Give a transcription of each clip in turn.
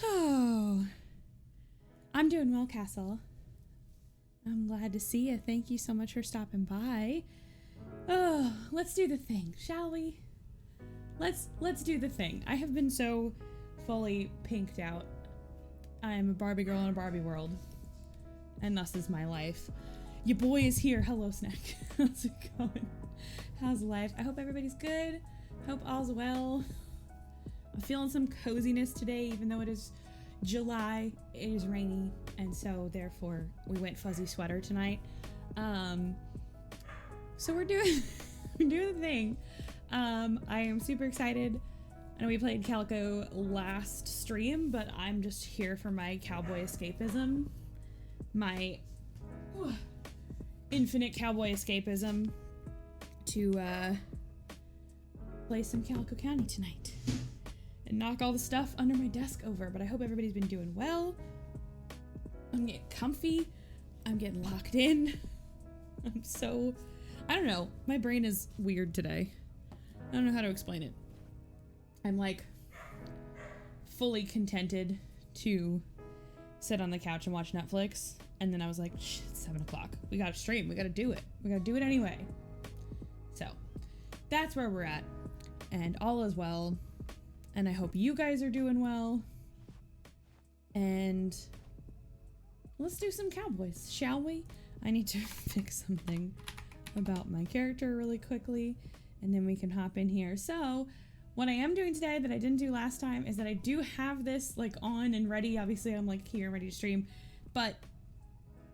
Oh, I'm doing well, Castle. I'm glad to see you. Thank you so much for stopping by. Oh, let's do the thing, shall we? Let's do the thing. I have been so fully pinked out. I am a Barbie girl in a Barbie world, and thus is my life. Your boy is here. Hello, Snack. How's it going? How's life? I hope everybody's good. Hope all's well. I'm feeling some coziness today, even though it is July. It is rainy, and so therefore we went fuzzy sweater tonight. So we're doing the thing. I am super excited. I know we played Calico last stream, but I'm just here for my cowboy escapism. My infinite cowboy escapism to play some Calico County tonight and knock all the stuff under my desk over. But I hope everybody's been doing well. I'm getting comfy. I'm getting locked in. I don't know. My brain is weird today. I don't know how to explain it. I'm like fully contented to sit on the couch and watch Netflix. And then I was like, shh, it's 7 o'clock. We gotta stream. We gotta do it. We gotta do it anyway. So that's where we're at. And all is well. And I hope you guys are doing well. And let's do some cowboys, shall we? I need to fix something about my character really quickly, and then we can hop in here. So what I am doing today that I didn't do last time is that I do have this like on and ready. Obviously I'm like here ready to stream, but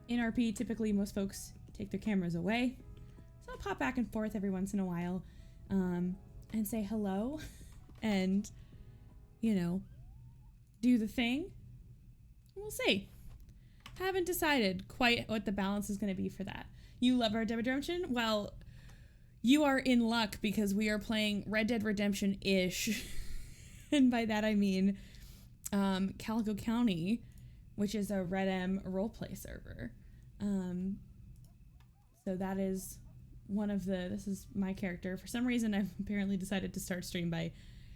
in RP typically most folks take their cameras away, so I'll pop back and forth every once in a while and say hello and, you know, do the thing. We'll see. Haven't decided quite what the balance is going to be for that. You love Red Dead Redemption? Well, you are in luck because we are playing Red Dead Redemption-ish. And by that I mean Calico County, which is a Red M roleplay server. So that is this is my character. For some reason, I've apparently decided to start stream by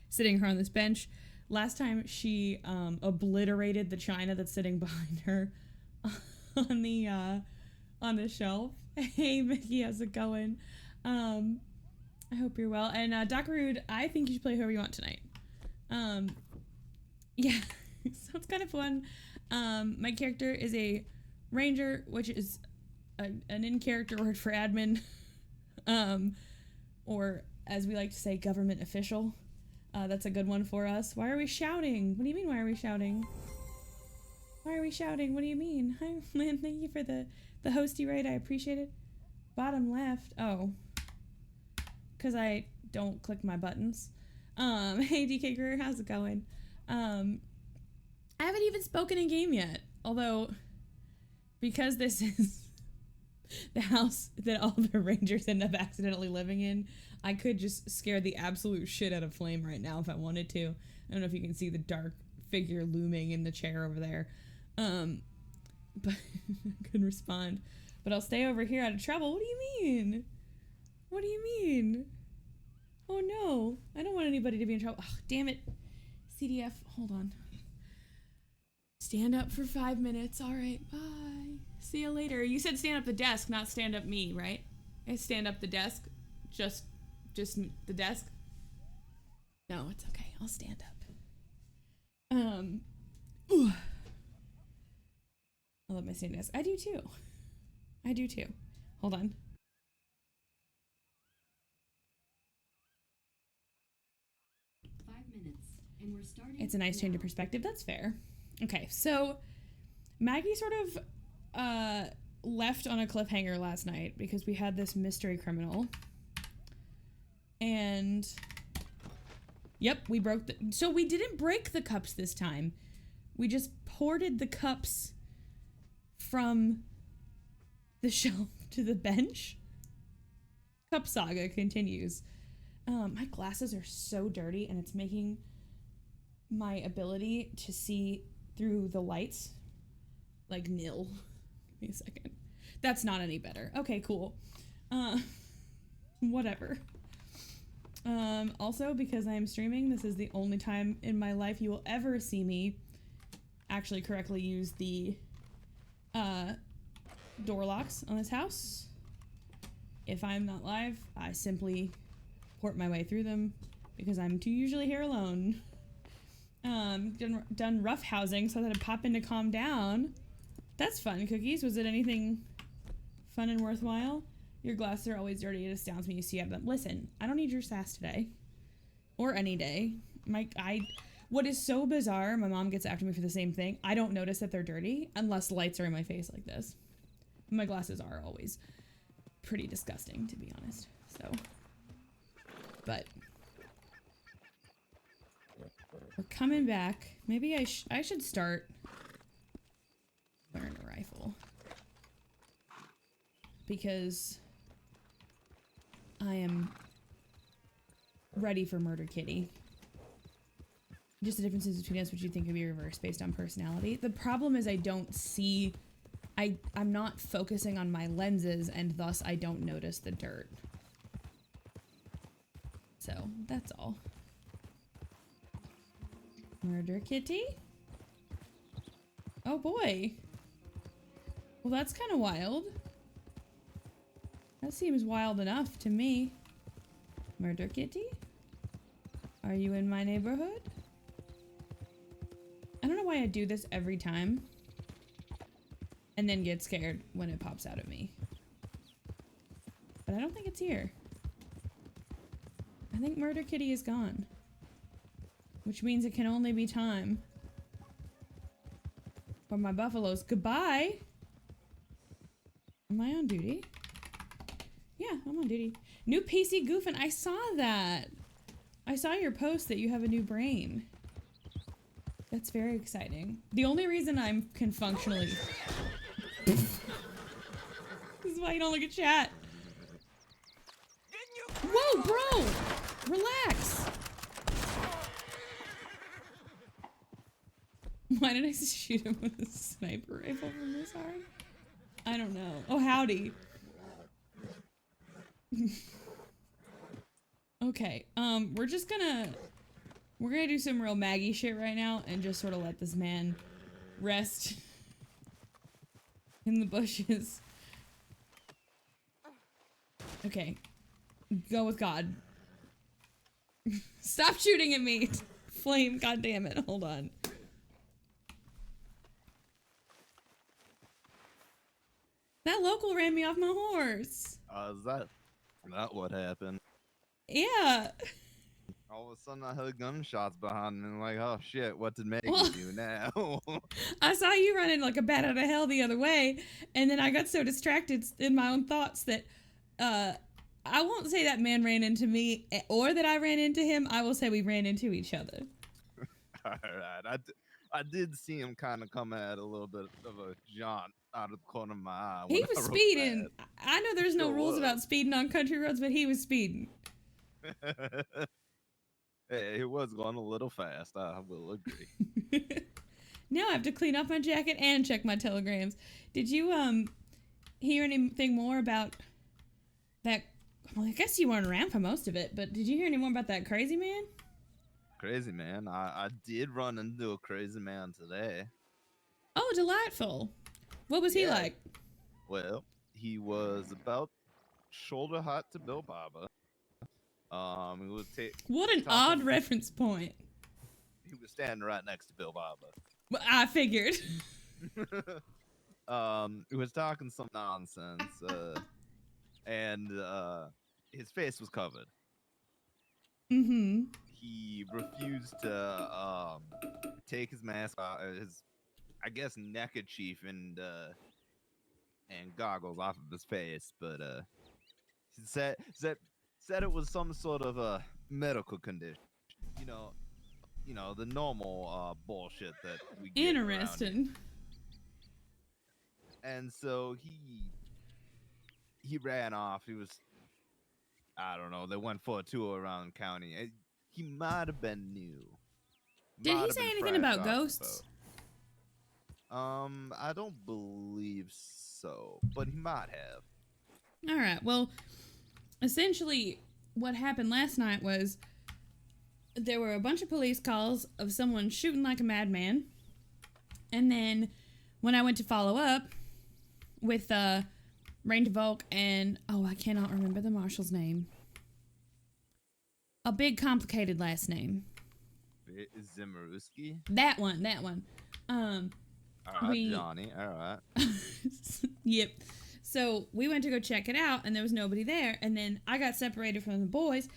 sitting her on this bench. Last time she obliterated the china that's sitting behind her on the shelf. Hey Mickey, how's it going? I hope you're well. And Dakarood, I think you should play whoever you want tonight. Yeah, so it's kind of fun. My character is a ranger, which is an in-character word for admin, or as we like to say, government official. That's a good one for us. Why are we shouting? What do you mean, why are we shouting? Why are we shouting? What do you mean? Hi, man, thank you for the hosty raid. I appreciate it. Bottom left. Oh. Because I don't click my buttons. Hey, DK Greer, how's it going? I haven't even spoken in game yet. Although, because this is the house that all the rangers end up accidentally living in, I could just scare the absolute shit out of Flame right now if I wanted to. I don't know if you can see the dark figure looming in the chair over there. But I couldn't respond. But I'll stay over here out of trouble. What do you mean? What do you mean? Oh no, I don't want anybody to be in trouble. Oh, damn it. CDF, hold on. Stand up for 5 minutes. All right, bye. See you later. You said stand up the desk, not stand up me, right? I stand up the desk. Just the desk. No, it's okay. I'll stand up. Ooh. I love my standing desk. I do too. Hold on. And we're starting. It's a nice change of perspective. That's fair. Okay, so Maggie sort of left on a cliffhanger last night because we had this mystery criminal. And yep, we broke so we didn't break the cups this time. We just ported the cups from the shelf to the bench. Cup saga continues. My glasses are so dirty and it's making my ability to see through the lights like nil. Give me a second. That's not any better. Okay, cool. Whatever. Also, because I am streaming, this is the only time in my life you will ever see me actually correctly use the door locks on this house. If I'm not live, I simply port my way through them because I'm too usually here alone. Done rough housing, so I thought I'd pop in to calm down. That's fun, Cookies. Was it anything fun and worthwhile? Your glasses are always dirty. It astounds me you see you have them. Listen, I don't need your sass today. Or any day. What is so bizarre, my mom gets after me for the same thing. I don't notice that they're dirty unless lights are in my face like this. My glasses are always pretty disgusting, to be honest. So, but we're coming back. Maybe I should start wearing a rifle because I am ready for Murder Kitty. Just the differences between us, which you think could be reversed based on personality. The problem is I don't see, I'm not focusing on my lenses, and thus I don't notice the dirt. So, that's all. Murder Kitty? Oh boy. Well, that's kind of wild. That seems wild enough to me. Murder Kitty? Are you in my neighborhood? I don't know why I do this every time and then get scared when it pops out at me. But I don't think it's here. I think Murder Kitty is gone. Which means it can only be time for my buffaloes. Goodbye! Am I on duty? Yeah, I'm on duty. New PC Goofin', I saw that! I saw your post that you have a new brain. That's very exciting. The only reason I can functionally... This is why you don't look at chat. Whoa, bro! Relax! Why did I shoot him with a sniper rifle from this hard? I don't know. Oh, howdy. Okay, we're gonna do some real Maggie shit right now and just sort of let this man rest in the bushes. Okay, go with God. Stop shooting at me, Flame, god damn it, hold on. That local ran me off my horse. Is that not what happened? Yeah. All of a sudden I heard gunshots behind me and like, oh shit, what did Maggie do now? I saw you running like a bat out of hell the other way, and then I got so distracted in my own thoughts that I won't say that man ran into me or that I ran into him. I will say we ran into each other. Alright, I did see him kind of come at a little bit of a jaunt out of the corner of my eye. He was speeding. I know there's no rules about speeding on country roads, but he was speeding. Hey, it was going a little fast, I will agree. Now I have to clean off my jacket and check my telegrams. Did you hear anything more about that? Well, I guess you weren't around for most of it, but did you hear any more about that crazy man? Crazy man? I did run into a crazy man today. Oh, delightful. What was he like? Well, he was about shoulder height to Bill Barber. He was what an odd reference point. He was standing right next to Bill Barber. Well, I figured. He was talking some nonsense, and his face was covered. Mm-hmm. He refused to take his mask off, his, I guess, neckerchief and goggles off of his face, but he said it was some sort of a medical condition. You know the normal bullshit that we get. Interesting. And so he ran off. He was, I don't know, they went for a tour around the county. He might have been new. Did he say anything about ghosts? I don't believe so, but he might have. All right. Well, essentially, what happened last night was there were a bunch of police calls of someone shooting like a madman, And then when I went to follow up with Rain to Volk and, oh, I cannot remember the marshal's name. A big complicated last name. Zimaruski? That one. All right, Johnny. All right. Yep. So we went to go check it out, and there was nobody there. And then I got separated from the boys.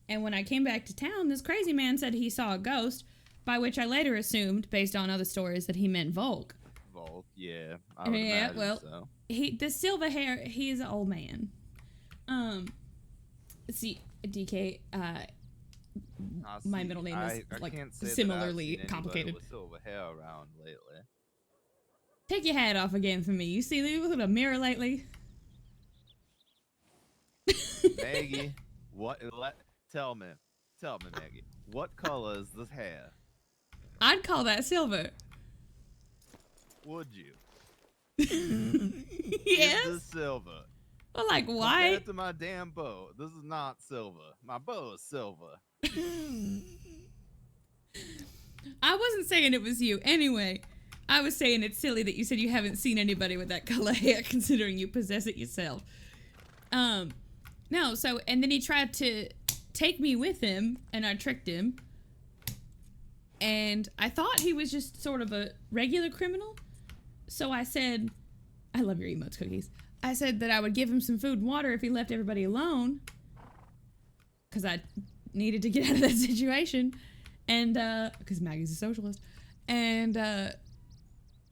And when I came back to town, this crazy man said he saw a ghost, by which I later assumed, based on other stories, that he meant Volk. Volk, yeah. I would imagine well, so. The silver hair, he's an old man. See, DK, my middle name is like similarly complicated. With silver hair around lately. Take your hat off again for me. You see me with a mirror lately? Maggie, tell me, Maggie, what color is this hair? I'd call that silver. Would you? Yes. Is this silver? Well, like, why? Compared to my damn bow, this is not silver. My bow is silver. I wasn't saying it was you. Anyway, I was saying it's silly that you said you haven't seen anybody with that color hair, considering you possess it yourself. No, so, and then he tried to take me with him, and I tricked him. And I thought he was just sort of a regular criminal. So I said, I love your emotes, Cookies. I said that I would give him some food and water if he left everybody alone. Because I needed to get out of that situation. And, because Maggie's a socialist. And,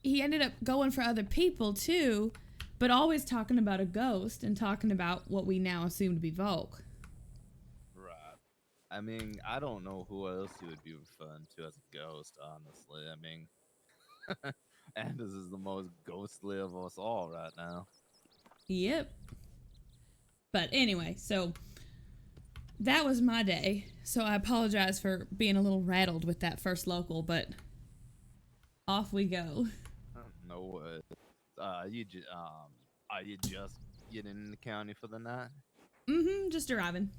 he ended up going for other people, too. But always talking about a ghost and talking about what we now assume to be Volk. Right. I mean, I don't know who else you would be referring to as a ghost, honestly. I mean, Anders is the most ghostly of us all right now. Yep. But anyway, so that was my day. So I apologize for being a little rattled with that first local, but off we go. No worries. Are you just getting in the county for the night? Mm-hmm, just arriving.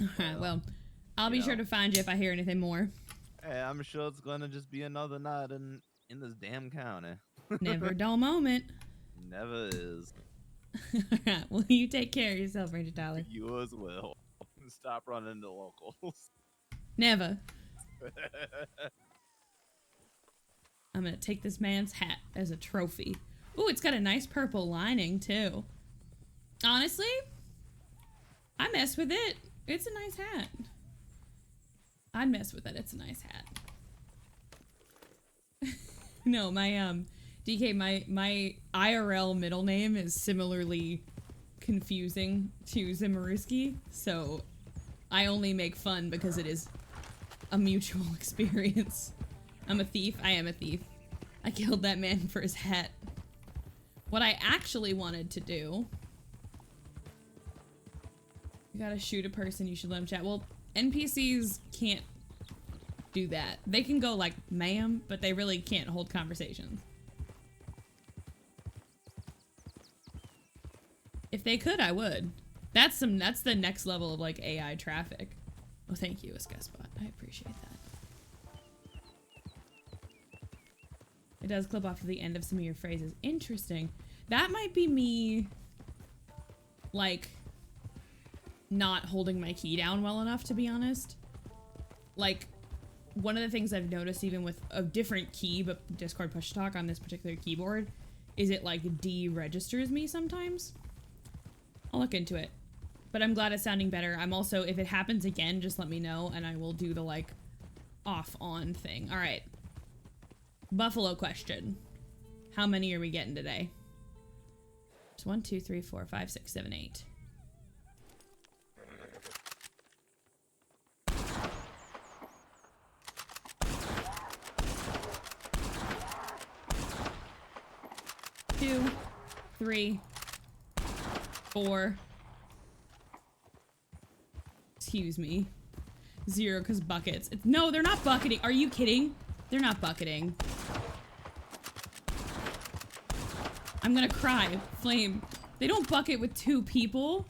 Alright, well, I'll be sure to find you if I hear anything more. Hey, I'm sure it's gonna just be another night in this damn county. Never a dull moment. Never is. Alright, well, you take care of yourself, Ranger Tyler. You as well. Stop running into locals. Never. I'm gonna take this man's hat as a trophy. Ooh, it's got a nice purple lining, too. Honestly, I mess with it. It's a nice hat. I'd mess with it. It's a nice hat. No, my, DK, my IRL middle name is similarly confusing to Zimaruski, so I only make fun because it is a mutual experience. I'm a thief. I am a thief. I killed that man for his hat. What I actually wanted to do... You gotta shoot a person, you should let them chat. Well, NPCs can't do that. They can go like, ma'am, but they really can't hold conversations. If they could, I would. That's the next level of like AI traffic. Oh, thank you, Escaspot. I appreciate that. It does clip off to the end of some of your phrases. Interesting. That might be me, like, not holding my key down well enough, to be honest. Like, one of the things I've noticed, even with a different key, but Discord push talk on this particular keyboard, is it, like, deregisters me sometimes. I'll look into it. But I'm glad it's sounding better. I'm also, if it happens again, just let me know, and I will do the, like, off-on thing. All right. Buffalo question. How many are we getting today? It's 1, 2, 3, 4, 5, 6, 7, 8. Two, 3, 4. Excuse me. 0, because buckets. No, they're not bucketing. Are you kidding? They're not bucketing. I'm gonna cry. Flame. They don't bucket with 2 people.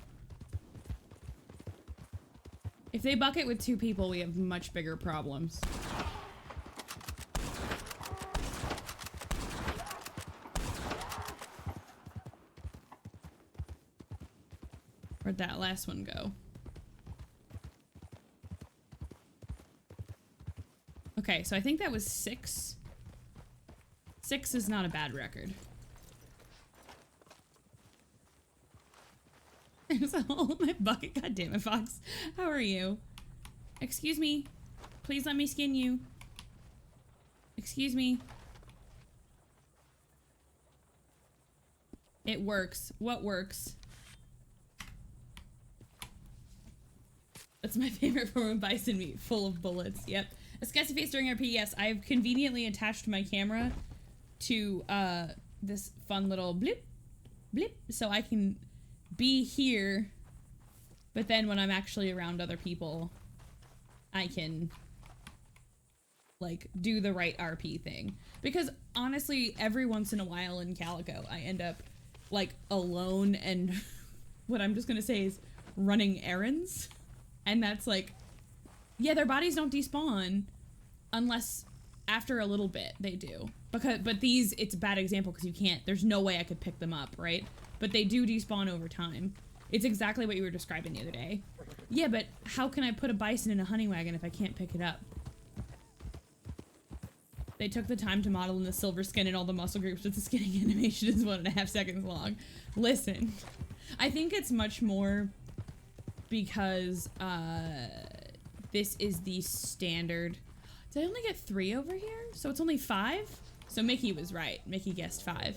If they bucket with 2 people, we have much bigger problems. Where'd that last one go? Okay, so I think that was 6. 6 is not a bad record. There's a hole in my bucket. God damn it, Fox. How are you? Excuse me. Please let me skin you. Excuse me. It works. What works? That's my favorite form of bison meat, full of bullets. Yep. A sketchy face during RP. Yes, I've conveniently attached my camera to this fun little blip, blip, so I can be here, but then when I'm actually around other people, I can, like, do the right RP thing. Because, honestly, every once in a while in Calico, I end up, like, alone and what I'm just gonna say is running errands. And that's, like, yeah, their bodies don't despawn unless after a little bit they do. But these, it's a bad example because you can't, there's no way I could pick them up, right? But they do despawn over time. It's exactly what you were describing the other day. Yeah, but how can I put a bison in a honey wagon if I can't pick it up? They took the time to model in the silver skin and all the muscle groups, but the skinning animation is 1.5 seconds long. Listen, I think it's much more because this is the standard. Did I only get 3 over here? So it's only 5? So Mickey was right. Mickey guessed 5.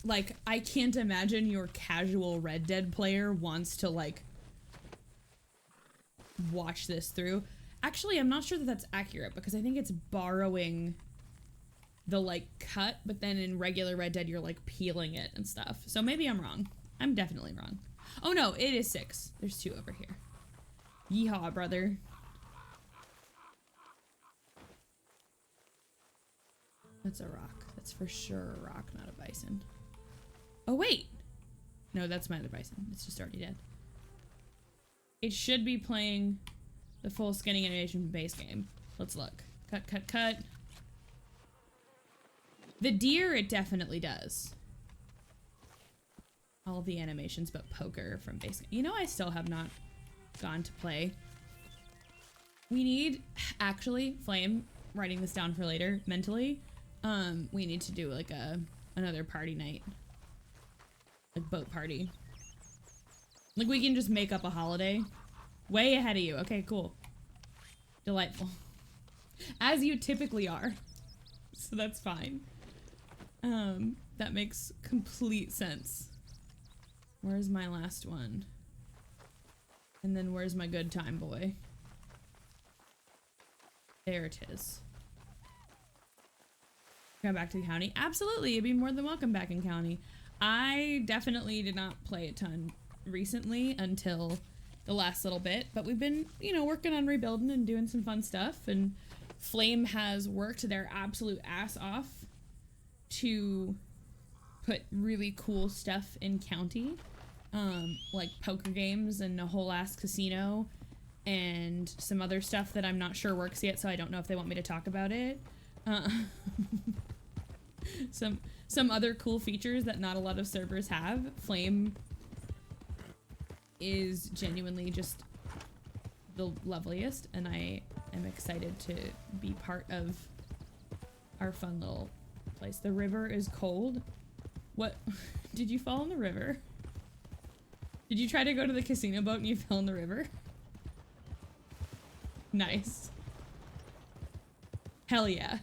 Like, I can't imagine your casual Red Dead player wants to, like, watch this through. Actually, I'm not sure that that's accurate because I think it's borrowing the, like, cut, but then in regular Red Dead, you're, like, peeling it and stuff. So maybe I'm wrong. I'm definitely wrong. Oh, no, it is 6. There's 2 over here. Yeehaw, brother. That's a rock. That's for sure a rock, not a bison. Oh, wait. No, that's my other bison. It's just already dead. It should be playing the full skinning animation base game. Let's look. Cut, cut, cut. The deer, it definitely does. All the animations but poker from base game. You know, I still have not gone to play. We need, actually, Flame, writing this down for later, mentally, we need to do like another party night. Like boat party. Like we can just make up a holiday. Way ahead of you. Okay, cool. Delightful. As you typically are. So that's fine. That makes complete sense. Where's my last one? And then where's my good time boy? There it is. Come back to the county? Absolutely, you'd be more than welcome back in county. I definitely did not play a ton recently until the last little bit, but we've been, you know, working on rebuilding and doing some fun stuff, and Flame has worked their absolute ass off to put really cool stuff in county, like poker games and a whole ass casino and some other stuff that I'm not sure works yet, so I don't know if they want me to talk about it. Some other cool features that not a lot of servers have. Flame is genuinely just the loveliest, and I am excited to be part of our fun little place. The river is cold. What? Did you fall in the river? Did you try to go to the casino boat and you fell in the river? Nice. Hell yeah.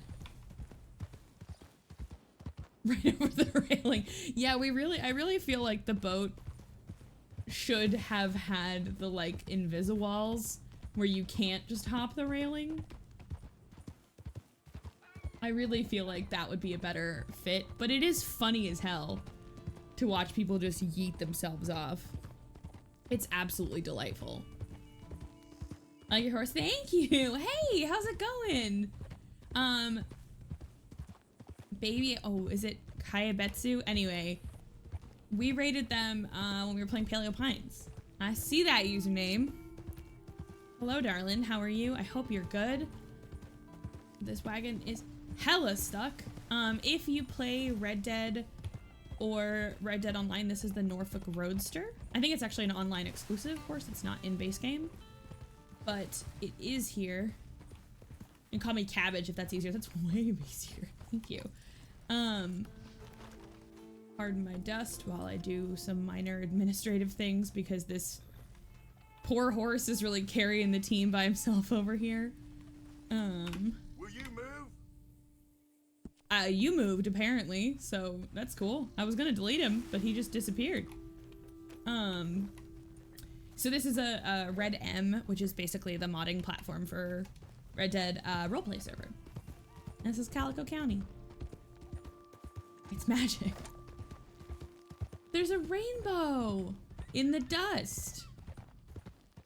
Right over the railing. Yeah, I really feel like the boat should have had the, like, Invisawalls where you can't just hop the railing. I really feel like that would be a better fit, but it is funny as hell to watch people just yeet themselves off. It's absolutely delightful. I like your horse. Thank you. Hey, how's it going? Baby, oh, is it Kayabetsu? Anyway, we rated them when we were playing Paleo Pines. I see that username. Hello, darling. How are you? I hope you're good. This wagon is hella stuck. If you play Red Dead or Red Dead Online, this is the Norfolk Roadster. I think it's actually an online exclusive horse. It's not in base game, but it is here. You can call me Cabbage if that's easier. That's way easier. Thank you. Pardon my dust while I do some minor administrative things because this poor horse is really carrying the team by himself over here. Will you move? You moved apparently, so that's cool. I was gonna delete him, but he just disappeared. So this is a Red M, which is basically the modding platform for Red Dead roleplay server. And this is Calico County. It's magic. There's a rainbow in the dust.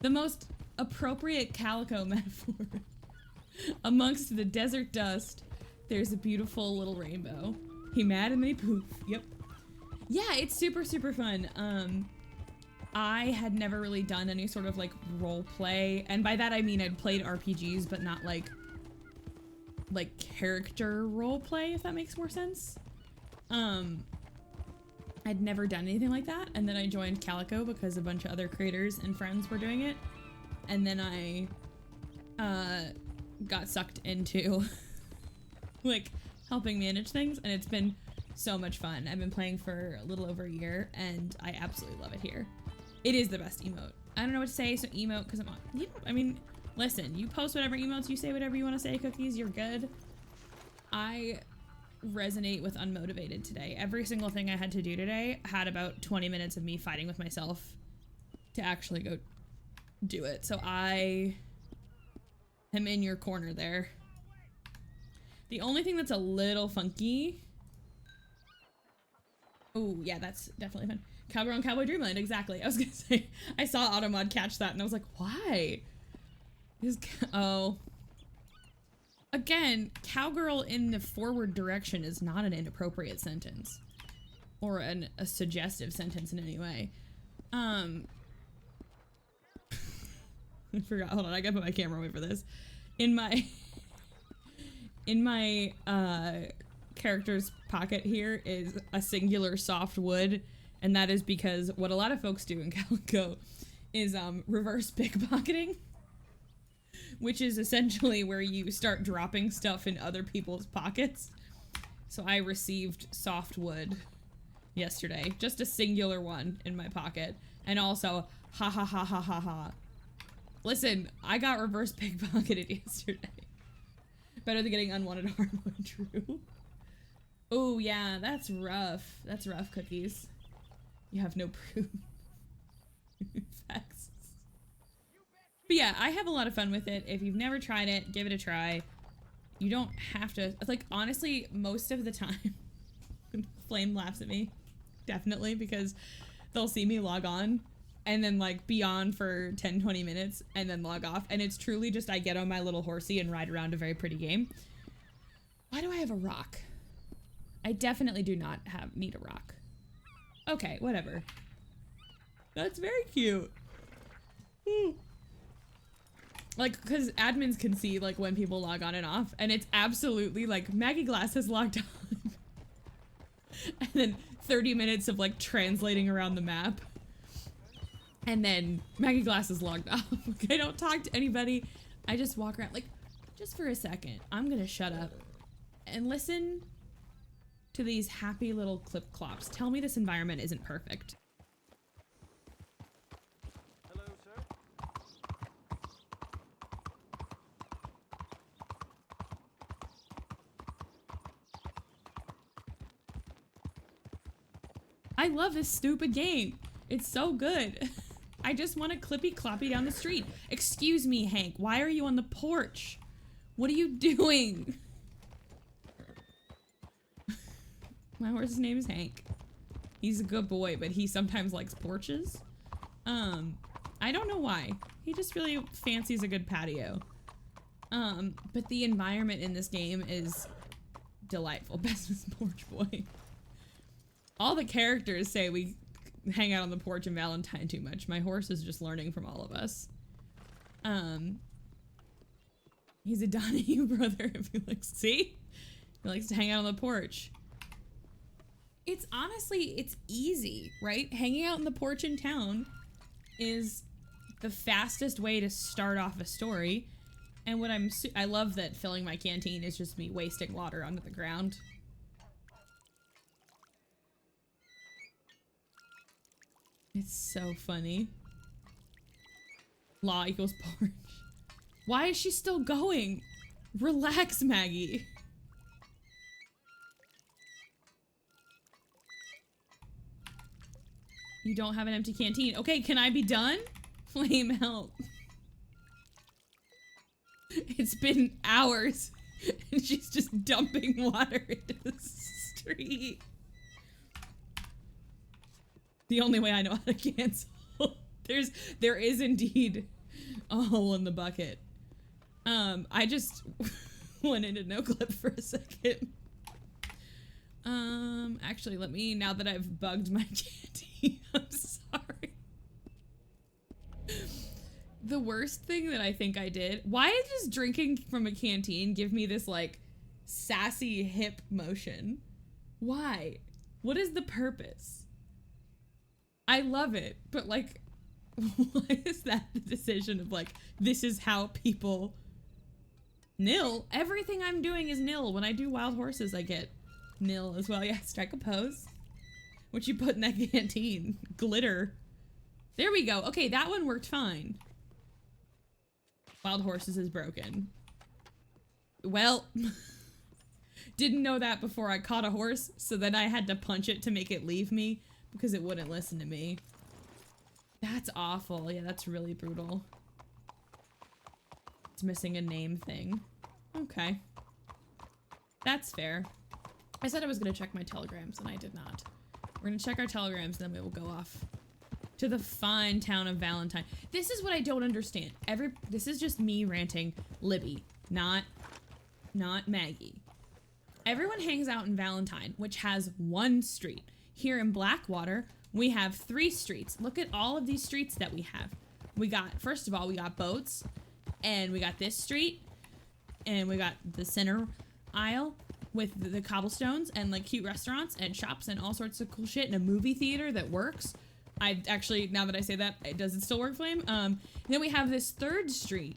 The most appropriate Calico metaphor. Amongst the desert dust, there's a beautiful little rainbow. He mad and then he poof. Yep. Yeah, it's super, super fun. I had never really done any sort of like role play, and by that I mean I'd played RPGs, but not like character role play, if that makes more sense. I'd never done anything like that, and then I joined Calico because a bunch of other creators and friends were doing it, and then I got sucked into like helping manage things, and it's been so much fun. I've been playing for a little over a year, and I absolutely love it here. It is the best emote. I don't know what to say, so emote, because I'm on. You know, I mean, listen, you post whatever emotes, you say whatever you want to say, Cookies, you're good. I resonate with unmotivated today. Every single thing I had to do today had about 20 minutes of me fighting with myself to actually go do it. So I am in your corner there. The only thing that's a little funky. Oh yeah, that's definitely fun. Cowgirl and Cowboy Dreamland, exactly. I was gonna say, I saw Automod catch that and I was like, why? Oh. Again, cowgirl in the forward direction is not an inappropriate sentence. Or a suggestive sentence in any way. I forgot, hold on, I gotta put my camera away for this. In my character's pocket here is a singular soft wood, and that is because what a lot of folks do in Calico is reverse pickpocketing, which is essentially where you start dropping stuff in other people's pockets. So I received soft wood yesterday, just a singular one in my pocket, and also ha ha ha ha ha ha. Listen, I got reverse pickpocketed yesterday. Better than getting unwanted harm when true. Oh yeah, that's rough. That's rough, Cookies. You have no proof. Facts. But yeah, I have a lot of fun with it. If you've never tried it, give it a try. You don't have to, like, honestly, most of the time, Flame laughs at me, definitely, because they'll see me log on and then like be on for 10-20 minutes and then log off, and it's truly just I get on my little horsey and ride around a very pretty game. Why do I have a rock? I definitely do not need a rock. Okay, whatever. That's very cute. Like, because admins can see like when people log on and off, and it's absolutely like Maggie Glass has logged on. And then 30 minutes of like translating around the map. And then Maggie Glass is logged off. Like, I don't talk to anybody. I just walk around. Like, just for a second, I'm gonna shut up and listen to these happy little clip clops. Tell me this environment isn't perfect. Hello, sir. I love this stupid game. It's so good. I just want to clippy cloppy down the street. Excuse me, Hank. Why are you on the porch? What are you doing? My horse's name is Hank. He's a good boy, but he sometimes likes porches. I don't know why. He just really fancies a good patio. But the environment in this game is delightful. Bestest porch boy. All the characters say we hang out on the porch and Valentine too much. My horse is just learning from all of us. He's a Donahue brother if he likes, see? He likes to hang out on the porch. It's honestly, it's easy, right? Hanging out in the porch in town is the fastest way to start off a story. And what I love that filling my canteen is just me wasting water onto the ground. It's so funny. Law equals porch. Why is she still going? Relax, Maggie. You don't have an empty canteen. Okay, can I be done? Flame, help. It's been hours and she's just dumping water into the street. The only way I know how to cancel. There is indeed a hole in the bucket. I just went into no clip for a second. Actually, let me, now that I've bugged my candy, I'm sorry. The worst thing that I think I did, why does drinking from a canteen give me this like sassy hip motion? Why? What is the purpose? I love it, but like, why is that the decision of like, this is how people nil? Everything I'm doing is nil. When I do wild horses, I get nil as well. Yeah, strike a pose. What you put in that canteen? Glitter. There we go. Okay, that one worked fine. Wild horses is broken. Well, didn't know that before I caught a horse, so then I had to punch it to make it leave me because it wouldn't listen to me. That's awful. Yeah, that's really brutal. It's missing a name thing. Okay. That's fair. I said I was gonna check my telegrams and I did not. We're gonna check our telegrams and then we will go off to the fine town of Valentine. This is what I don't understand. This is just me ranting. Libby, not Maggie. Everyone hangs out in Valentine, which has one street. Here in Blackwater, we have 3 streets. Look at all of these streets that we have. We got, first of all, we got boats, and we got this street, and we got the center aisle with the cobblestones and like cute restaurants and shops and all sorts of cool shit, and a movie theater that works. I actually, now that I say that, does it still work, Flame? Then we have this 3rd street.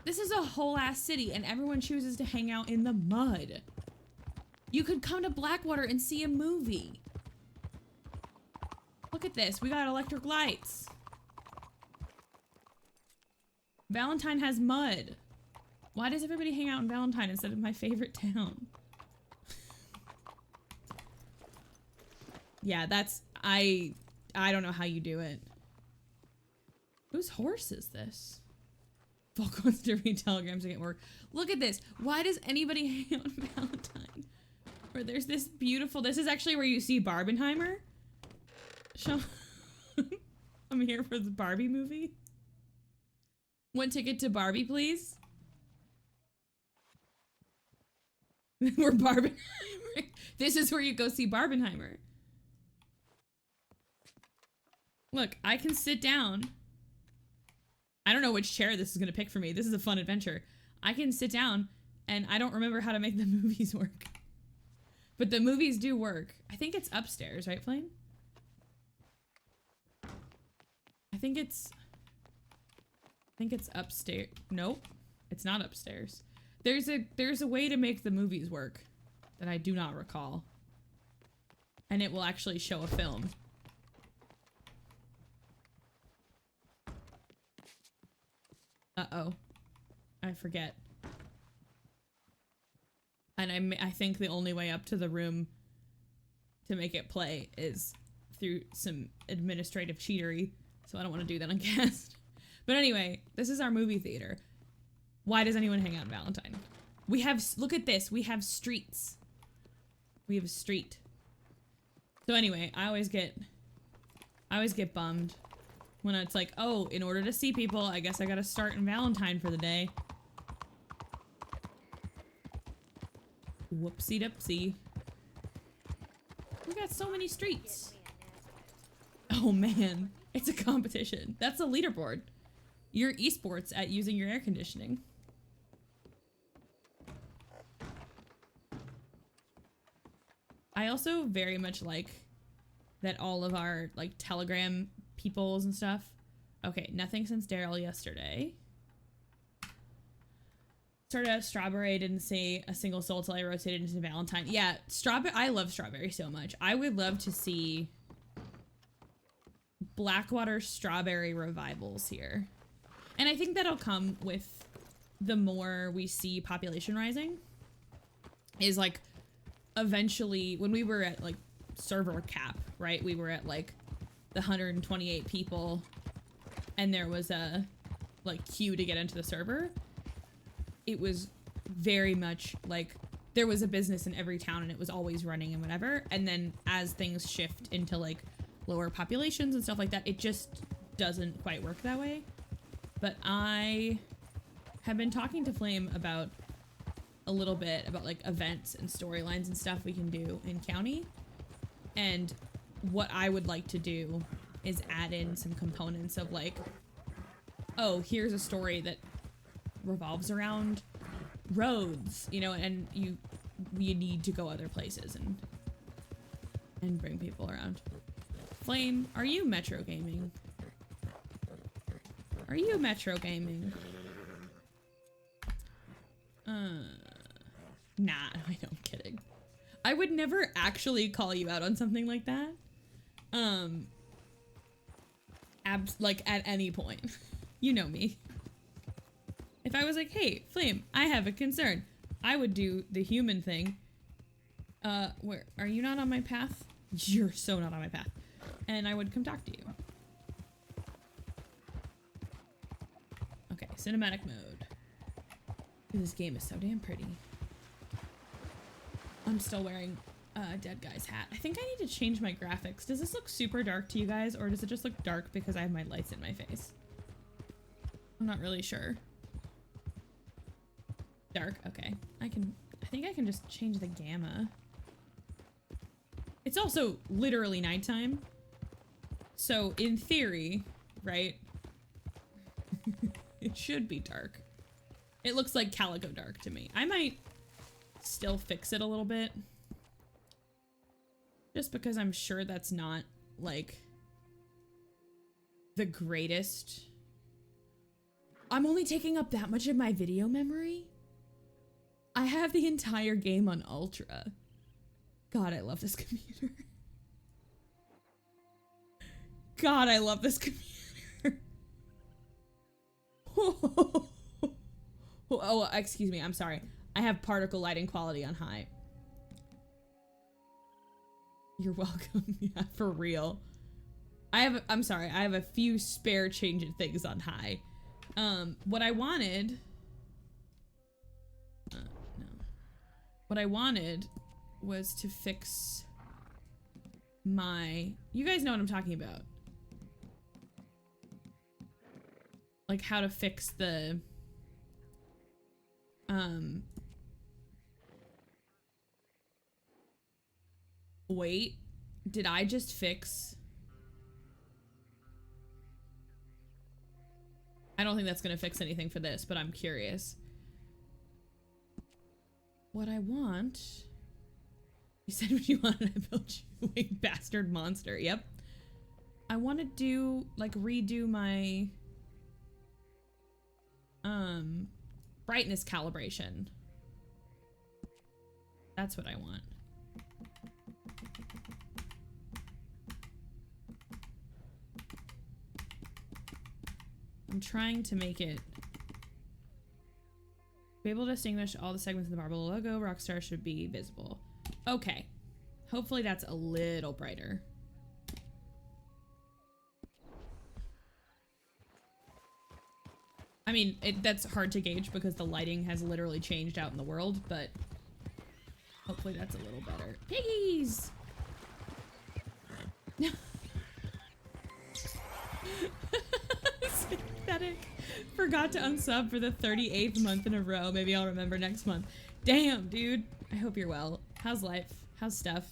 This is a whole ass city, and everyone chooses to hang out in the mud. You could come to Blackwater and see a movie. Look at this, we got electric lights. Valentine has mud. Why does everybody hang out in Valentine instead of my favorite town? Yeah, that's, I don't know how you do it. Whose horse is this? Volk wants to read telegrams to get work. Look at this. Why does anybody hang out in Valentine? Where there's this beautiful, this is actually where you see Barbenheimer. I'm here for the Barbie movie. 1 ticket to Barbie, please. We're Barbenheimer. This is where you go see Barbenheimer. Look, I can sit down. I don't know which chair this is gonna pick for me. This is a fun adventure. I can sit down and I don't remember how to make the movies work. But the movies do work. I think it's upstairs, right, Flame? I think it's upstairs. Nope, it's not upstairs. There's a way to make the movies work that I do not recall. And it will actually show a film. Uh-oh. I forget. And I think the only way up to the room to make it play is through some administrative cheatery. So I don't want to do that on cast. But anyway, this is our movie theater. Why does anyone hang out in Valentine? We have, look at this. We have streets. We have a street. So anyway, I always get bummed when it's like, oh, in order to see people, I guess I gotta start in Valentine for the day. Whoopsie doopsie. We got so many streets. Oh man, it's a competition. That's a leaderboard. You're esports at using your air conditioning. I also very much like that all of our like Telegram peoples and stuff. Okay, nothing since Daryl yesterday. Started out strawberry, didn't see a single soul till I rotated into Valentine. Yeah, strawberry. I love strawberry so much. I would love to see Blackwater strawberry revivals here. And I think that'll come with the more we see population rising. Is like eventually when we were at like server cap, right? We were at like the 128 people and there was a like queue to get into the server. It was very much like there was a business in every town and it was always running and whatever. And then as things shift into like lower populations and stuff like that, it just doesn't quite work that way. But I have been talking to Flame about a little bit about like events and storylines and stuff we can do in county. And what I would like to do is add in some components of like, oh, here's a story that revolves around roads, you know, and you need to go other places and bring people around. Flame, are you Metro Gaming? Are you Metro Gaming? Nah, I know, I'm kidding. I would never actually call you out on something like that. Like at any point. You know me. If I was like, hey, Flame, I have a concern, I would do the human thing. Where are you not on my path? You're so not on my path. And I would come talk to you. Okay, cinematic mode. This game is so damn pretty. I'm still wearing a dead guy's hat. I think I need to change my graphics. Does this look super dark to you guys, or does it just look dark because I have my lights in my face? I'm not really sure. Dark, okay. I think I can just change the gamma. It's also literally nighttime. So in theory, right? It should be dark. It looks like calico dark to me. I might still fix it a little bit. Just because I'm sure that's not like the greatest. I'm only taking up that much of my video memory? I have the entire game on ultra. God, I love this computer. God, I love this computer. Oh, excuse me, I'm sorry. I have particle lighting quality on high. You're welcome. Yeah, for real. I'm sorry, I have a few spare changing things on high. What I wanted... no. What I wanted was to fix my... You guys know what I'm talking about. Like how to fix the... Wait, did I just fix... I don't think that's gonna fix anything for this, but I'm curious. What I want... You said what you wanted, I built you a winged bastard monster. Yep. I want to do, like, redo my... brightness calibration. That's what I want. I'm trying to make it be able to distinguish all the segments of the Marble logo. Rockstar should be visible. Okay. Hopefully that's a little brighter. I mean, that's hard to gauge because the lighting has literally changed out in the world, but hopefully that's a little better. Piggies! Pathetic. Forgot to unsub for the 38th month in a row. Maybe I'll remember next month. Damn, dude. I hope you're well. How's life? How's stuff?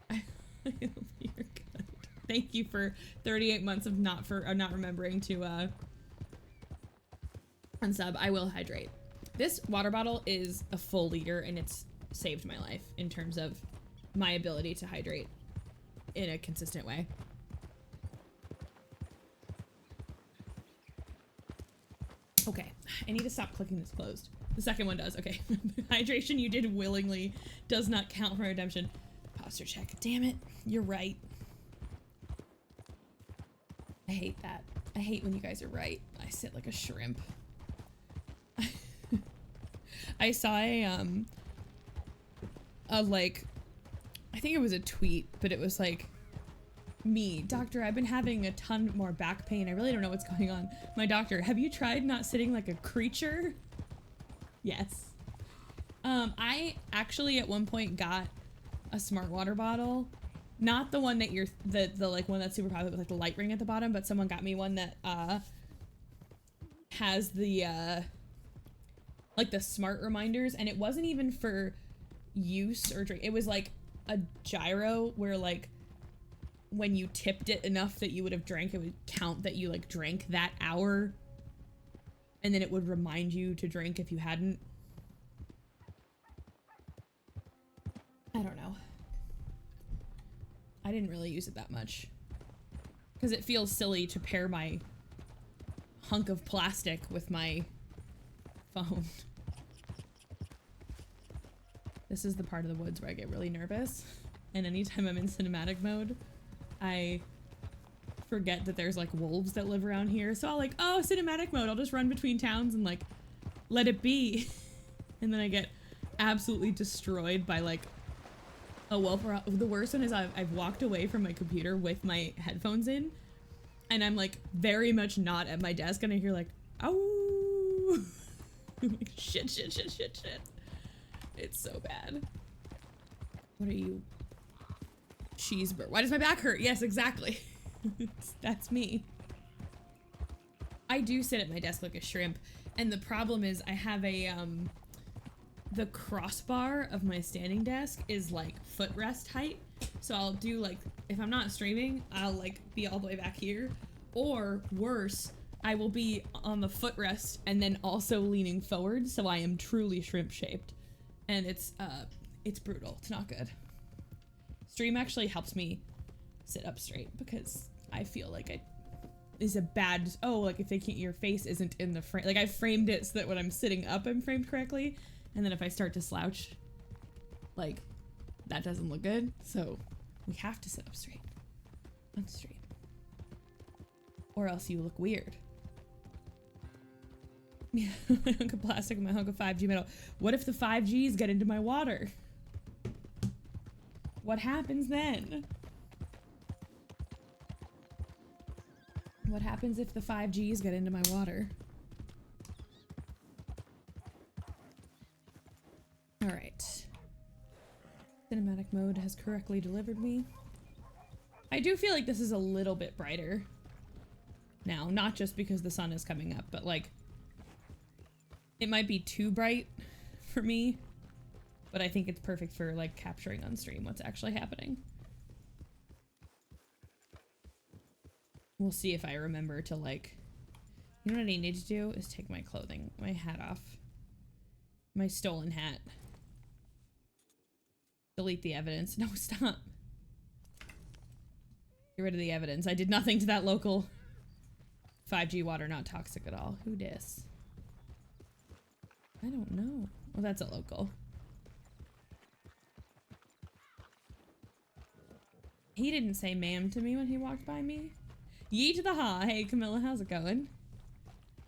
I hope you're good. Thank you for 38 months of not remembering to unsub. I will hydrate. This water bottle is a full liter and it's saved my life in terms of my ability to hydrate in a consistent way. Okay, I need to stop clicking this closed. The second one does, okay. Hydration you did willingly does not count for redemption. Posture check, damn it, you're right. I hate that. I hate when you guys are right. I sit like a shrimp. I saw a like, I think it was a tweet, but it was like, me, doctor, I've been having a ton more back pain. I really don't know what's going on. My doctor, have you tried not sitting like a creature? Yes. I actually at one point got a smart water bottle. Not the one that you're, the like one that's super popular with like the light ring at the bottom, but someone got me one that, has the, like the smart reminders, and it wasn't even for use or drink. It was like a gyro where like when you tipped it enough that you would have drank, it would count that you like drank that hour, and then it would remind you to drink if you hadn't. I don't know. I didn't really use it that much because it feels silly to pair my hunk of plastic with my phone. This is the part of the woods where I get really nervous, and anytime I'm in cinematic mode, I forget that there's like wolves that live around here. So I'll like, oh, cinematic mode, I'll just run between towns and like let it be. And then I get absolutely destroyed by like a wolf. The worst one is I've walked away from my computer with my headphones in, and I'm like very much not at my desk, and I hear like, ow. I'm like, shit. It's so bad. What are you? Cheeseburger. Why does my back hurt? Yes, exactly. That's me. I do sit at my desk like a shrimp, and the problem is I have a the crossbar of my standing desk is like footrest height, so I'll do like, if I'm not streaming, I'll like be all the way back here, or worse, I will be on the footrest and then also leaning forward, so I am truly shrimp shaped, and it's brutal. It's not good. Stream actually helps me sit up straight because I feel like it is a bad, oh, like if they can't, your face isn't in the frame, like I framed it so that when I'm sitting up I'm framed correctly, and then if I start to slouch, like that doesn't look good, so we have to sit up straight on stream or else you look weird. Yeah, my hunk of plastic and my hunk of 5G metal. What if the 5Gs get into my water? What happens then? What happens if the 5Gs get into my water? All right. Cinematic mode has correctly delivered me. I do feel like this is a little bit brighter now, not just because the sun is coming up, but like it might be too bright for me, but I think it's perfect for like capturing on stream what's actually happening. We'll see if I remember to like, you know what I need to do is take my clothing, my hat off, my stolen hat. Delete the evidence. No, stop. Get rid of the evidence. I did nothing to that local 5G water, not toxic at all. Who dis? I don't know. Well, that's a local. He didn't say ma'am to me when he walked by me. Yee to the ha. Hey, Camilla, how's it going?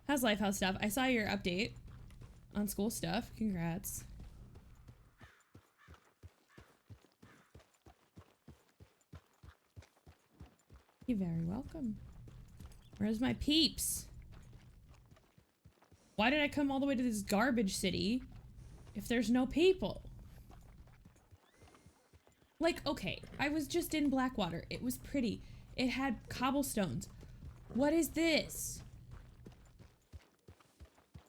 How's life? How's stuff? I saw your update on school stuff. Congrats. You're very welcome. Where's my peeps? Why did I come all the way to this garbage city if there's no people? Like, okay, I was just in Blackwater. It was pretty. It had cobblestones. What is this?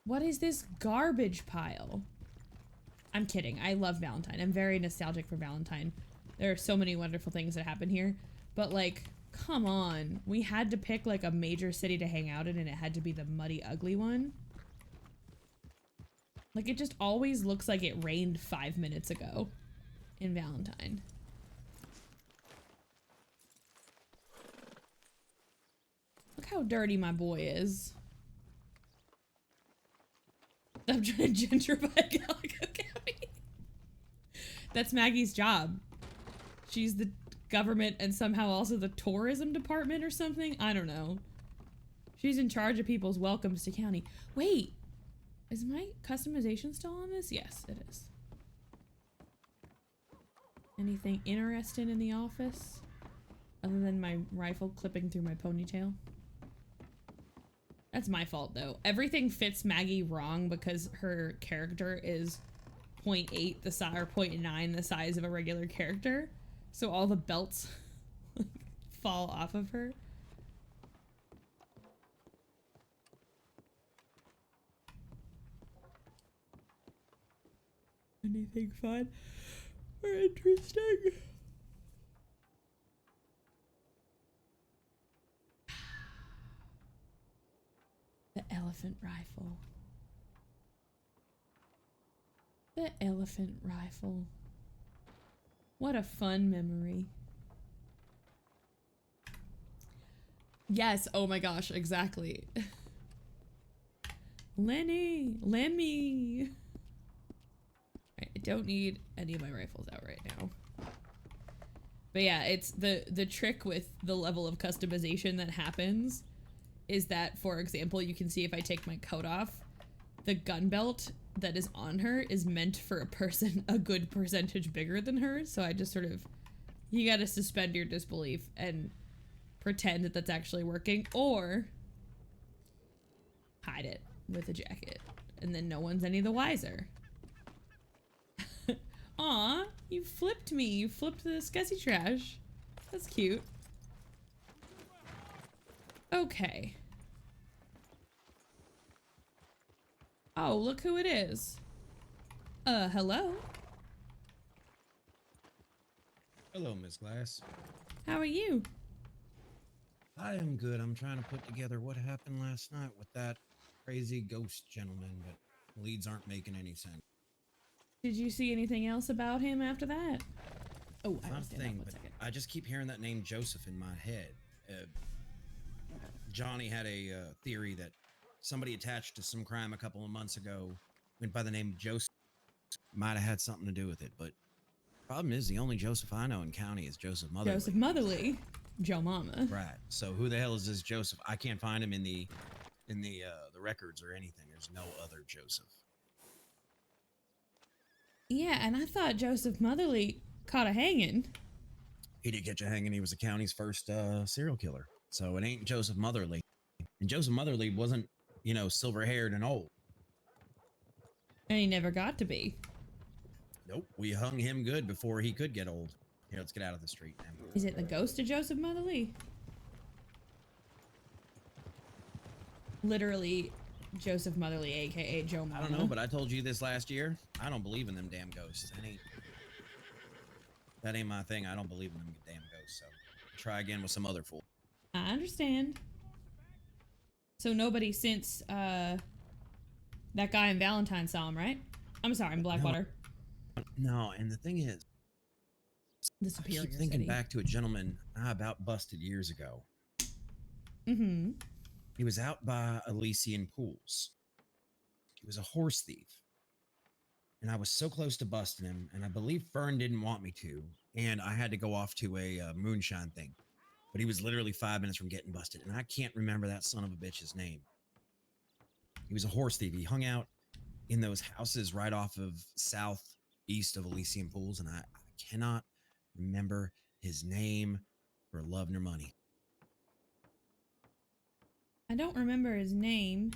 What is this garbage pile? I'm kidding. I love Valentine. I'm very nostalgic for Valentine. There are so many wonderful things that happen here. But like, come on. We had to pick like a major city to hang out in, and it had to be the muddy, ugly one. Like, it just always looks like it rained 5 minutes ago in Valentine. Look how dirty my boy is. I'm trying to gentrify Calico County. That's Maggie's job. She's the government and somehow also the tourism department or something. I don't know. She's in charge of people's welcomes to county. Wait, is my customization still on this? Yes, it is. Anything interesting in the office? Other than my rifle clipping through my ponytail? That's my fault though. Everything fits Maggie wrong because her character is 0.8 the size or 0.9 the size of a regular character. So all the belts fall off of her. Anything fun or interesting? The elephant rifle. The elephant rifle. What a fun memory. Yes, oh my gosh, exactly. Lemmy. I don't need any of my rifles out right now. But yeah, it's the trick with the level of customization that happens is that, for example, you can see if I take my coat off, the gun belt that is on her is meant for a person a good percentage bigger than her. So I just sort of, you gotta suspend your disbelief and pretend that that's actually working, or hide it with a jacket, and then no one's any the wiser. Aw, you flipped me. You flipped the scuzzy trash. That's cute. Okay. Oh, look who it is. Hello? Hello, Miss Glass. How are you? I am good. I'm trying to put together what happened last night with that crazy ghost gentleman, but leads aren't making any sense. Did you see anything else about him after that? Oh, I Not a understand that. thing, One but second. I just keep hearing that name Joseph in my head. Johnny had a theory that somebody attached to some crime a couple of months ago went by the name Joseph. Might have had something to do with it, but problem is the only Joseph I know in county is Joseph Motherly. Joseph Motherly. Joe Mama. Right. So who the hell is this Joseph? I can't find him in the records or anything. There's no other Joseph. Yeah, and I thought Joseph Motherly caught a hanging. He did catch a hanging. He was the county's first serial killer. So it ain't Joseph Motherly. And Joseph Motherly wasn't, silver-haired and old. And he never got to be. Nope. We hung him good before he could get old. Here, let's get out of the street, man. Is it the ghost of Joseph Motherly? Literally, Joseph Motherly, aka Joe Mama. I don't know, but I told you this last year. I don't believe in them damn ghosts. That ain't my thing. I don't believe in them damn ghosts. So try again with some other fool. I understand. So nobody since that guy in Valentine saw him, right? I'm sorry, in Blackwater. No, and the thing is, The I Superior keep thinking City. back to a gentleman I about busted years ago. Mm-hmm. He was out by Elysian Pools. He was a horse thief. And I was so close to busting him, and I believe Fern didn't want me to, and I had to go off to a moonshine thing. But he was literally 5 minutes from getting busted, and I can't remember that son of a bitch's name. He was a horse thief. He hung out in those houses right off of southeast of Elysian Pools, and I cannot remember his name for love nor money. I don't remember his name.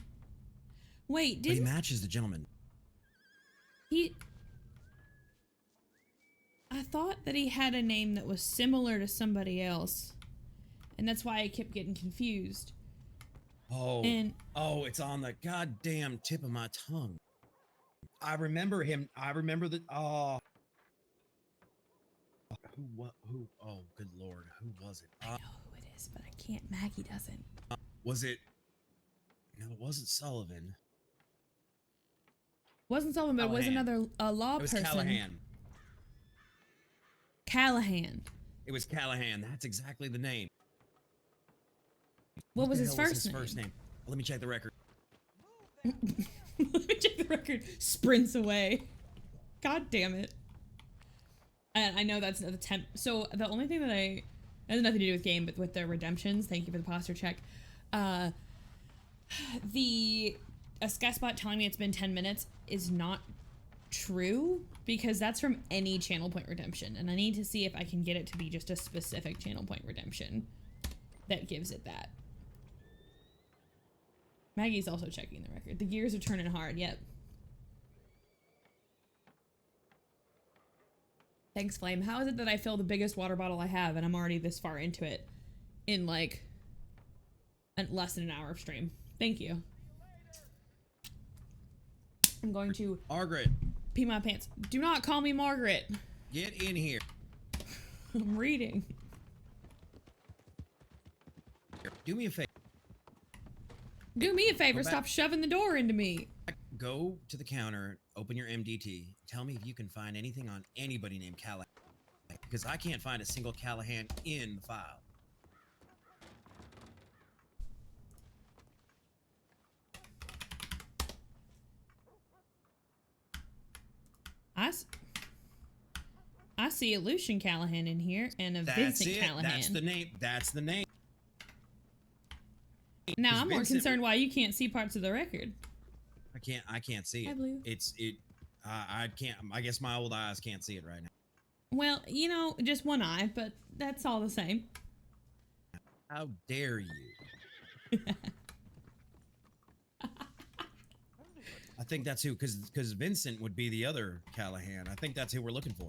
Wait, But he did matches the gentleman. I thought that he had a name that was similar to somebody else. And that's why I kept getting confused. Oh, And it's on the goddamn tip of my tongue. I remember him. I remember the. Oh, who? Oh, good lord, who was it? I know who it is, but I can't. Maggie doesn't. Was it? No, it wasn't Sullivan. Wasn't Sullivan, but it was Callahan. another law It was person. Callahan. Callahan. It was Callahan. That's exactly the name. What was the his hell first name? First name? Let me check the record. Let me check the record. Sprints away. God damn it. And I know that's the temp. So the only thing that has nothing to do with game, but with the redemptions. Thank you for the posture check. The a Skybot telling me it's been 10 minutes is not true because that's from any channel point redemption, and I need to see if I can get it to be just a specific channel point redemption that gives it that. Maggie's also checking the record. The gears are turning hard. Yep. Thanks, Flame. How is it that I fill the biggest water bottle I have and I'm already this far into it in like less than an hour of stream? Thank you. I'm going to Margaret, pee my pants. Do not call me Margaret. get in here. I'm reading. Do me a favor. Do me a favor. Go back. Stop shoving the door into me. Go to the counter, open your MDT. Tell me if you can find anything on anybody named Callahan. Because I can't find a single Callahan in the file. I see a Lucian Callahan in here and a That's Vincent it. Callahan. That's the name. That's the name. Now Is I'm more Vincent- concerned why you can't see parts of the record. I can't see Hi, it. Blue. I can't. I guess my old eyes can't see it right now. Well, you know, just one eye, but that's all the same. How dare you? I think that's who, because Vincent would be the other Callahan. I think that's who we're looking for.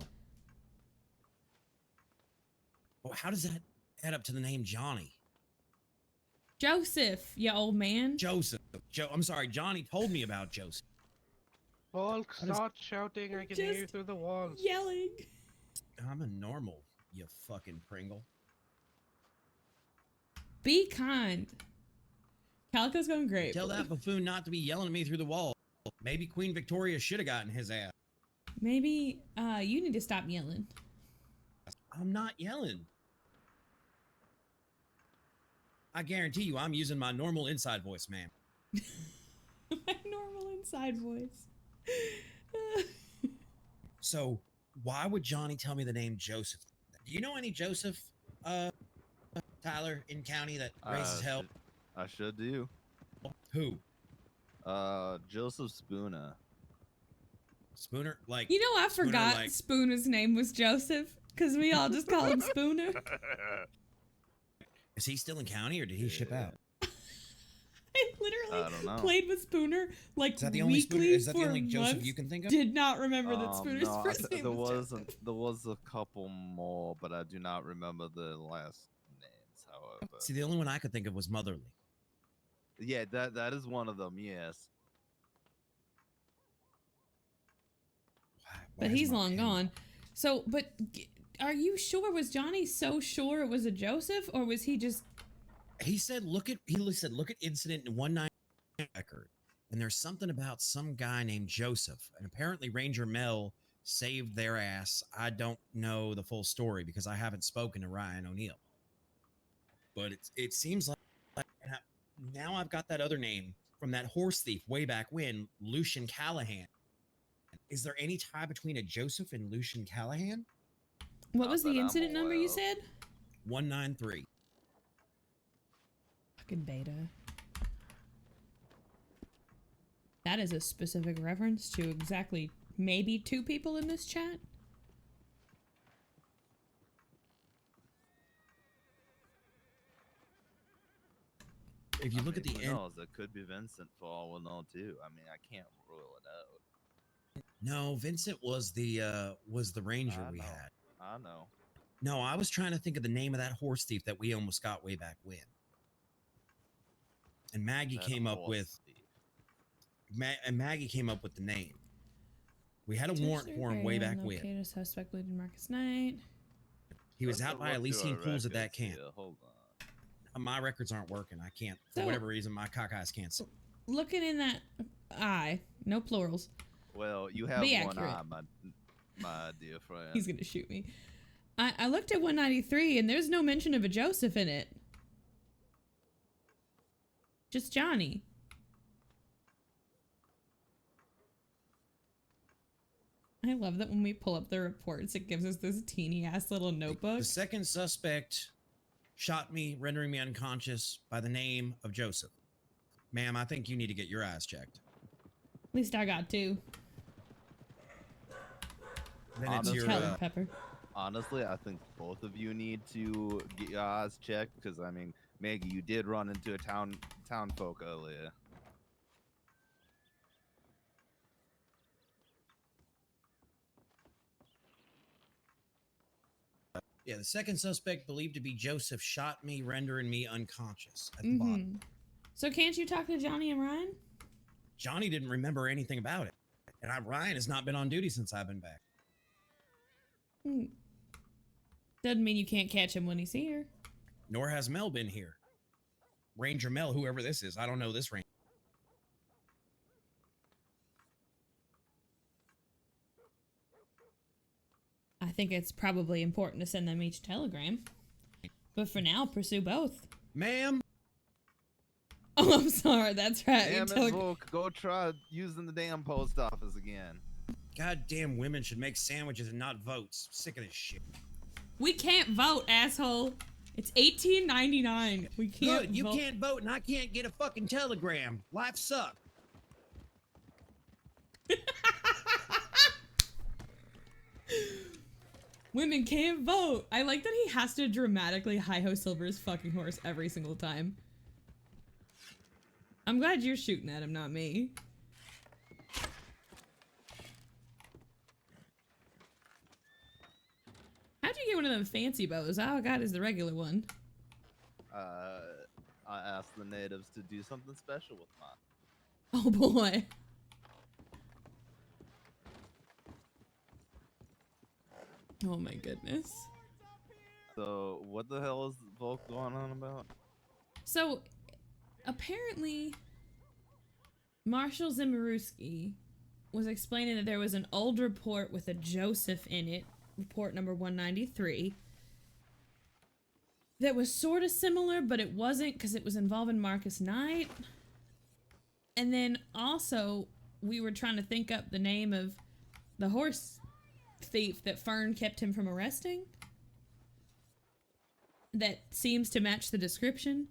Well, how does that add up to the name Johnny? Joseph, you old man. Joseph. I'm sorry, Johnny told me about Joseph. Hulk, What is- start shouting. I can hear you Just through the walls. Yelling. I'm a normal, you fucking Pringle. Be kind. Calico's going great. Tell that buffoon not to be yelling at me through the wall. Maybe Queen Victoria should have gotten his ass. Maybe you need to stop yelling. I'm not yelling. I guarantee you I'm using my normal inside voice, ma'am. My normal inside voice. So, why would Johnny tell me the name Joseph? Do you know any Joseph, Tyler, in county that raises hell? I should do. Who? Joseph Spooner. Spooner? Like, You know, I Spooner, forgot like- Spooner's name was Joseph because we all just call him Spooner. is he still in county or did he ship out? I literally I don't know. played with Spooner like Is that the only Spooner? weekly Is that the for only Joseph months. you can think of? Did not remember that Spooner's No, first name there was was Joseph. there was a couple more, but I do not remember the last names. However, See, the only one I could think of was Motherly. yeah, that is one of them. Yes. Why But is he's my long pen- gone. So, but are you sure? Was Johnny so sure it was a Joseph, or was he just? He said, look at incident 19 record. And there's something about some guy named Joseph. And apparently Ranger Mel saved their ass. I don't know the full story because I haven't spoken to Ryan O'Neill. But it seems like and now I've got that other name from that horse thief way back when, Lucian Callahan. Is there any tie between a Joseph and Lucian Callahan? What Not was that the I'm incident number aware you of. said? 193. Fucking beta. That is a specific reference to exactly maybe 2 people in this chat. If you look at the who end, knows? It could be Vincent for all we know too. I mean, I can't rule it out. no, Vincent was the ranger I we know. had. I know. No, I was trying to think of the name of that horse thief that we almost got way back when. And Maggie That came up horse with thief. Maggie came up with the name. We had a warrant for him way back when. Located a suspect bleeding Marcus Knight. He was Let's out by look through Elysian our Pools at that records camp. here. Hold on. My records aren't working. I can't, for So- whatever reason, my cock eyes can't see. Looking in that eye, no plurals. Well, you have Be one accurate. eye, my dear friend. He's gonna shoot me. I looked at 193 and there's no mention of a Joseph in it. Just Johnny. I love that when we pull up the reports, it gives us this teeny ass little notebook. The second suspect shot me, rendering me unconscious by the name of Joseph. Ma'am, I think you need to get your eyes checked. At least I got two. Then it's your, Helen Pepper. Honestly, I think both of you need to get your eyes checked because I mean, Maggie, you did run into a town folk earlier. yeah, the second suspect believed to be Joseph shot me, rendering me unconscious at the bottom. So can't you talk to Johnny and Ryan? Johnny didn't remember anything about it. And Ryan has not been on duty since I've been back. Doesn't mean you can't catch him when he's here. Nor has Mel been here. Ranger Mel, whoever this is. I don't know this Ranger. I think it's probably important to send them each a telegram. But for now, pursue both. Ma'am! Oh, I'm sorry. That's right. Damn it, Volk, go try using the damn post office again. Goddamn women should make sandwiches and not votes. Sick of this shit. We can't vote, asshole. It's $18.99. We can't Good, you vote. can't vote and I can't get a fucking telegram. Life sucks. Women can't vote. I like that he has to dramatically hi-ho Silver's fucking horse every single time. I'm glad you're shooting at him, not me. How'd you get one of them fancy bows? All I got is the regular one. I asked the natives to do something special with mine. Oh boy. Oh my goodness. So, what the hell is Volk going on about? So, apparently, Marshal Zimmerowski was explaining that there was an old report with a Joseph in it, report number 193, that was sort of similar, but it wasn't because it was involving Marcus Knight. And then also, we were trying to think up the name of the horse thief that Fern kept him from arresting. That seems to match the description.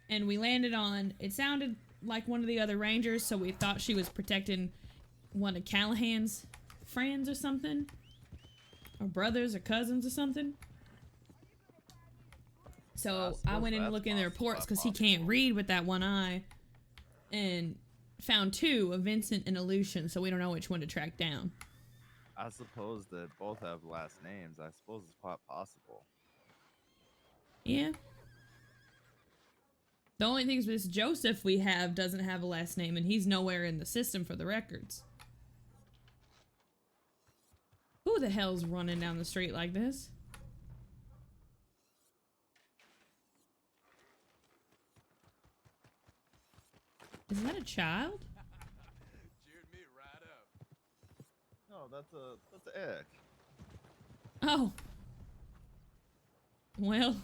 And we landed on, it sounded like one of the other rangers, so we thought she was protecting one of Callahan's friends or something. Or brothers or cousins or something. So I went in to look in the reports because he can't read with that one eye. And found two, a Vincent and a Lucian, so we don't know which one to track down. I suppose that both have last names. I suppose it's quite possible. Yeah. The only thing is this Joseph we have doesn't have a last name, and he's nowhere in the system for the records. Who the hell's running down the street like this? Is that a child? Cheered me right up. No, that's Eric. Oh. Well,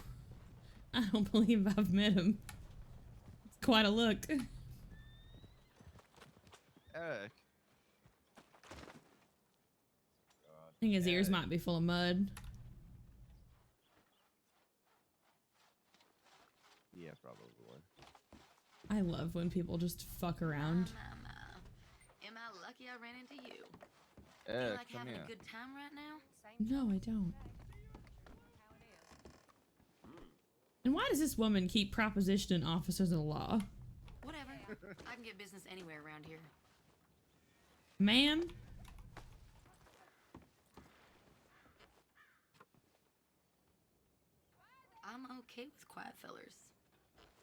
I don't believe I've met him. It's quite a look. Eric. I think his ears might be full of mud. Yeah, probably. I love when people just fuck around. Am I lucky I ran into you? Eric, You like come having here. a good time right now? No, I don't. And why does this woman keep propositioning officers of the law? Whatever. I can get business anywhere around here. Ma'am? I'm okay with quiet fellers.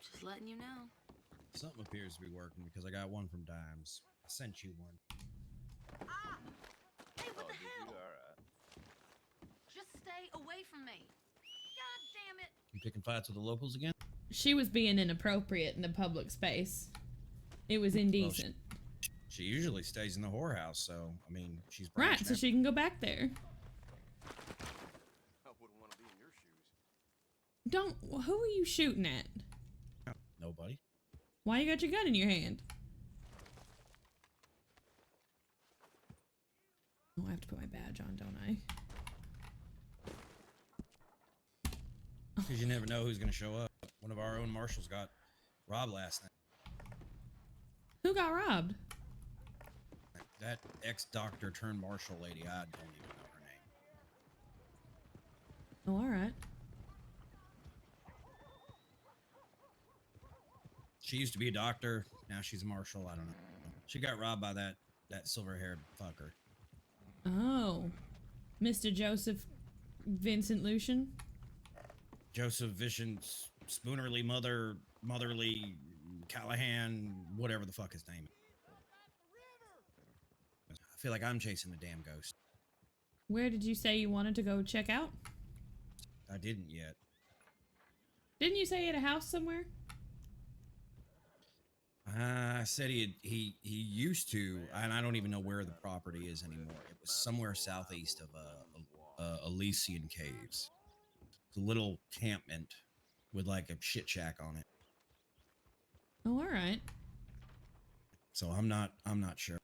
Just letting you know. Something appears to be working because I got one from Dimes. I sent you one. Ah! Hey, what the did hell? you? Alright. Just stay away from me. God damn it! You picking fights with the locals again? She was being inappropriate in the public space. It was indecent. She usually stays in the whorehouse, so, I mean, she's Right, branching so out. she can go back there. I wouldn't want to be in your shoes. Don't. Who are you shooting at? Nobody. Why you got your gun in your hand? Oh, I have to put my badge on, don't I? Because you never know who's going to show up. One of our own marshals got robbed last night. Who got robbed? That ex-doctor turned marshal lady, I don't even know her name. Oh, alright. She used to be a doctor. Now she's a marshal. I don't know. She got robbed by that silver-haired fucker. Oh. Mr. Joseph Vincent Lucian? Joseph Vicious, Spoonerly, Motherly, Callahan, whatever the fuck his name is. I feel like I'm chasing a damn ghost. Where did you say you wanted to go check out? I didn't yet. Didn't you say you had a house somewhere? I said he used to, and I don't even know where the property is anymore. It was somewhere southeast of Elysian Caves. It's a little campment with like a shit shack on it. Oh, alright. So I'm not sure.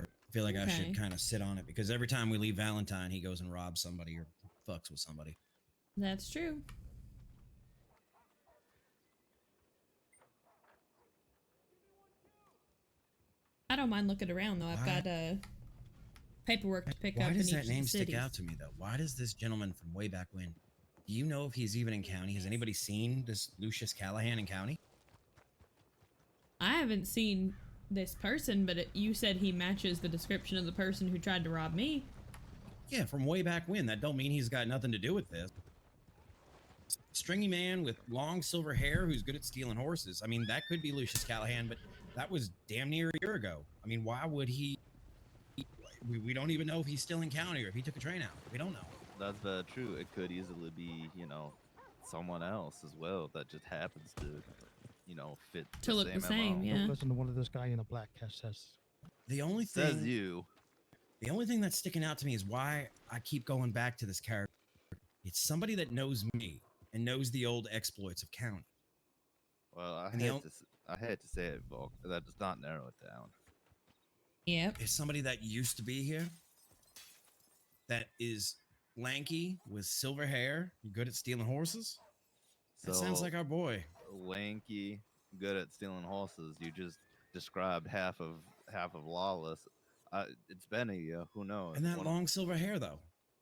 I feel like I Okay. should kind of sit on it because every time we leave Valentine, he goes and robs somebody or fucks with somebody. That's true. I don't mind looking around though. I've Why- got paperwork to pick Why up in does each that of the name stick cities. out to me though? Why does this gentleman from way back when? Do you know if he's even in county? Has anybody seen this Lucius Callahan in county? I haven't seen this person, but you said he matches the description of the person who tried to rob me. Yeah, from way back when. That don't mean he's got nothing to do with this. Stringy man with long silver hair who's good at stealing horses. I mean, that could be Lucius Callahan, but that was damn near a year ago. I mean, why would he? We don't even know if he's still in county or if he took a train out. We don't know. That's very true. It could easily be, someone else as well that just happens to, fit To look the same, MO. yeah. Don't listen to what this guy in a black hat says. The only Says thing, you. the only thing that's sticking out to me is why I keep going back to this character. It's somebody that knows me and knows the old exploits of county. Well, I And the hate to say it, Volk. That does not narrow it down. Yep. It's somebody that used to be here, that is lanky with silver hair, good at stealing horses. That sounds like our boy. Lanky, good at stealing horses. You just described half of Lawless. It's been a year. Who knows? And that long silver hair, though.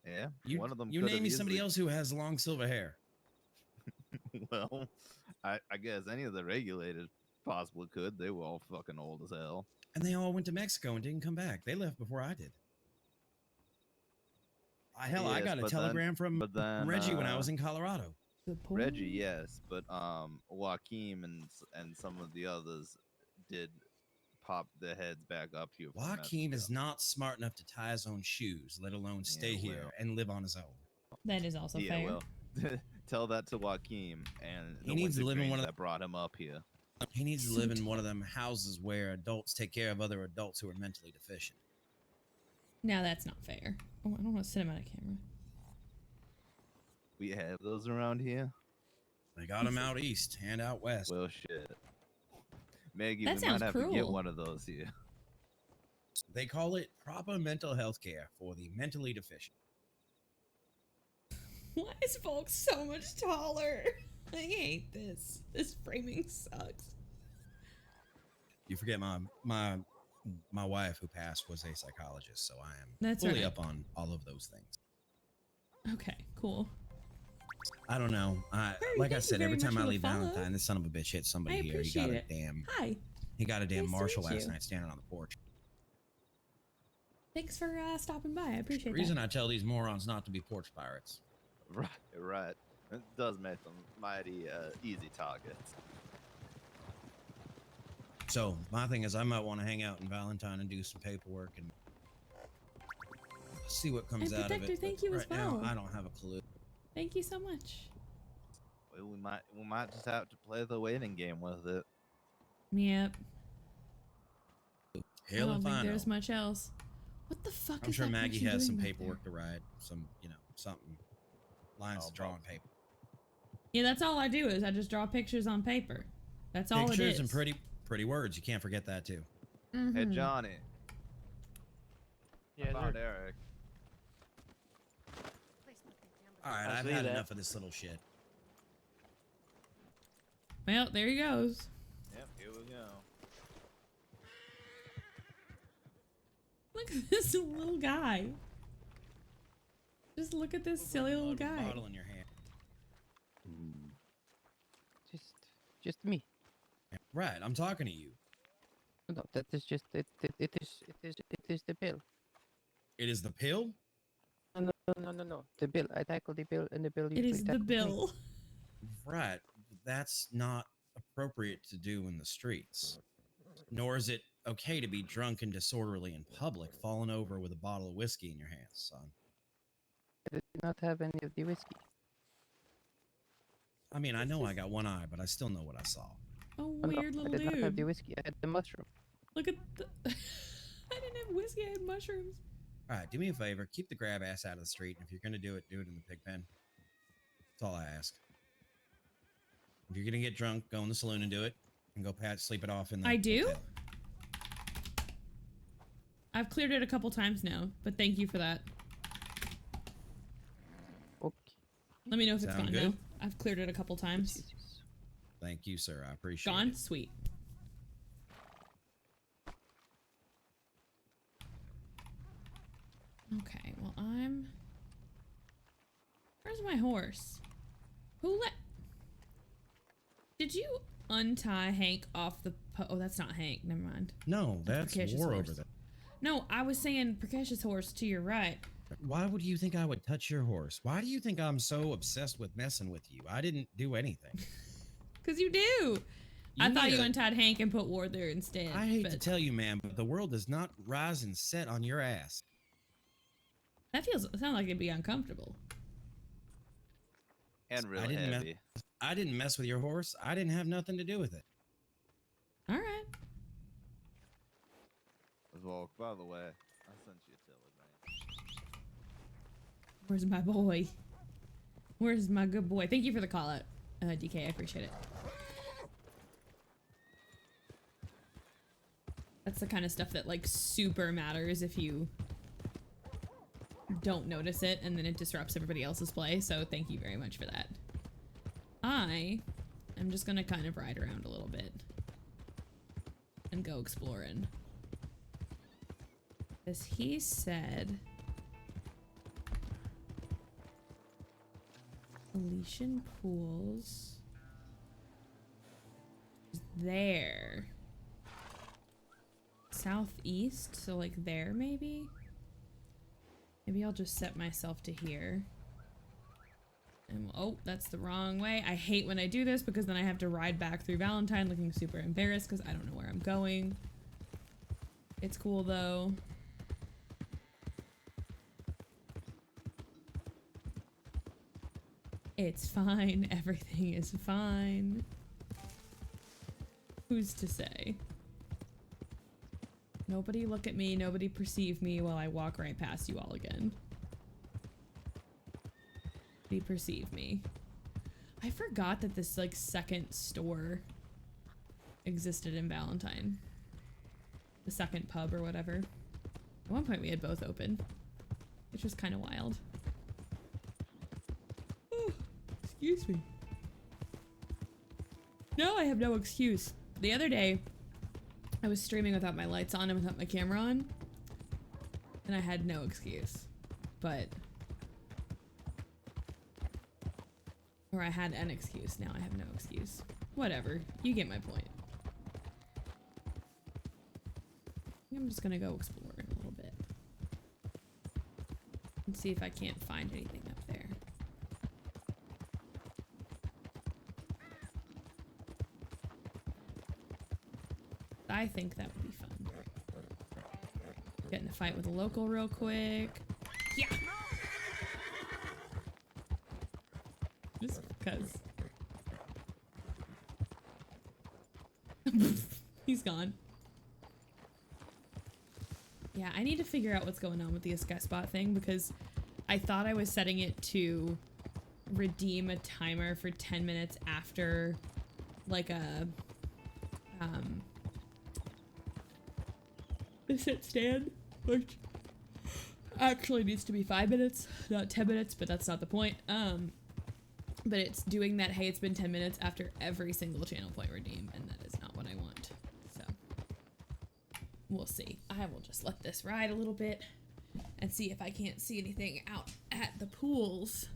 Yeah, You, one of them. you could name have me somebody easily- else who has long silver hair. Well, I guess any of the regulated possibly could. They were all fucking old as hell. And they all went to Mexico and didn't come back. They left before I did. Hell, I Yes, got a but then- telegram from but then, Reggie when I was in Colorado. Good point. Reggie, yes, but Joaquin and some of the others did pop their heads back up here. from Joaquin is Mexico. not smart enough to tie his own shoes, let alone stay Yeah, here well. and live on his own. That is also Yeah, fair. well, tell that to Joaquin and He needs to winter live in dreams one of that brought him up here. He needs to live in one of them houses where adults take care of other adults who are mentally deficient. Now that's not fair. Oh, I don't want to sit him out of camera. We have those around here. They got him out east and out west. Well, shit. Maggie, That we sounds might have to get cruel. one of those here. They call it proper mental health care for the mentally deficient. Why is Volk so much taller? I hate this. This framing sucks. You forget my wife who passed was a psychologist, so I am That's fully right. up on all of those things. Okay, cool. I don't know. Harry, Like I thank you said, very every time much I for the leave follow. Valentine, this son of a bitch hit somebody I here. He got appreciate it. Hi. He got a damn Nice to marshal meet last you. night standing on the porch. Thanks for stopping by. I The appreciate reason that. I tell these morons not to be porch pirates. Right. It does make them mighty easy targets. So my thing is, I might want to hang out in Valentine and do some paperwork and see what comes And out of Protector, it. thank but you as right now, well. I don't have a clue. Thank you so much. Well, we might just have to play the waiting game with it. Yep. Hell I don't if think I know. there's much else. What the fuck I'm is sure that Maggie person has some doing back paperwork there? to write, some something, lines Oh, to draw on probably. paper. Yeah, that's all I do is I just draw pictures on paper. That's all it Pictures is. and pretty words. You can't forget that too. Hey, Mhm. Johnny. Yeah, I found sir. Eric. Place nothing down All right, I I've see had that. enough of this little shit. Well, there he goes. Yep, here we go. Look at this little guy. Just look at this silly little guy. Bottle in your hand. Just me. Right, I'm talking to you. No, that is just it is the bill. It is the pill. No. The bill. I tackle the bill, and the bill. It usually is the tackles me. bill. Right, that's not appropriate to do in the streets. Nor is it okay to be drunk and disorderly in public, falling over with a bottle of whiskey in your hands, son. I do not have any of the whiskey. I mean, I know I got one eye, but I still know what I saw. A Oh, no, weird I little did not have the dude. whiskey. I had the mushroom. Look at the. I didn't have whiskey. I had mushrooms. All right, do me a favor. Keep the grab ass out of the street. And if you're going to do it in the pig pen. That's all I ask. If you're going to get drunk, go in the saloon and do it. And go sleep it off in the I do? hotel. I've cleared it a couple times now, but thank you for that. Okay. Let me know if it's Sound gone good? now. I've cleared it a couple times. Yes. Thank you, sir. I appreciate Gone? it. Sweet. Okay, well, Where's my horse? Who let... Did you untie Hank off the... Oh, that's not Hank. Never mind. No, that's Precocious war horse. over there. No, I was saying Precocious horse to your right. Why would you think I would touch your horse? Why do you think I'm so obsessed with messing with you? I didn't do anything. Because you do. I thought need you to- untied Hank and put Ward there instead. I hate to but tell you, man, but the world does not rise and set on your ass. that sounds like it'd be uncomfortable. And I really didn't mess- heavy. I didn't mess with your horse. I didn't have nothing to do with it. All right. Well, by the way, I sent you a telegram. Where's my boy? Where's my good boy? Thank you for the call out, DK. I appreciate it. That's the kind of stuff that like super matters if you don't notice it and then it disrupts everybody else's play. So thank you very much for that. I am just gonna kind of ride around a little bit and go exploring. As he said, Elysian Pools is there. Southeast, so like there maybe? Maybe I'll just set myself to here. And oh, that's the wrong way. I hate when I do this because then I have to ride back through Valentine looking super embarrassed because I don't know where I'm going. It's cool though. It's fine. Everything is fine. Who's to say? Nobody look at me. Nobody perceive me while I walk right past you all again. Nobody perceive me. I forgot that this like second store existed in Valentine. The second pub or whatever. At one point we had both open, which was kind of wild. Oh, excuse me. No, I have no excuse. The other day, I was streaming without my lights on and without my camera on, and I had no excuse. But... Or I had an excuse, now I have no excuse. Whatever, you get my point. I'm just gonna go explore in a little bit. And see if I can't find anything up there. I think that would be fun. Get in a fight with a local real quick. Yeah! Just because. He's gone. Yeah, I need to figure out what's going on with the escape spot thing because I thought I was setting it to redeem a timer for 10 minutes after like a the sit stand, which actually needs to be 5 minutes, not 10 minutes, but that's not the point. But it's doing that, hey, it's been 10 minutes after every single channel point redeem, and that is not what I want. So, we'll see. I will just let this ride a little bit and see if I can't see anything out at the pools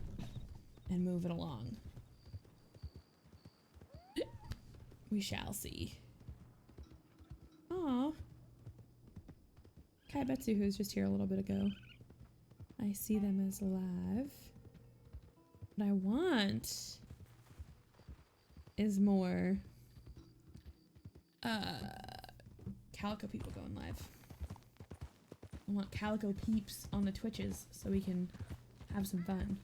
and move it along. We shall see. Aw. Kai Betsu, who was just here a little bit ago. I see them as live. What I want is more Calico people going live. I want Calico peeps on the Twitches so we can have some fun.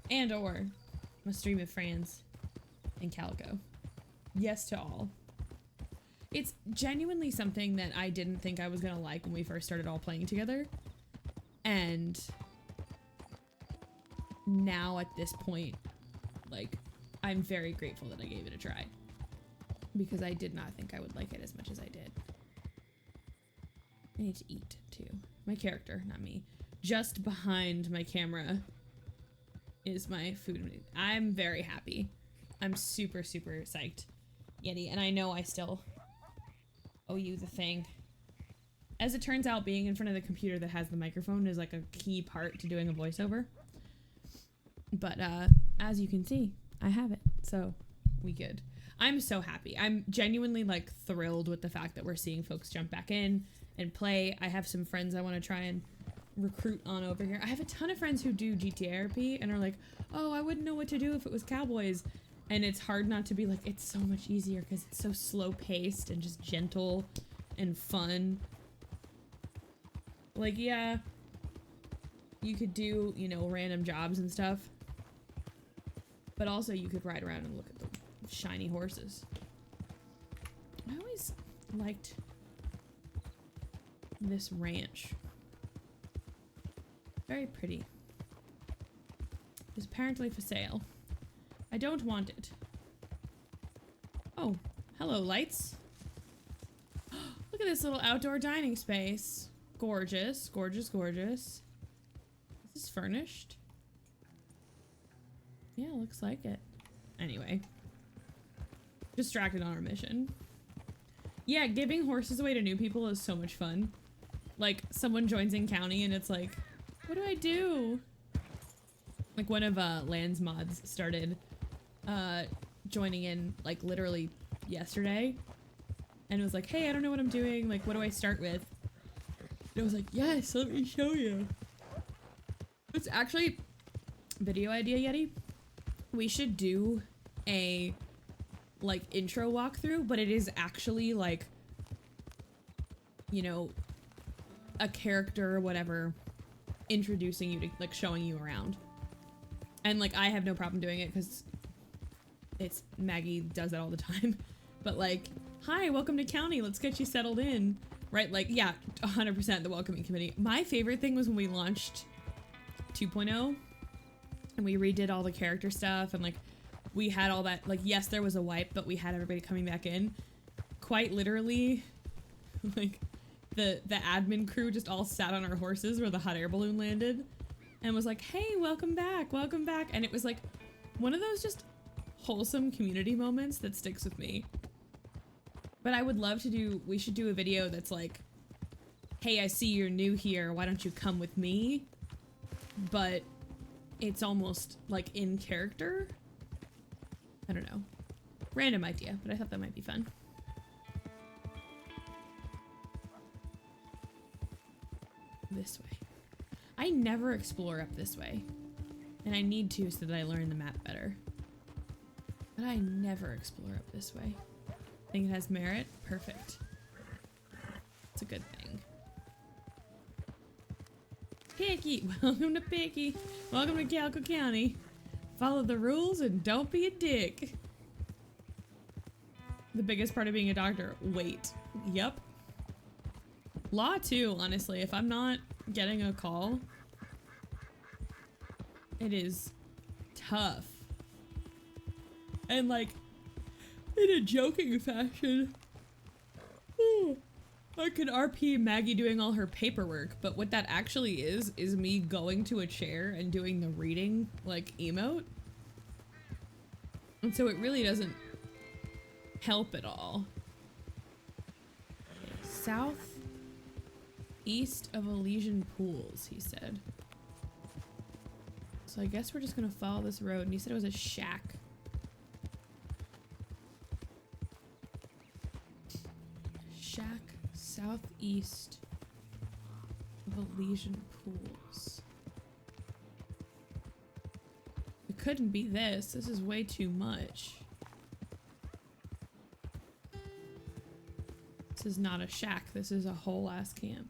And or a stream of friends in Calico. Yes to all. It's genuinely something that I didn't think I was gonna like when we first started all playing together. And now at this point, like, I'm very grateful that I gave it a try. Because I did not think I would like it as much as I did. I need to eat, too. My character, not me. Just behind my camera is my food. I'm very happy. I'm super, super psyched, Yeti. And I know I still owe you the thing. As it turns out, being in front of the computer that has the microphone is like a key part to doing a voiceover. But as you can see, I have it. So we good. I'm so happy. I'm genuinely like thrilled with the fact that we're seeing folks jump back in and play. I have some friends I want to try and recruit on over here. I have a ton of friends who do GTA RP and are like, oh, I wouldn't know what to do if it was Cowboys. And it's hard not to be like, it's so much easier because it's so slow paced and just gentle and fun. Like, yeah, you could do, you know, random jobs and stuff. But also you could ride around and look at the shiny horses. I always liked this ranch. Very pretty. It's apparently for sale. I don't want it. Oh, hello, lights. Look at this little outdoor dining space. Gorgeous, gorgeous, gorgeous. Is this furnished? Yeah, looks like it. Anyway. Distracted on our mission. Yeah, giving horses away to new people is so much fun. Like, someone joins in county and it's like, what do I do? Like, one of Land's mods started joining in, like, literally yesterday. And it was like, hey, I don't know what I'm doing. Like, what do I start with? And I was like, yes, let me show you. It's actually, video idea, Yeti. We should do a, like, intro walkthrough, but it is actually, like, you know, a character or whatever introducing you to, like, showing you around. And, like, I have no problem doing it because it's Maggie does that all the time. But, like, hi, welcome to county. Let's get you settled in. Right? Like, yeah, 100% the welcoming committee. My favorite thing was when we launched 2.0 and we redid all the character stuff and, like, we had all that, like, yes, there was a wipe, but we had everybody coming back in. Quite literally, like, the admin crew just all sat on our horses where the hot air balloon landed and was like, hey, welcome back, welcome back. And it was, like, one of those just wholesome community moments that sticks with me. But I would love to do, we should do a video that's like, hey, I see you're new here, why don't you come with me? But it's almost like in character. I don't know. Random idea, but I thought that might be fun. This way. I never explore up this way. And I need to so that I learn the map better. But I never explore up this way. Think it has merit? Perfect. It's a good thing. Picky! Welcome to Picky! Welcome to Calico County. Follow the rules and don't be a dick. The biggest part of being a doctor. Wait. Yep. Law too, honestly. If I'm not getting a call, it is tough. And like, in a joking fashion, I could RP Maggie doing all her paperwork, but what that actually is me going to a chair and doing the reading, like, emote. And so it really doesn't help at all. South east of Elysian Pools, he said. So I guess we're just gonna follow this road, and he said it was a shack. Shack southeast of Elysian Pools. It couldn't be this. This is way too much. This is not a shack. This is a whole ass camp.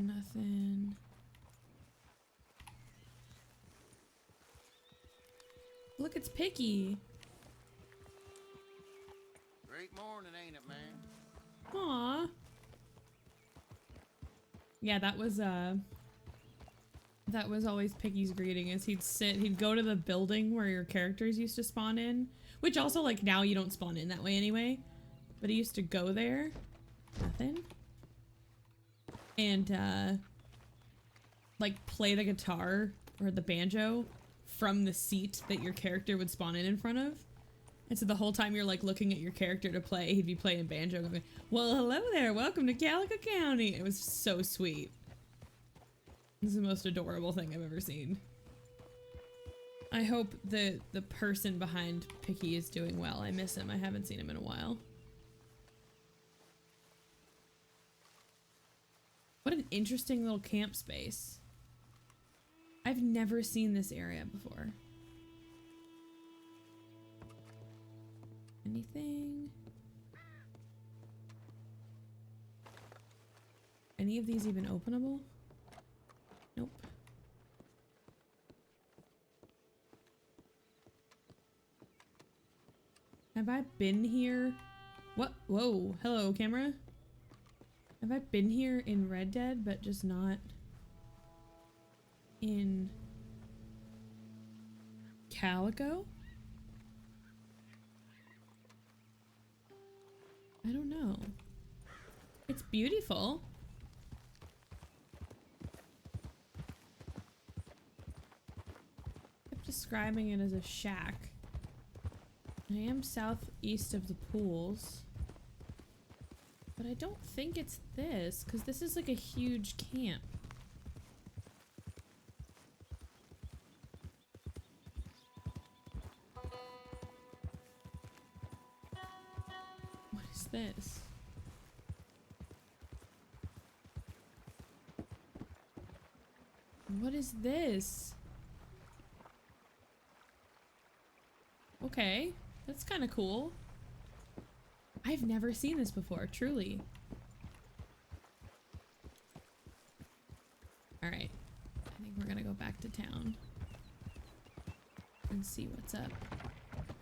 Nothing. Look, it's Picky. Great morning, ain't it, man? Aw. Yeah, that was always Piggy's greeting, is he'd go to the building where your characters used to spawn in, which also, like, now you don't spawn in that way anyway, but he used to go there. Nothing. And, like, play the guitar or the banjo from the seat that your character would spawn in front of. And so the whole time you're, like, looking at your character to play, he'd be playing banjo going, well, hello there, welcome to Calico County. It was so sweet. This is the most adorable thing I've ever seen. I hope the person behind Picky is doing well. I miss him. I haven't seen him in a while. What an interesting little camp space. I've never seen this area before. Anything? Any of these even openable? Nope. Have I been here? What? Whoa. Hello, camera. Have I been here in Red Dead, but just not in Calico? I don't know. It's beautiful. I'm describing it as a shack. I am southeast of the pools. But I don't think it's this, because this is like a huge camp. What is this? What is this? Okay, that's kind of cool. I've never seen this before, truly. Alright. I think we're gonna go back to town. And see what's up.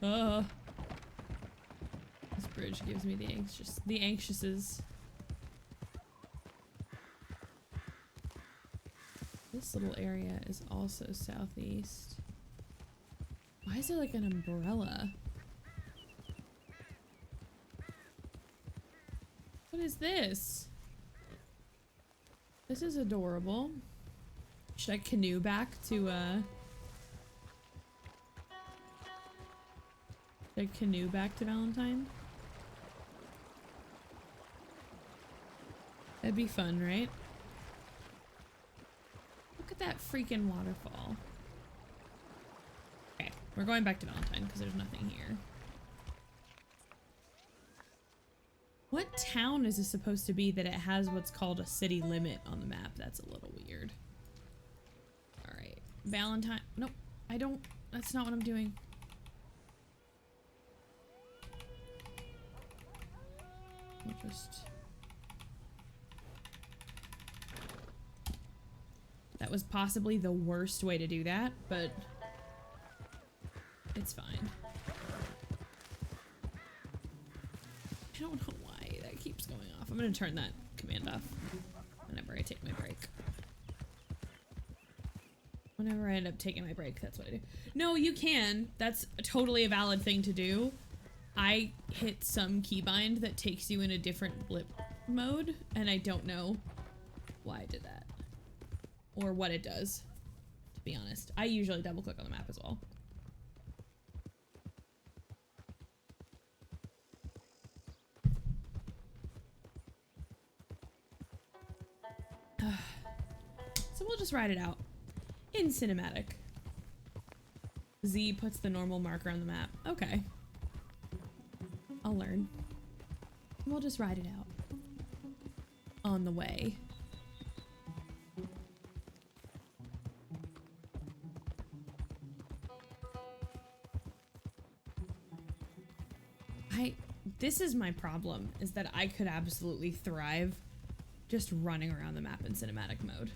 Oh. This bridge gives me the anxiouses. This little area is also southeast. Why is there like an umbrella? What is this? This is adorable. Should I canoe back to, should I canoe back to Valentine? That'd be fun, right? Look at that freaking waterfall. Okay, we're going back to Valentine because there's nothing here. What town is this supposed to be that it has what's called a city limit on the map? That's a little weird. Alright. Valentine. Nope. I don't. That's not what I'm doing. We'll just. That was possibly the worst way to do that, but it's fine. I don't know why that keeps going off. I'm gonna turn that command off whenever I take my break. Whenever I end up taking my break, that's what I do. No, you can. That's totally a valid thing to do. I hit some keybind that takes you in a different blip mode, and I don't know why I did that. Or what it does, to be honest. I usually double click on the map as well. So we'll just ride it out in cinematic. Z puts the normal marker on the map. Okay. I'll learn. We'll just ride it out on the way. This is my problem, is that I could absolutely thrive just running around the map in cinematic mode.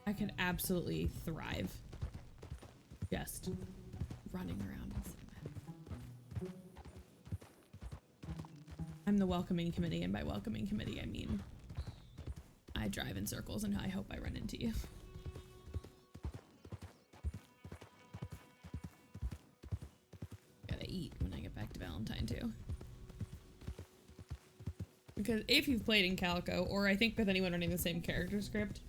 I could absolutely thrive just running around in cinematic. I'm the welcoming committee, and by welcoming committee I mean I drive in circles and I hope I run into you. Eat when I get back to Valentine too. Because if you've played in Calico, or I think with anyone running the same character script,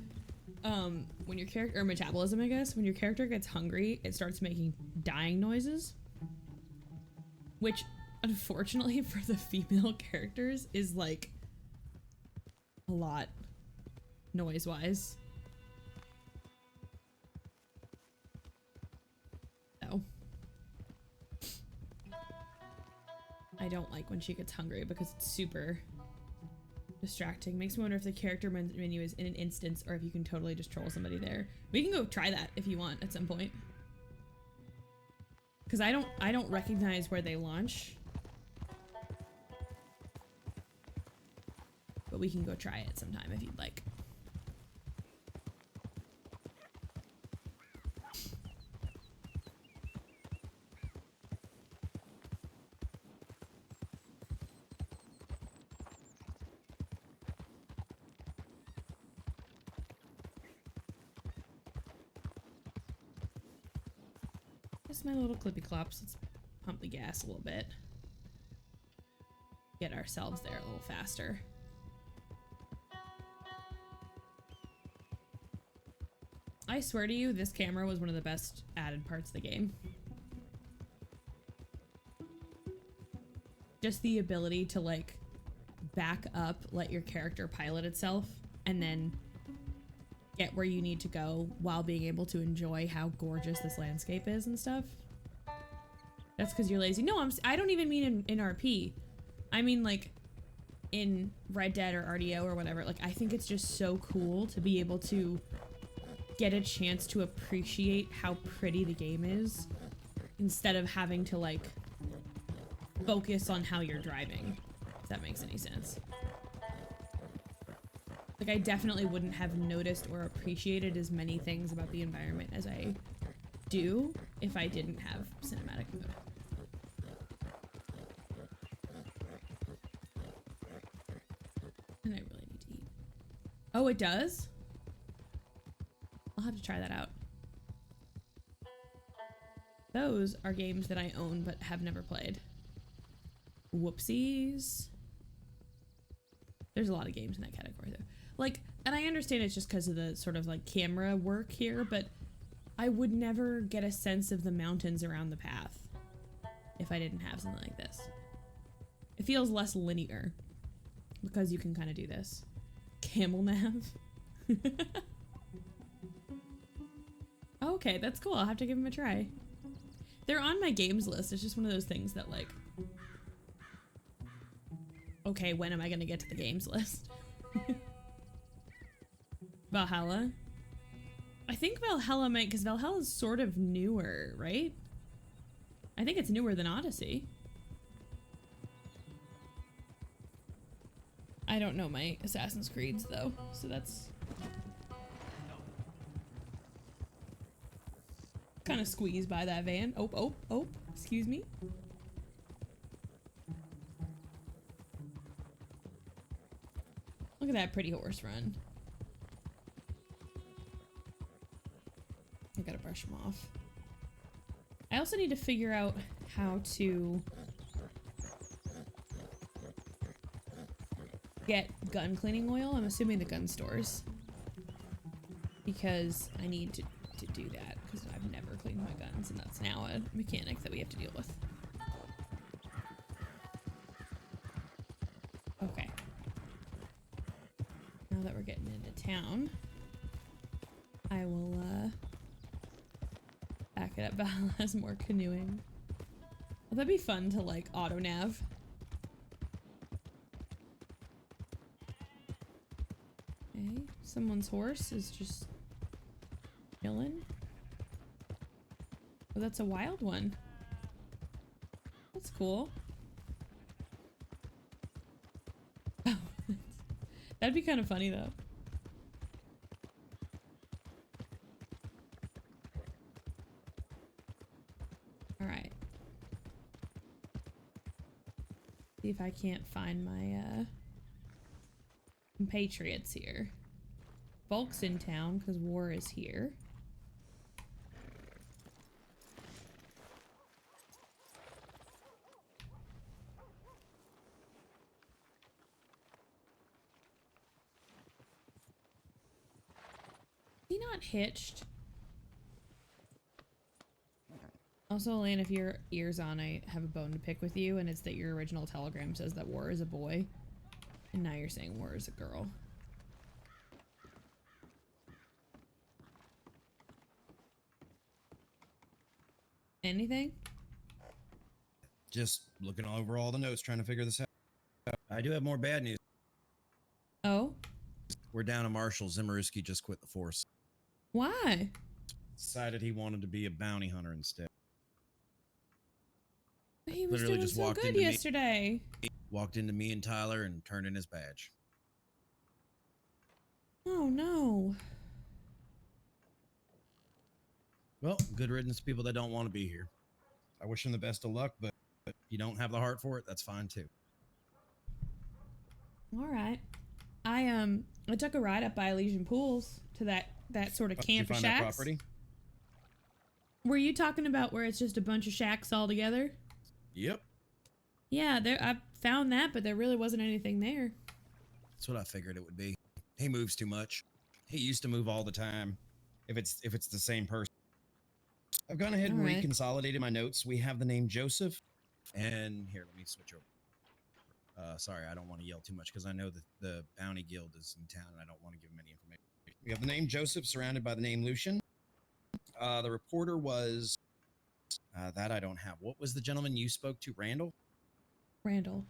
when your character, or metabolism I guess, when your character gets hungry, it starts making dying noises. Which, unfortunately for the female characters, is like a lot noise-wise. So I don't like when she gets hungry because it's super distracting. Makes me wonder if the character menu is in an instance or if you can totally just troll somebody there. We can go try that if you want at some point. Because I don't recognize where they launch. But we can go try it sometime if you'd like. Just my little clippy clops. Let's pump the gas a little bit. Get ourselves there a little faster. I swear to you, this camera was one of the best added parts of the game. Just the ability to like back up, let your character pilot itself, and then get where you need to go while being able to enjoy how gorgeous this landscape is and stuff. That's because you're lazy. No, I don't even mean in RP. I mean like in Red Dead or RDO or whatever. Like I think it's just so cool to be able to get a chance to appreciate how pretty the game is instead of having to like focus on how you're driving, if that makes any sense. Like, I definitely wouldn't have noticed or appreciated as many things about the environment as I do if I didn't have cinematic mode. And I really need to eat. Oh, it does? I'll have to try that out. Those are games that I own but have never played. Whoopsies. There's a lot of games in that category though. Like, and I understand it's just because of the sort of like camera work here, but I would never get a sense of the mountains around the path if I didn't have something like this. It feels less linear because you can kind of do this. Camel nav. Okay, that's cool. I'll have to give them a try. They're on my games list. It's just one of those things that like, okay, when am I gonna get to the games list? Valhalla. I think Valhalla might, because Valhalla's sort of newer, right? I think it's newer than Odyssey. I don't know my Assassin's Creeds though, so that's kind of squeezed by that van. Oh, excuse me. Look at that pretty horse run. gotta brush them off. I also need to figure out how to get gun cleaning oil. I'm assuming the gun stores. Because I need to do that because I've never cleaned my guns and that's now a mechanic that we have to deal with. Okay. Now that we're getting into town, I will back it up. Val has more canoeing. Well, that'd be fun to like auto nav. Okay, someone's horse is just chilling. Oh, that's a wild one. That's cool. Oh, that'd be kind of funny though. All right. See if I can't find my compatriots here. Bulk's in town because war is here. Is he not hitched? Also, Elaine, if your ear's on, I have a bone to pick with you, and it's that your original telegram says that war is a boy, and now you're saying war is a girl. Anything? Just looking over all the notes, trying to figure this out. I do have more bad news. Oh? We're down to Marshall. Zimmerowski just quit the force. Why? Decided he wanted to be a bounty hunter instead. He was Literally doing just so walked good into me. yesterday. Walked into me and Tyler and turned in his badge. Oh no. Well, good riddance to people that don't want to be here. I wish him the best of luck, but if you don't have the heart for it, that's fine too. All right. I took a ride up by Elysian Pools to that sort of Did you camp of find that shacks. property? Were you talking about where it's just a bunch of shacks all together? Yep. Yeah, there I found that, but there really wasn't anything there. That's what I figured it would be. He moves too much. He used to move all the time. If it's the same person. I've gone ahead and All right. reconsolidated my notes. We have the name Joseph. And here, let me switch over. Sorry, I don't want to yell too much because I know that the Bounty Guild is in town and I don't want to give them any information. We have the name Joseph surrounded by the name Lucian. The reporter was that I don't have. What was the gentleman you spoke to? Randall? Randall.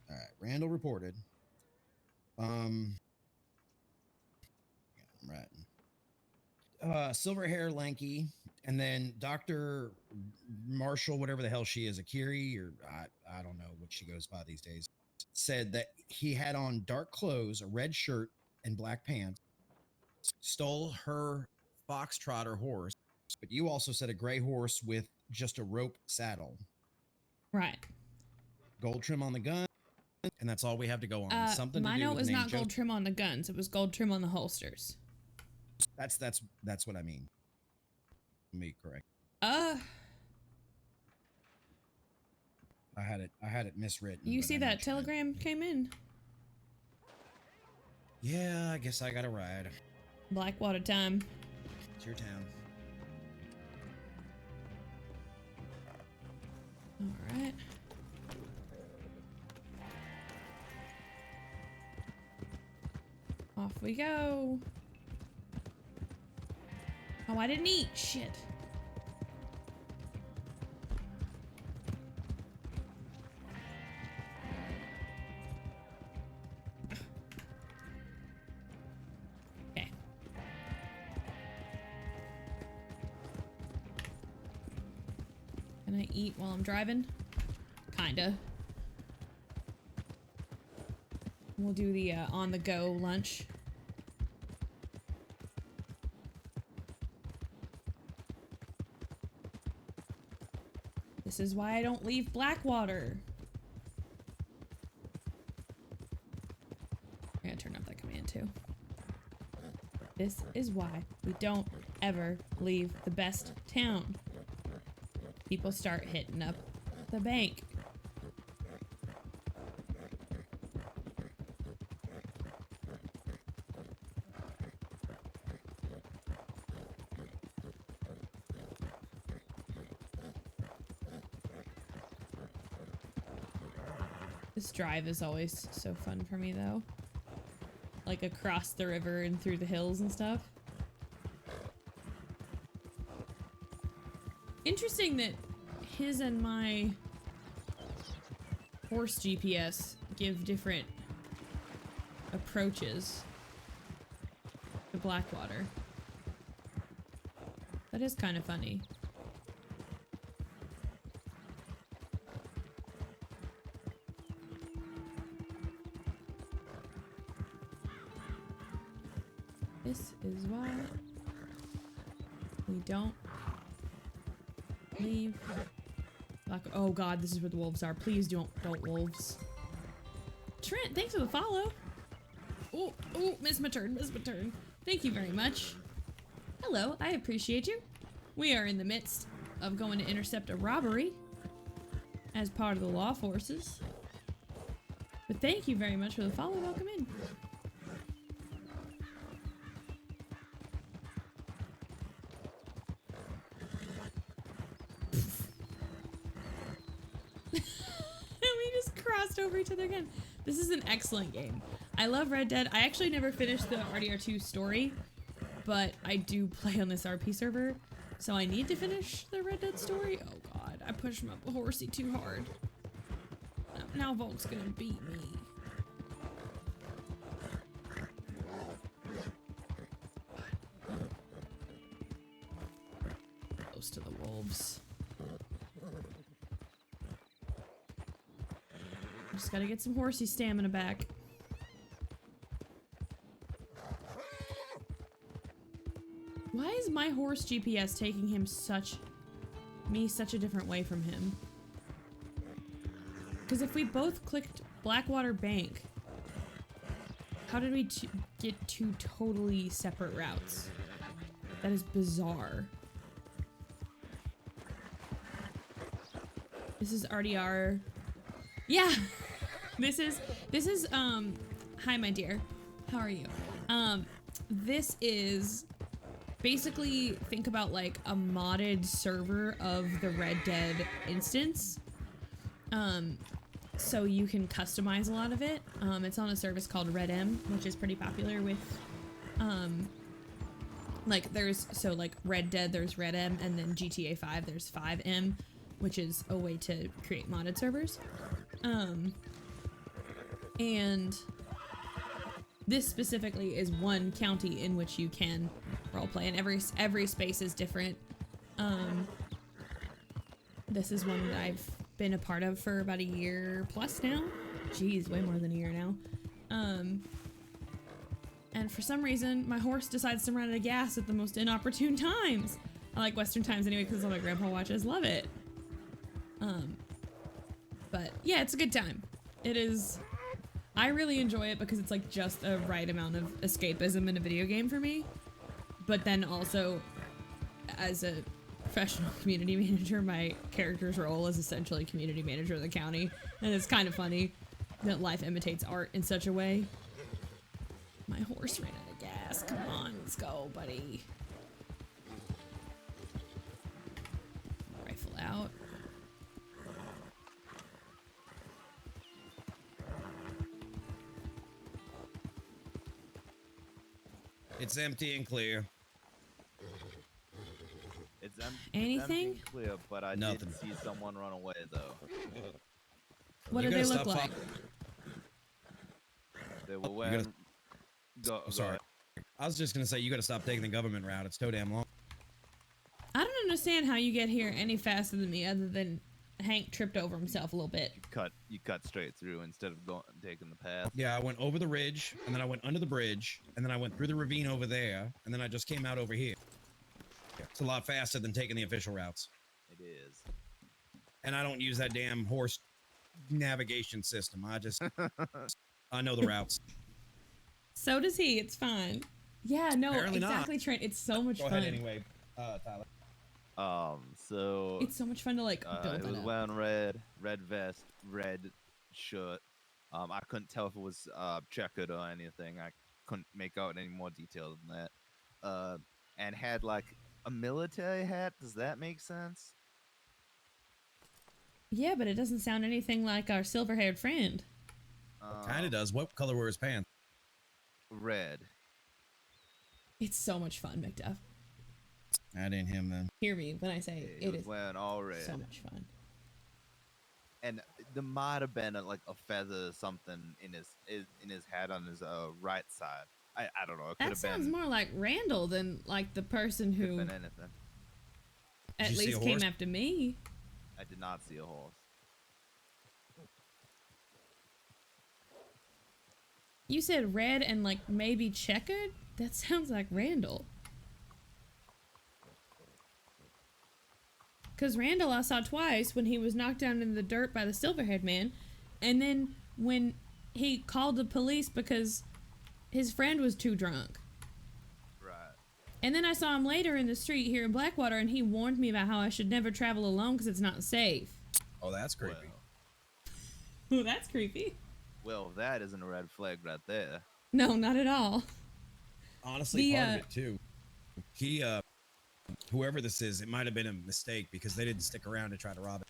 All right, Randall reported. Yeah, I'm writing. Silver hair, lanky, and then Dr. Marshall, whatever the hell she is, Akiri, or I don't know what she goes by these days, said that he had on dark clothes, a red shirt, and black pants, stole her foxtrotter horse, but you also said a gray horse with just a rope saddle. Right. Gold trim on the gun, and that's all we have to go on. Something to my do note with was the name not gold trim on the guns. It was gold trim on the holsters. That's what I mean. Me correct. Uh, I had it miswritten. you but see I know that what you meant. telegram came in? Yeah, I guess I got a ride. Blackwater time. It's your town. All right. Off we go. Oh, I didn't eat. Shit. Okay. Can I eat while I'm driving? Kinda. We'll do the on-the-go lunch. This is why I don't leave Blackwater. I gotta turn off that command too. This is why we don't ever leave the best town. People start hitting up the bank. This drive is always so fun for me, though. Like across the river and through the hills and stuff. Interesting that his and my horse GPS give different approaches to Blackwater. That is kind of funny. This is why we don't leave Black. Oh god, this is where the wolves are. Please don't wolves. Trent, thanks for the follow. Oh, missed my turn. Thank you very much. Hello, I appreciate you. We are in the midst of going to intercept a robbery as part of the law forces. But thank you very much for the follow. Welcome in. Over each other again. This is an excellent game. I love Red Dead. I actually never finished the RDR2 story, but I do play on this RP server, so I need to finish the Red Dead story. Oh god, I pushed my horsey too hard. Now Volk's gonna beat me. Close to the wolves. Just gotta get some horsey stamina back. Why is my horse GPS taking him such a different way from him? Because if we both clicked Blackwater Bank, how did we get two totally separate routes? That is bizarre. This is RDR. Yeah. This is hi my dear. How are you? This is basically, think about like a modded server of the Red Dead instance. So you can customize a lot of it. It's on a service called Red M, which is pretty popular with like like Red Dead, there's Red M, and then GTA 5 there's 5M, which is a way to create modded servers. And this specifically is one county in which you can roleplay, and every space is different. This is one that I've been a part of for about a year plus now. Jeez, way more than a year now. And for some reason, my horse decides to run out of gas at the most inopportune times. I like Western times anyway because all my grandpa watches. Love it. But yeah, it's a good time. It is. I really enjoy it because it's like just a right amount of escapism in a video game for me. But then also, as a professional community manager, my character's role is essentially community manager of the county. And it's kind of funny that life imitates art in such a way. My horse ran out of gas. Come on, let's go, buddy. Rifle out. It's empty and clear. It's empty. Anything? It's empty and clear, but I Nothing. did see someone run away though. What do You they gotta look stop like? They were you wearing. gotta- I'm sorry. I was just gonna say you gotta stop taking the government route. It's so damn long. I don't understand how you get here any faster than me, other than Hank tripped over himself a little bit. You cut straight through instead of taking the path. Yeah, I went over the ridge, and then I went under the bridge, and then I went through the ravine over there, and then I just came out over here. It's a lot faster than taking the official routes. It is. And I don't use that damn horse navigation system. I know the routes. So does he. It's fine. Yeah, no, Apparently not. exactly, Trent. It's so much Go fun. ahead anyway, Tyler. So It's so much fun to like build it that was up. wearing red vest, red shirt. I couldn't tell if it was checkered or anything. I couldn't make out any more detail than that. And had like a military hat. Does that make sense? Yeah, but it doesn't sound anything like our silver-haired friend. Kind of does. What color were his pants? Red. It's so much fun, McDuff. That ain't him then. Hear me when I say He it was is wearing all red. so much fun. And there might have been like a feather or something in his hat on his right side. I don't know. It could That have sounds been, more like Randall than like the person could who have been anything. at you see least a came horse? after me. I did not see a horse. You said red and like maybe checkered? That sounds like Randall. Because Randall I saw twice when he was knocked down in the dirt by the silver-haired man. And then when he called the police because his friend was too drunk. Right. And then I saw him later in the street here in Blackwater and he warned me about how I should never travel alone because it's not safe. Oh, that's creepy. Well, Oh, that's creepy. well, that isn't a red flag right there. No, not at all. Honestly, The, part of it too. He, whoever this is, it might have been a mistake because they didn't stick around to try to rob it.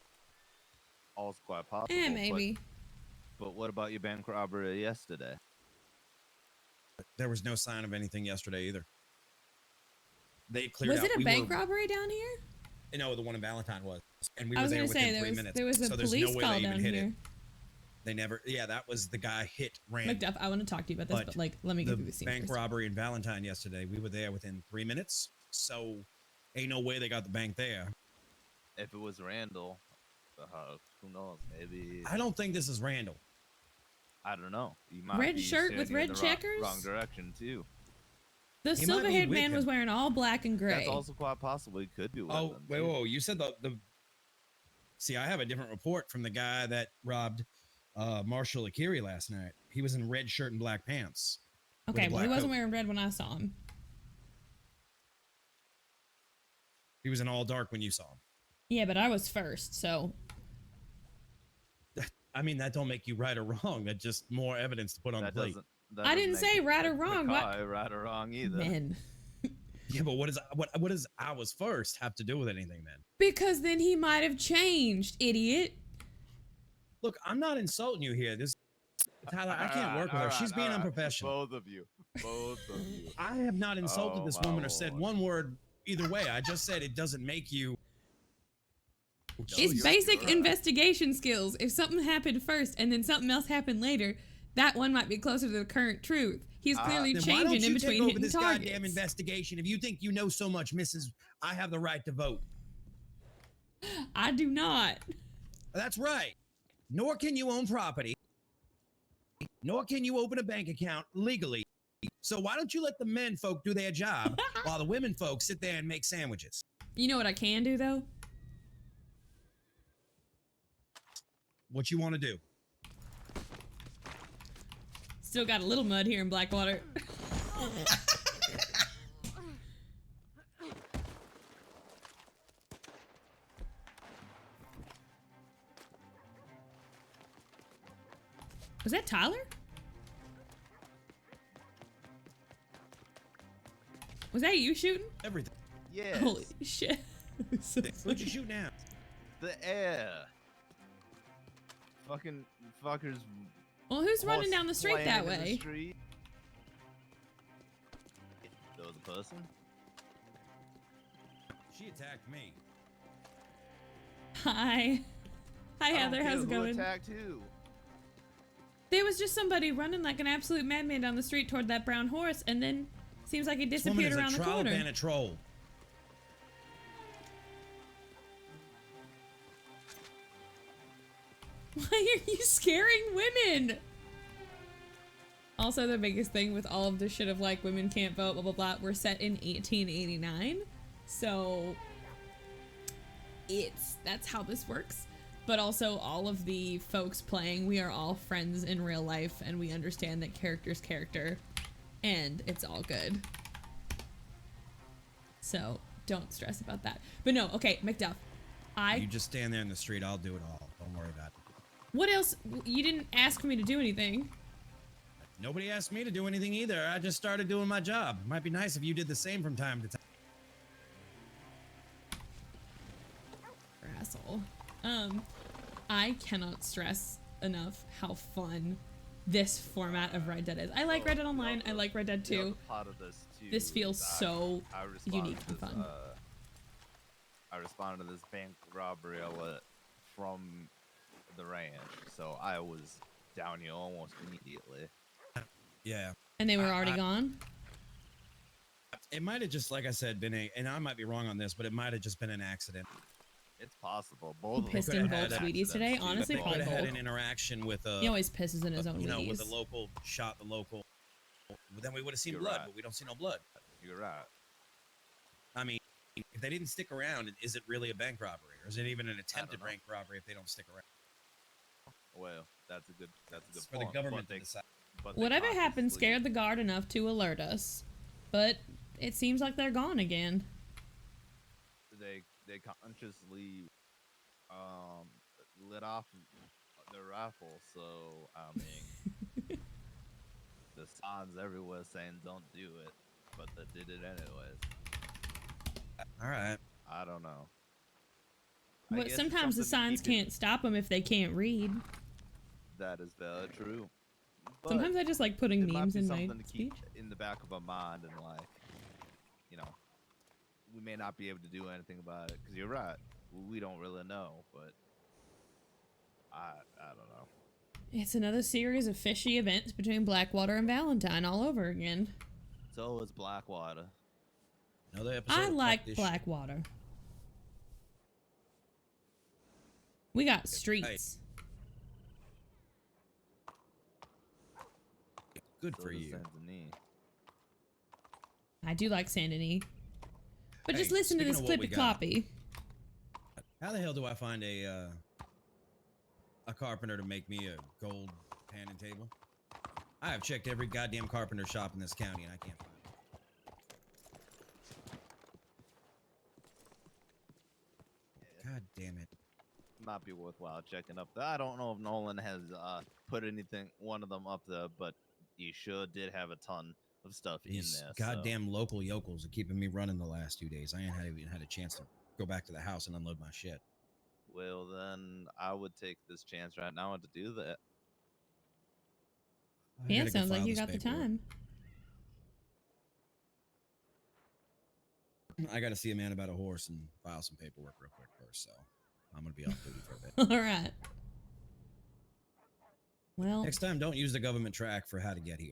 All's quite possible. Maybe. But what about your bank robbery yesterday? There was no sign of anything yesterday either. They cleared Was out. it a we bank were, robbery down here? No, the one in Valentine was, and we I were was there gonna say within 3 minutes. there was a so there's police no way call they even down hit here. it. They never. Yeah, that was the guy hit Rand. McDuff, I want to talk to you about this, but like, let me the give you the scene bank first. robbery in Valentine yesterday. We were there within 3 minutes, so ain't no way they got the bank there. If it was Randall, who knows? Maybe I don't think this is Randall. I don't know. He might Red be shirt with standing in red the checkers? Wrong direction too. The He might be silver-haired with man him. was wearing all black and gray. That's also quite possible. He could be. With Oh, them, wait, too. whoa! You said the. See, I have a different report from the guy that robbed Marshall Akiri last night. He was in red shirt and black pants. with a Okay, well, he black wasn't coat. wearing red when I saw him. He was in all dark when you saw him. Yeah, but I was first, so I mean, that don't make you right or wrong. That's just more evidence to put on That the plate. doesn't. That I doesn't didn't make say it right or the wrong. What? car right or wrong either. Men. Yeah, but what does I was first have to do with anything then? Because then he might have changed, idiot. Look, I'm not insulting you here. This Tyler, I can't work with her. She's being unprofessional. Both of you. Both of you. I have not insulted Oh, this my woman or said Lord. one word either way. I just said it doesn't make you. It's you're basic right. investigation skills. If something happened first and then something else happened later, that one might be closer to the current truth. He's clearly Then why don't changing in you between take over hitting this targets. goddamn investigation? If you think you know so much, Mrs., I have the right to vote. I do not. That's right. Nor can you own property. Nor can you open a bank account legally. So why don't you let the men folk do their job while the women folk sit there and make sandwiches? You know what I can do though? What you want to do? Still got a little mud here in Blackwater. Was that Tyler? Was that you shooting? Everything. Yes. Holy shit. So What you funny. shoot now? The air. Fucking fuckers. Well, who's running horse down the street that flying in the way? street. There was a person. She attacked me. Hi. Hi, I don't Heather. care How's it who going? Attacked who? There was just somebody running like an absolute madman down the street toward that brown horse, and then seems like he This woman disappeared is around a the troll corner. and a troll. Why are you scaring women? Also, the biggest thing with all of this shit of like women can't vote, blah blah blah, we're set in 1889, so that's how this works. But also, all of the folks playing, we are all friends in real life, and we understand that character's character, and it's all good. So don't stress about that. But no, okay, McDuff. You just stand there in the street. I'll do it all. Don't worry about it. What else? You didn't ask me to do anything. Nobody asked me to do anything either. I just started doing my job. Might be nice if you did the same from time to time. Asshole. I cannot stress enough how fun this format of Red Dead is. I like Red Dead Online. I like Red Dead 2. Part of this, too, This feels is so responded unique to and this, fun. I responded to this bank robbery alert from the ranch, so I was down here almost immediately. Yeah. And they were already gone? It might have just, like I said, been and I might be wrong on this, but it might have just been an accident. It's possible. Both He of them pissed could in have both had sweeties today. accidents, too. Honestly, They probably could have had both. an interaction with He always pisses in his own with Wheaties. the local, shot the local. Then we would have seen You're blood, right. but we don't see no blood. You're right. I mean, if they didn't stick around, is it really a bank robbery, or is it even an attempted know. bank robbery if they don't stick around? Well, that's a good It's for point. the government but to decide. but they Whatever happened consciously- scared the guard enough to alert us. But it seems like they're gone again. They consciously lit off their rifle, so I mean the signs everywhere saying don't do it, but they did it anyways. All right. I don't know. I But guess it's sometimes the something to signs keep in- can't stop them if they can't read. That is very true. But Sometimes I just like putting it might memes be in my something to keep speech. in the back of our mind, and like, you know, we may not be able to do anything about it because you're right. We don't really know, but I don't know. It's another series of fishy events between Blackwater and Valentine all over again. So is Blackwater. Another episode. I of like Fuck This Blackwater. We got streets. Shit. Good So for does you. Saint Denis. I do like Saint Denis. But just Hey, listen to speaking this of what clip we of got. copy. How the hell do I find a carpenter to make me a gold pan and table? I have checked every goddamn carpenter shop in this county, and I can't find it. God damn it. Might be worthwhile checking up. I don't know if Nolan has put one of them up there, but he sure did have a ton of stuff These in there. goddamn local yokels are keeping me running the last 2 days. I ain't even had a chance to go back to the house and unload my shit. Well, then I would take this chance right now to do that. I Yeah, gotta go sounds like file you this got the paperwork. time. I got to see a man about a horse and file some paperwork real quick first, so I'm gonna be off duty for a bit. All right. Well, Next time, don't use the government track for how to get here.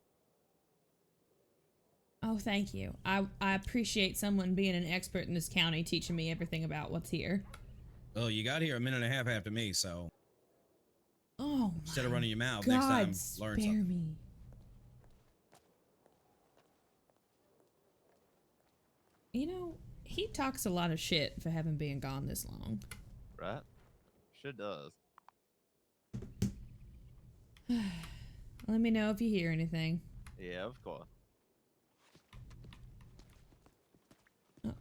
oh, thank you. I appreciate someone being an expert in this county teaching me everything about what's here. Well, you got here a minute and a half after me, so Oh, instead of my running your mouth, God, next time, spare learn something. me. You know, he talks a lot of shit for having been gone this long. Right? Sure does. Let me know if you hear anything. Yeah, of course.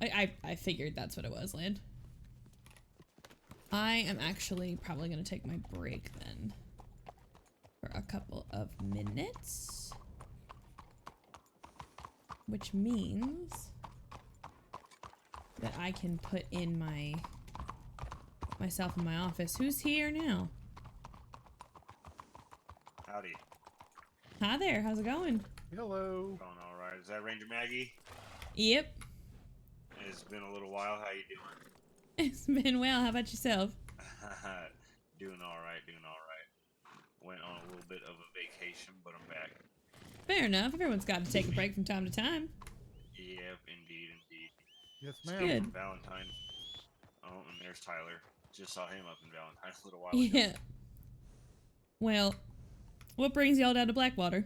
I figured that's what it was, Lid. I am actually probably going to take my break then. For a couple of minutes. Which means that I can put in myself in my office. Who's here now? Howdy. Hi there, how's it going? Hello. Going all right. Is that Ranger Maggie? Yep. It's been a little while. How you doing? It's been well, how about yourself? Doing all right. Doing all right. Went on a little bit of a vacation, but I'm back. Fair enough, everyone's got to take a break from time to time. Yep, indeed, indeed. Yes, It's ma'am. good. Valentine. Oh, and there's Tyler. Just saw him up in Valentine a little while ago. Yeah. Well, what brings y'all down to Blackwater?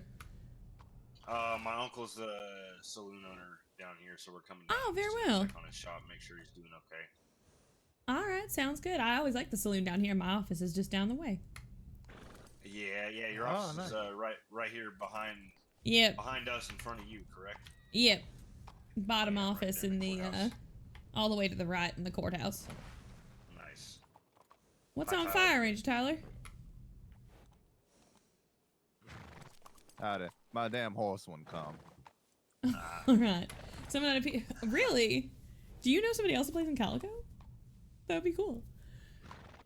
My uncle's a saloon owner down here, so we're coming down. Oh, very just to well. Check on his shop, make sure he's doing okay. Alright, sounds good. I always like the saloon down here. My office is just down the way. Yeah, your Oh, office is nice. right here Yep, behind us in front of you, correct? yep. Bottom Yeah, right office there in in the the courthouse. All the way to the right in the courthouse. Nice. What's Hi, on Tyler. fire, Ranger Tyler? Howdy. My damn horse wouldn't come. All right. Someone out of really? Do you know somebody else that plays in Calico? That would be cool.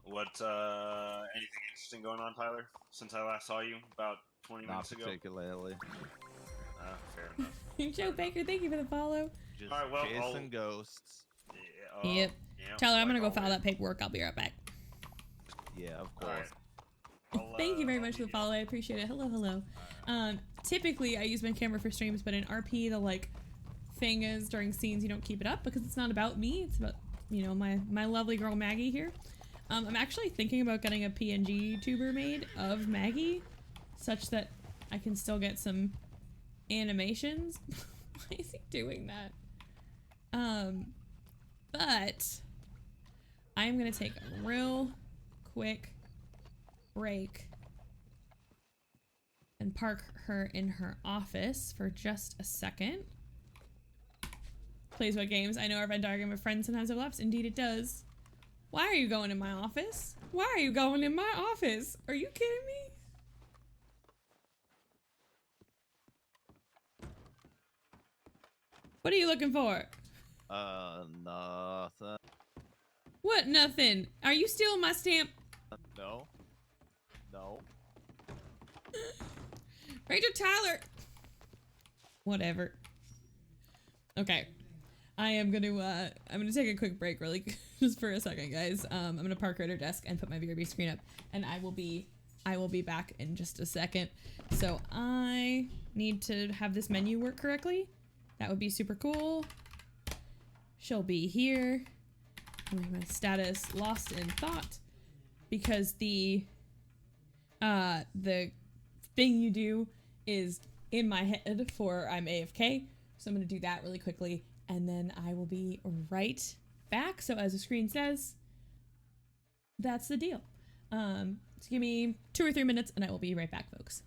What, anything interesting going on, Tyler? Since I last saw you about 20 Not minutes ago? particularly. Fair enough. Joe Baker, thank you for the follow. Just Alright, well, chasing ghosts. Yeah, Yep. yeah, Tyler, I'm like gonna go file always. that paperwork. I'll be right back. Yeah, of Alright. course. Thank you very I'll much for the meet follow. I appreciate it. Hello, hello. Typically, I use my camera for streams, but in RP, the like thing is during scenes you don't keep it up because it's not about me. It's about, you know, my lovely girl Maggie here. I'm actually thinking about getting a PNG tuber made of Maggie, such that I can still get some animations. Why is he doing that? But I'm gonna take a real quick break and park her in her office for just a second. Plays what games? I know our Venn diagram of friends sometimes overlaps. Indeed it does. Why are you going in my office? Why are you going in my office? Are you kidding me? What are you looking for? Nothing. What nothing? Are you stealing my stamp? No. No. Ranger Tyler! Whatever. Okay. I'm gonna take a quick break really just for a second, guys. I'm gonna park her at her desk and put my VRB screen up, and I will be back in just a second. So I need to have this menu work correctly. That would be super cool. She'll be here. My status lost in thought because the thing you do is in my head for I'm AFK. So I'm gonna do that really quickly and then I will be right back. So as the screen says, that's the deal. So give me 2 or 3 minutes and I will be right back, folks.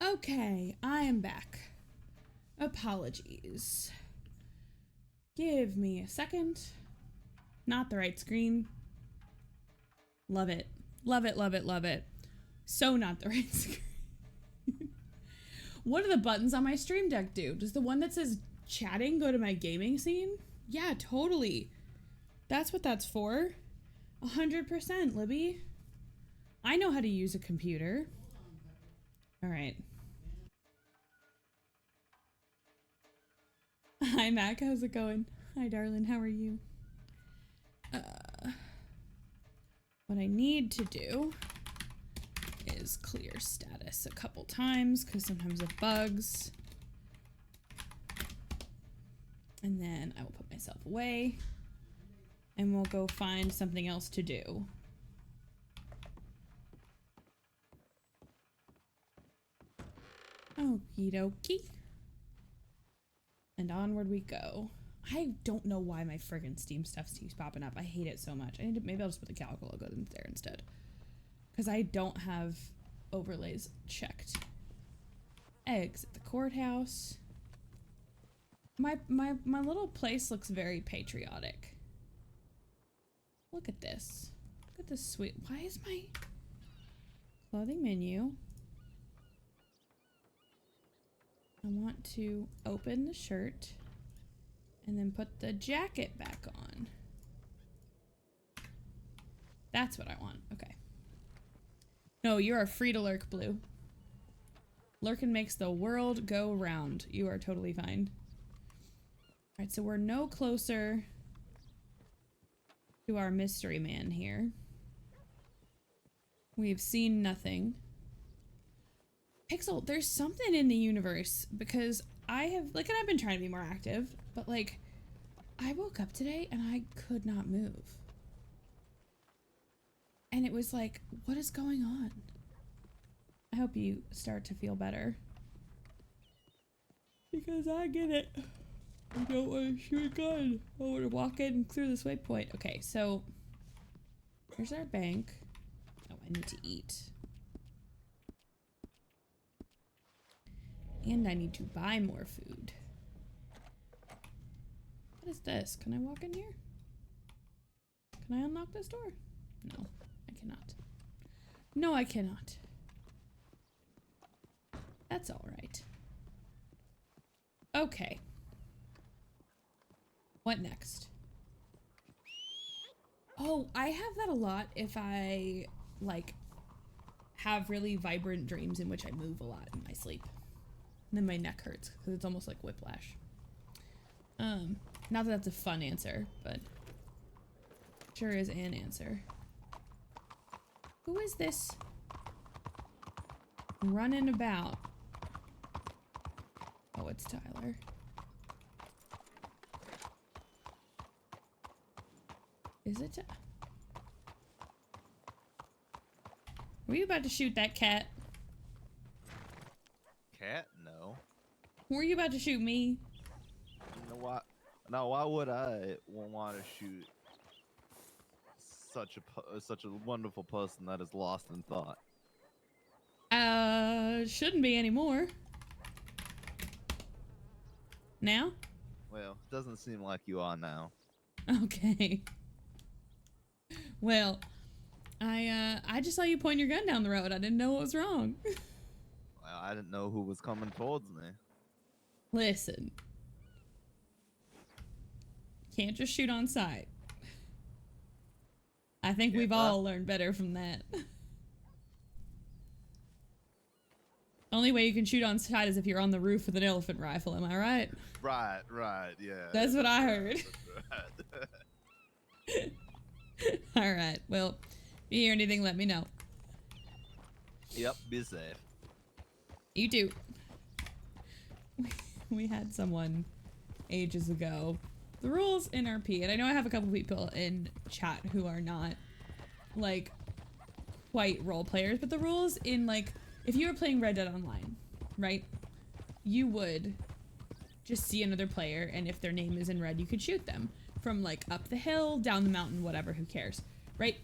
Okay, I am back. Apologies. Give me a second. Not the right screen. Love it. Love it, love it, love it. So not the right screen. What do the buttons on my Stream Deck do? Does the one that says chatting go to my gaming scene? Yeah, totally. That's what that's for. 100%, Libby. I know how to use a computer. All right. Hi, Mac. How's it going? Hi, darling. How are you? What I need to do is clear status a couple times because sometimes it bugs. And then I will put myself away and we'll go find something else to do. Okie dokie. And onward we go. I don't know why my friggin' Steam stuff keeps popping up. I hate it so much. I need to, maybe I'll just put the calico logo in there instead. Because I don't have overlays checked. Eggs at the courthouse. My little place looks very patriotic. Look at this. Look at this sweet. Why is my clothing menu? I want to open the shirt and then put the jacket back on. That's what I want. Okay. No, you are free to lurk, Blue. Lurkin makes the world go round. You are totally fine. Alright, so we're no closer to our mystery man here. We've seen nothing. Pixel, there's something in the universe because I have, like, and I've been trying to be more active, but like, I woke up today and I could not move. And it was like, what is going on? I hope you start to feel better. Because I get it. I don't want to shoot a gun. I want to walk in through this waypoint. Okay, so here's our bank. Oh, I need to eat. And I need to buy more food. What is this? Can I walk in here? Can I unlock this door? No, I cannot. No, I cannot. That's all right. Okay. What next? Oh, I have that a lot if I, like, have really vibrant dreams in which I move a lot in my sleep. And then my neck hurts because it's almost like whiplash. Not that that's a fun answer, but sure is an answer. Who is this running about? Oh, it's Tyler. Is it? Were you about to shoot that cat? Cat? No. Were you about to shoot me? You know what? Now, why would I want to shoot such a wonderful person that is lost in thought? Shouldn't be anymore. Now? Well, it doesn't seem like you are now. Okay. Well, I just saw you point your gun down the road. I didn't know what was wrong. Well, I didn't know who was coming towards me. Listen. Can't just shoot on sight. I think we've all learned better from that. Only way you can shoot on sight is if you're on the roof with an elephant rifle, am I right? Right, yeah. That's what I heard. That's right. Alright, well, if you hear anything, let me know. Yep, be safe. You do. We had someone ages ago. The rules in RP, and I know I have a couple people in chat who are not, like, quite role players, but the rules in, like, if you were playing Red Dead Online, right, you would just see another player, and if their name is in red, you could shoot them from, like, up the hill, down the mountain, whatever, who cares, right?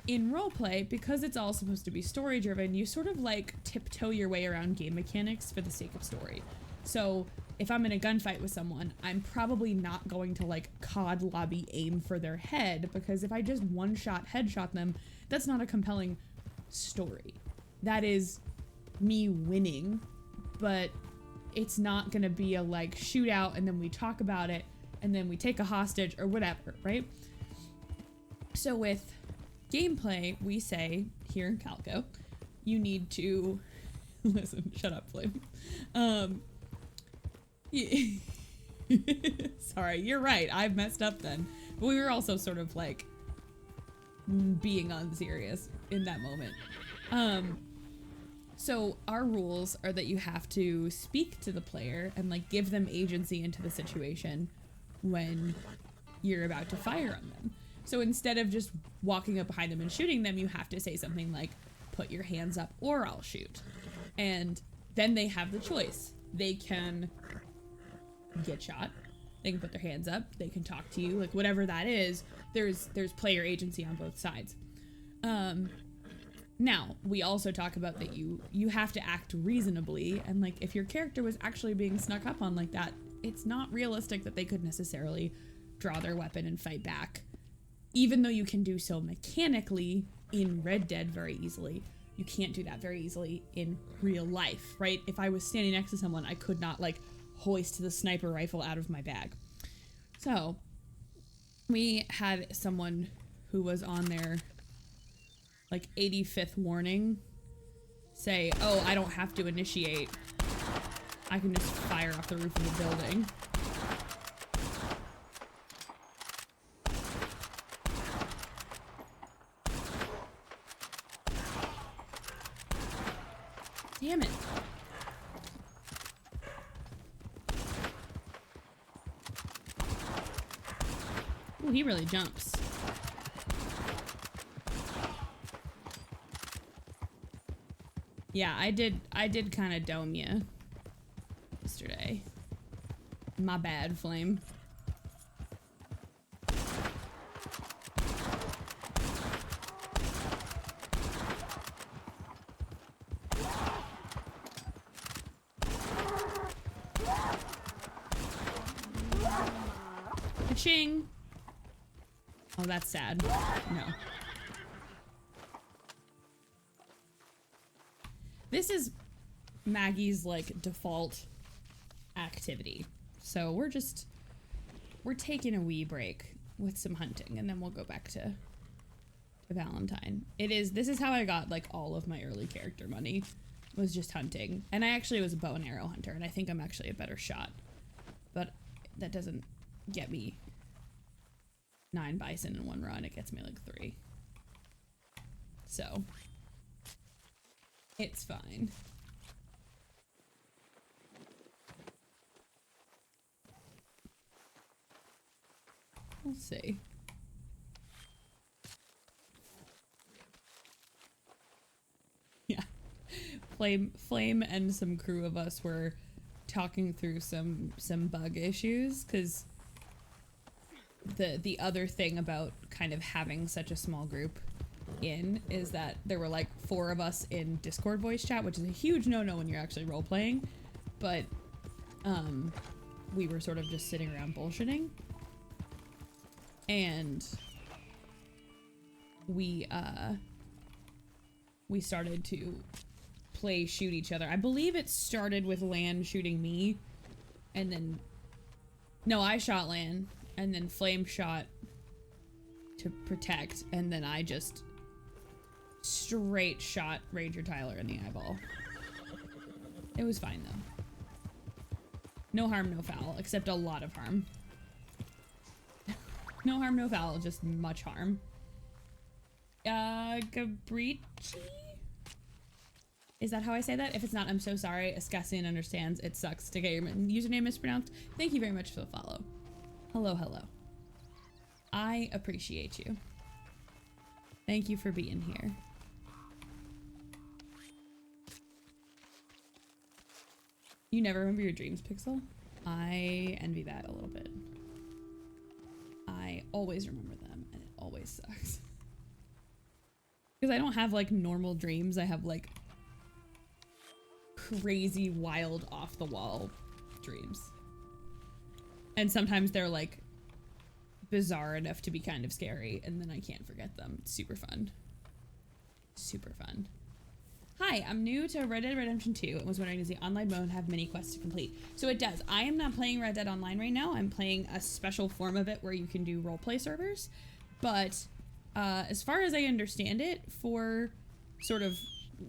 in roleplay, because it's all supposed to be story driven, you sort of like tiptoe your way around game mechanics for the sake of story. So if I'm in a gunfight with someone, I'm probably not going to like COD lobby aim for their head, because if I just one shot headshot them, that's not a compelling story. That is me winning, but it's not gonna be a like shootout and then we talk about it and then we take a hostage or whatever, right? So with gameplay, we say here in Calico, you need to listen. Shut up, Flame. Sorry, you're right. I've messed up then. But we were also sort of like being unserious in that moment. So our rules are that you have to speak to the player and like give them agency into the situation when you're about to fire on them. So instead of just walking up behind them and shooting them, you have to say something like, put your hands up or I'll shoot. And then they have the choice. They can get shot. They can put their hands up. They can talk to you. Like whatever that is, there's player agency on both sides. Now, we also talk about that you have to act reasonably, and like if your character was actually being snuck up on like that, it's not realistic that they could necessarily draw their weapon and fight back. Even though you can do so mechanically in Red Dead very easily, you can't do that very easily in real life, right? If I was standing next to someone, I could not like hoist the sniper rifle out of my bag. So we had someone who was on their like 85th warning say, oh, I don't have to initiate. I can just fire off the roof of the building. Damn it. Ooh, he really jumps. Yeah, I did kind of dome you yesterday. My bad, Flame. Ka-ching. Oh, that's sad. No. This is Maggie's like default activity. So we're taking a wee break with some hunting and then we'll go back to Valentine. This is how I got like all of my early character money, was just hunting. And I actually was a bow and arrow hunter and I think I'm actually a better shot. But that doesn't get me 9 bison in one run, it gets me like 3. So it's fine. We'll see. Yeah. Flame and some crew of us were talking through some bug issues, because the other thing about kind of having such a small group is that there were like 4 of us in Discord voice chat, which is a huge no-no when you're actually role-playing, but we were sort of just sitting around bullshitting, and we started to play shoot each other. I believe it started with Lan shooting me, and then no, I shot Lan, and then Flame shot to protect, and then I just straight shot Ranger Tyler in the eyeball. It was fine though. No harm, no foul, except a lot of harm. No harm, no foul, just much harm. Gabrici? Is that how I say that? If it's not, I'm so sorry. Escassian understands. It sucks to get your username mispronounced. Thank you very much for the follow. Hello, hello. I appreciate you. Thank you for being here. You never remember your dreams, Pixel? I envy that a little bit. I always remember them, and it always sucks. Because I don't have like normal dreams. I have like crazy, wild, off the wall dreams. And sometimes they're like bizarre enough to be kind of scary, and then I can't forget them. It's super fun. Super fun. Hi, I'm new to Red Dead Redemption 2 and was wondering, does the online mode have mini quests to complete? So it does. I am not playing Red Dead Online right now. I'm playing a special form of it where you can do roleplay servers. But as far as I understand it, for sort of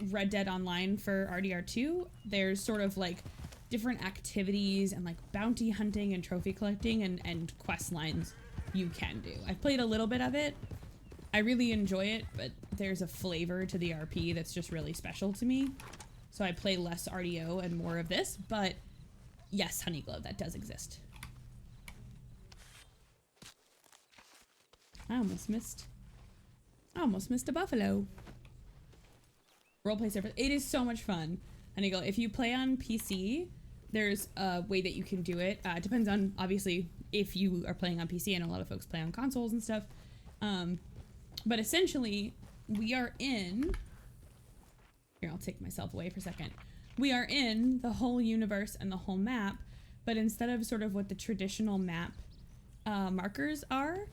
Red Dead Online for RDR2, there's sort of like different activities and like bounty hunting and trophy collecting and quest lines you can do. I've played a little bit of it. I really enjoy it, but there's a flavor to the RP that's just really special to me. So I play less RDO and more of this, but yes, Honeyglow, that does exist. I almost missed a buffalo. Roleplay server. It is so much fun. Honeyglow, if you play on PC, there's a way that you can do it. It depends on, obviously, if you are playing on PC, and a lot of folks play on consoles and stuff. But essentially, we are in... Here, I'll take myself away for a second. We are in the whole universe and the whole map, but instead of sort of what the traditional map markers are,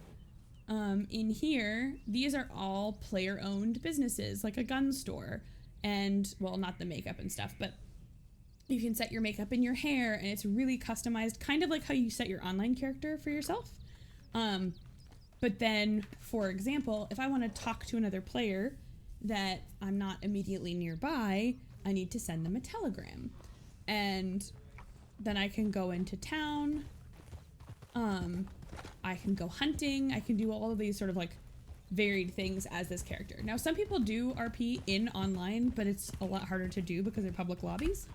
in here, these are all player-owned businesses, like a gun store. And, well, not the makeup and stuff, but you can set your makeup and your hair, and it's really customized, kind of like how you set your online character for yourself. But then, for example, if I want to talk to another player that I'm not immediately nearby, I need to send them a telegram. And then I can go into town. I can go hunting. I can do all of these sort of like varied things as this character. Now, some people do RP in online, but it's a lot harder to do because they're public lobbies.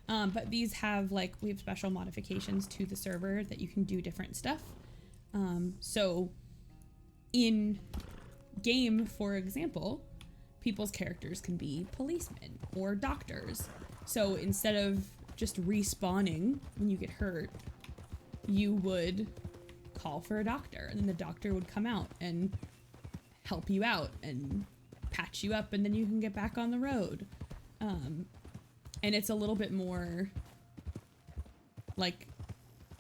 But these have like, we have special modifications to the server that you can do different stuff. So in game, for example, people's characters can be policemen or doctors. So instead of just respawning when you get hurt, you would call for a doctor, and then the doctor would come out and help you out and patch you up, and then you can get back on the road. And it's a little bit more like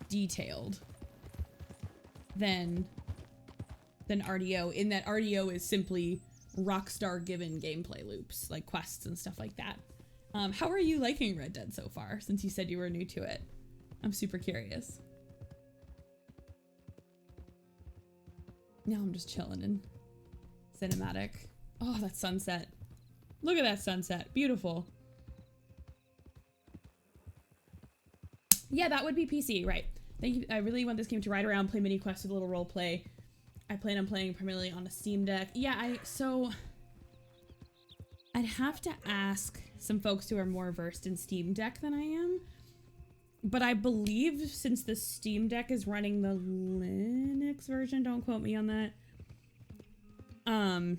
detailed than RDO, in that RDO is simply Rockstar given gameplay loops, like quests and stuff like that. How are you liking Red Dead so far, since you said you were new to it? I'm super curious. Now I'm just chilling in cinematic. Oh, that sunset. Look at that sunset. Beautiful. Yeah, that would be PC, right. Thank you. I really want this game to ride around, play mini quests with a little role play. I plan on playing primarily on a Steam Deck. Yeah, so I'd have to ask some folks who are more versed in Steam Deck than I am. But I believe since the Steam Deck is running the Linux version, don't quote me on that, then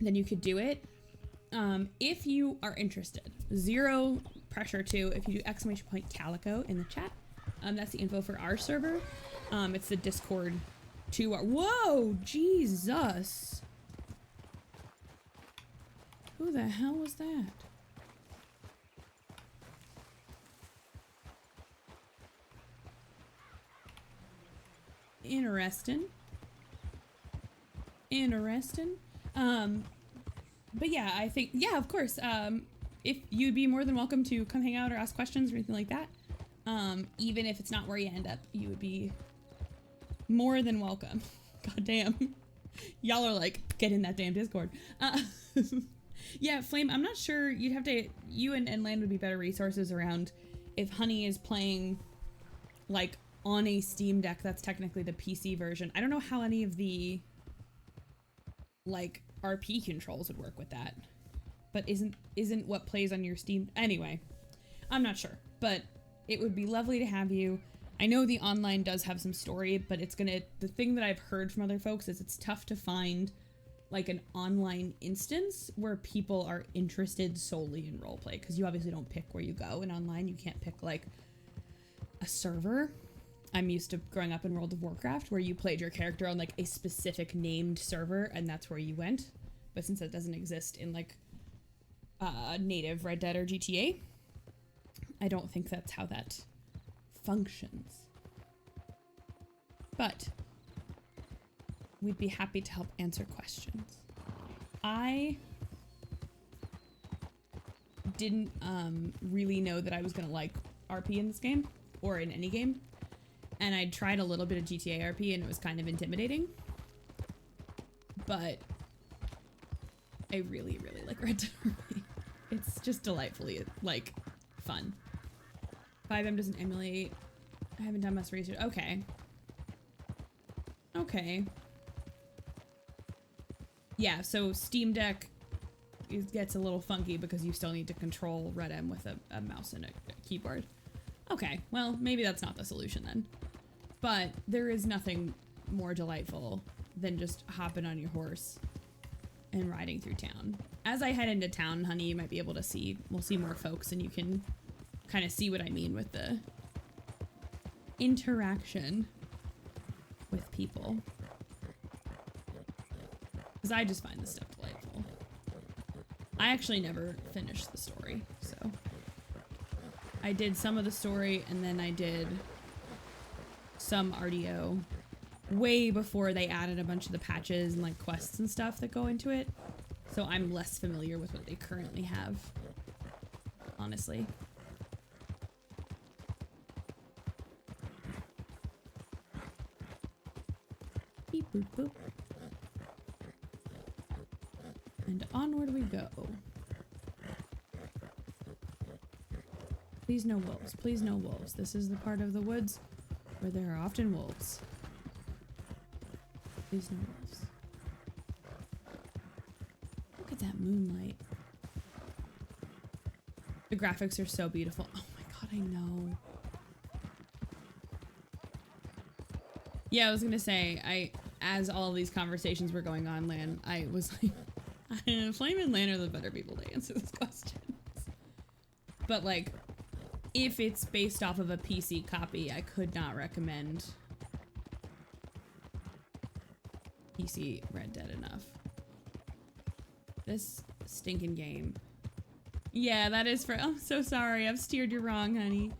you could do it. If you are interested, zero pressure to, if you do !calico in the chat, that's the info for our server. It's the Discord to our, whoa, Jesus. Who the hell was that? Interesting. But yeah, I think, yeah, of course, if you'd be more than welcome to come hang out or ask questions or anything like that, even if it's not where you end up, you would be more than welcome. God damn. Y'all are like, get in that damn Discord. Yeah, Flame, I'm not sure. You'd have to, you and Land would be better resources around if Honey is playing like on a Steam Deck. That's technically the PC version. I don't know how any of the like RP controls would work with that, but isn't what plays on your Steam anyway. I'm not sure, but it would be lovely to have you. I know the online does have some story, but the thing that I've heard from other folks is it's tough to find like an online instance where people are interested solely in roleplay, because you obviously don't pick where you go, and online you can't pick like a server. I'm used to growing up in World of Warcraft where you played your character on like a specific named server and that's where you went. but since that doesn't exist in like native Red Dead or GTA, I don't think that's how that functions. But we'd be happy to help answer questions. I didn't really know that I was gonna like RP in this game, or in any game, and I tried a little bit of GTA RP and it was kind of intimidating, but I really, really like Red Dead RP. It's just delightfully, like, fun. 5M doesn't emulate. I haven't done much research. Okay. Okay. Yeah, so Steam Deck it gets a little funky because you still need to control Red M with a mouse and a keyboard. Okay, well, maybe that's not the solution then. But there is nothing more delightful than just hopping on your horse and riding through town. As I head into town, honey, you might be able to see, we'll see more folks and you can kind of see what I mean with the interaction with people. Because I just find this stuff delightful. I actually never finished the story, so. I did some of the story and then I did some RDO way before they added a bunch of the patches and like quests and stuff that go into it. So I'm less familiar with what they currently have, honestly. Beep boop boop. And onward we go. Please no wolves. Please no wolves. This is the part of the woods where there are often wolves. Please no wolves. Look at that moonlight. The graphics are so beautiful. Oh my god, I know. Yeah, I was gonna say, as all of these conversations were going on, Lan, I was like, Flame and Lan are the better people to answer this question. But like, if it's based off of a PC copy, I could not recommend PC Red Dead enough. This stinking game. Yeah, that is for- I'm so sorry, I've steered you wrong, honey.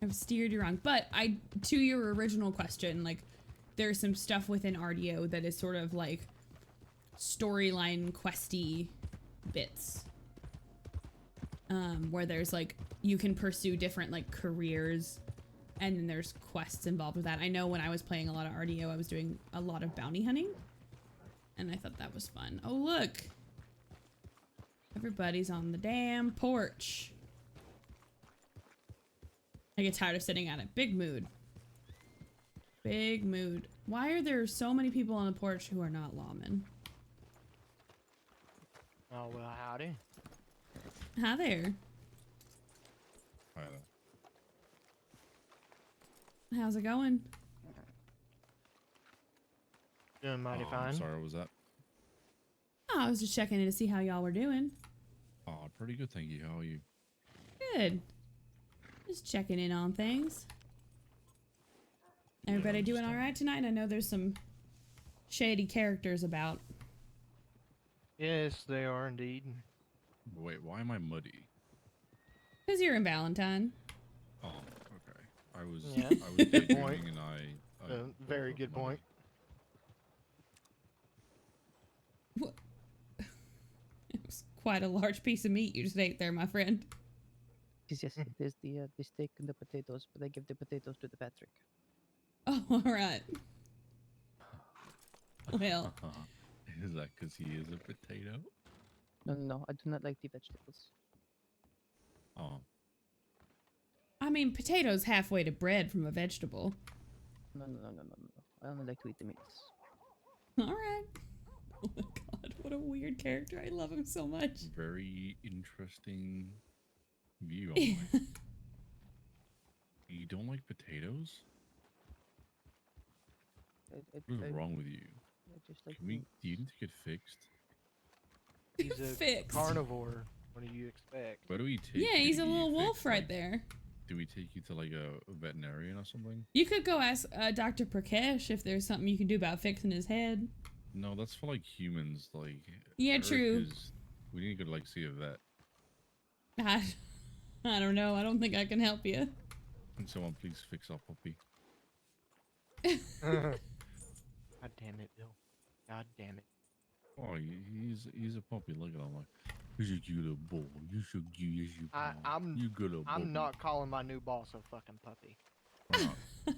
I've steered you wrong. But to your original question, like, there's some stuff within RDO that is sort of like storyline questy bits. Where there's like, you can pursue different like careers and then there's quests involved with that. I know when I was playing a lot of RDO, I was doing a lot of bounty hunting and I thought that was fun. Oh, look. Everybody's on the damn porch. I get tired of sitting at it. Big mood. Big mood. Why are there so many people on the porch who are not lawmen? Oh, well, howdy. Hi there. Hi there. How's it going? Doing mighty fine. Sorry, what was that? Oh, I was just checking in to see how y'all were doing. Oh, pretty good, thank you. How are you? Good. Just checking in on things. Everybody doing all right tonight? I know there's some shady characters about. Yes, they are indeed. Wait, why am I muddy? Because you're in Valentine. Oh, okay. I was Good daydreaming point. and I Very woke up good muddy. point. What? It was quite a large piece of meat you just ate there, my friend. Yes, there's the steak and the potatoes, but I give the potatoes to the Patrick. Oh, all right. Well, Is that because he is a potato? No, I do not like the vegetables. Oh, I mean, potatoes halfway to bread from a vegetable. No. I only like to eat the meats. All right. Oh my god, what a weird character. I love him so much. very interesting view on life. You don't like potatoes? What is wrong with you? I just like Can we? meats. Do you need to get fixed? He's a Fixed. carnivore. What do you expect? Where do we take? Yeah, you he's to a get little you wolf fixed? right Like, there. do we take you to like a veterinarian or something? You could go ask Dr. Prakash if there's something you can do about fixing his head. No, that's for like humans. Like, Yeah, Eric true. We need to go like see a vet. I don't know. I don't think I can help you. Can someone please fix our puppy? God damn it, Bill. God damn it. Oh, he's a puppy. Look at him like, he's a cute little boy. You're so cute. Yes, you are. You good little I'm puppy. not calling my new boss a fucking puppy. Why not?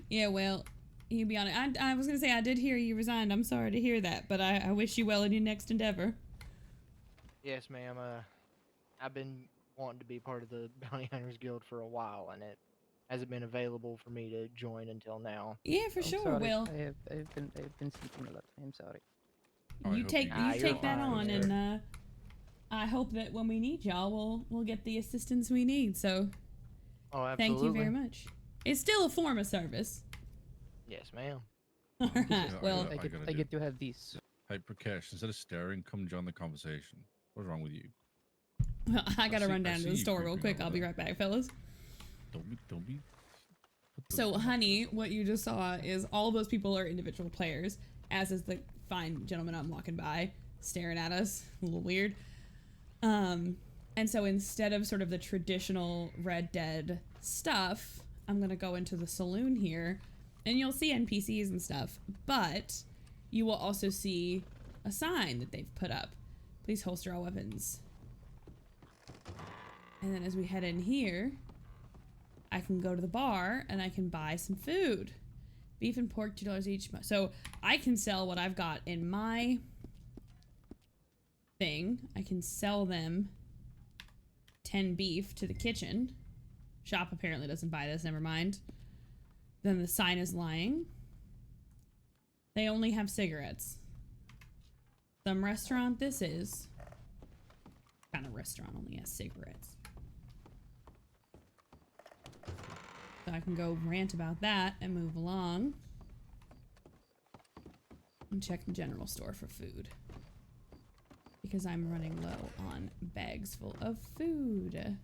Yeah, well, you be honest. I was gonna say I did hear you resigned. I'm sorry to hear that, but I wish you well in your next endeavor. Yes, ma'am. I've been wanting to be part of the Bounty Hunters Guild for a while, and it hasn't been available for me to join until now. Yeah, for I'm sure. sorry. Well, I've been sleeping a lot. I'm sorry. I you hope take you Ah, you you're take that fine, on, sir. and I hope that when we need y'all, we'll get the assistance we need. So Oh, absolutely. thank you very much. It's still a form of service. Yes, ma'am. All right. Yeah, Well, I gotta get do- to have these. Hey, Prakash, instead of staring, come join the conversation. What's wrong with you? I gotta see- run I down to see the you store real creeping quick. over I'll be there. right back, fellas. Don't be. put the So, mouth honey, on it. what you just saw is all of those people are individual players, as is the fine gentleman I'm walking by, staring at us. A little weird. And so instead of sort of the traditional Red Dead stuff, I'm gonna go into the saloon here, and you'll see NPCs and stuff, but you will also see a sign that they've put up. Please holster all weapons. And then as we head in here, I can go to the bar and I can buy some food. Beef and pork, $2 each. So I can sell what I've got in my thing. I can sell them 10 beef to the kitchen. Shop apparently doesn't buy this, never mind. Then the sign is lying. They only have cigarettes. Some restaurant this is. Kind of restaurant only has cigarettes. So I can go rant about that and move along. And check the general store for food. Because I'm running low on bags full of food.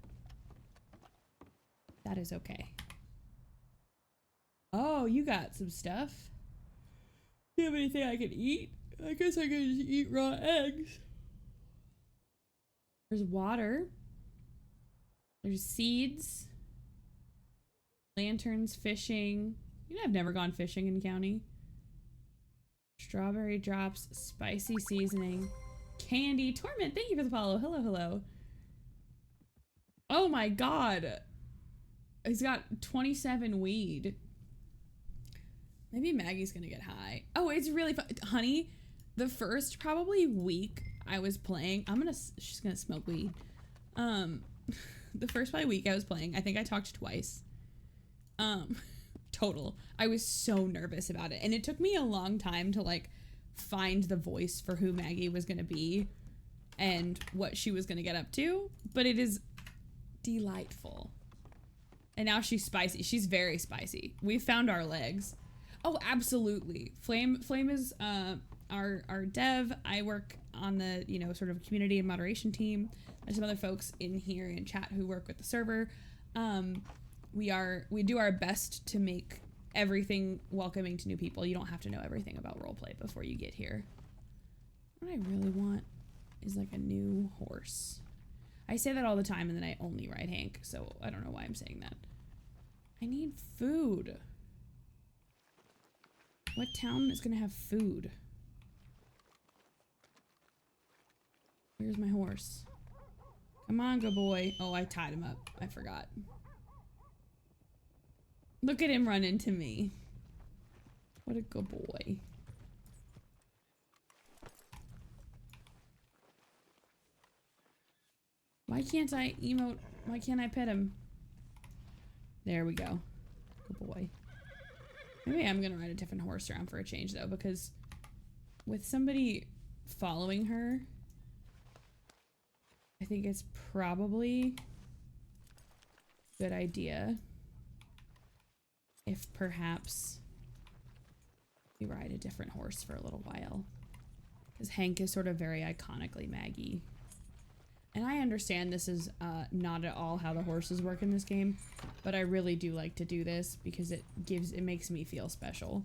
That is okay. Oh, you got some stuff. Do you have anything I can eat? I guess I can just eat raw eggs. There's water. There's seeds. Lanterns, fishing. You know, I've never gone fishing in county. Strawberry drops, spicy seasoning, candy. Torment, thank you for the follow. Hello, hello. Oh my god. He's got 27 weed. Maybe Maggie's gonna get high. Oh, it's really fun. Honey, the first probably week I was playing, she's gonna smoke weed. The first probably week I was playing, I think I talked twice. Total. I was so nervous about it. And it took me a long time to like find the voice for who Maggie was gonna be and what she was gonna get up to. But it is delightful. And now she's spicy. She's very spicy. We found our legs. Oh, absolutely. Flame is our dev. I work on the, you know, sort of community and moderation team. There's some other folks in here in chat who work with the server. We do our best to make everything welcoming to new people. You don't have to know everything about roleplay before you get here. What I really want is like a new horse. I say that all the time and then I only ride Hank, so I don't know why I'm saying that. I need food. What town is gonna have food? Where's my horse? Come on, good boy. Oh, I tied him up. I forgot. Look at him run into me. What a good boy. Why can't I emote? Why can't I pet him? There we go. Good boy. Maybe I'm gonna ride a different horse around for a change though, because with somebody following her, I think it's probably a good idea if perhaps we ride a different horse for a little while. Because Hank is sort of very iconically Maggie. And I understand this is not at all how the horses work in this game, but I really do like to do this because it makes me feel special.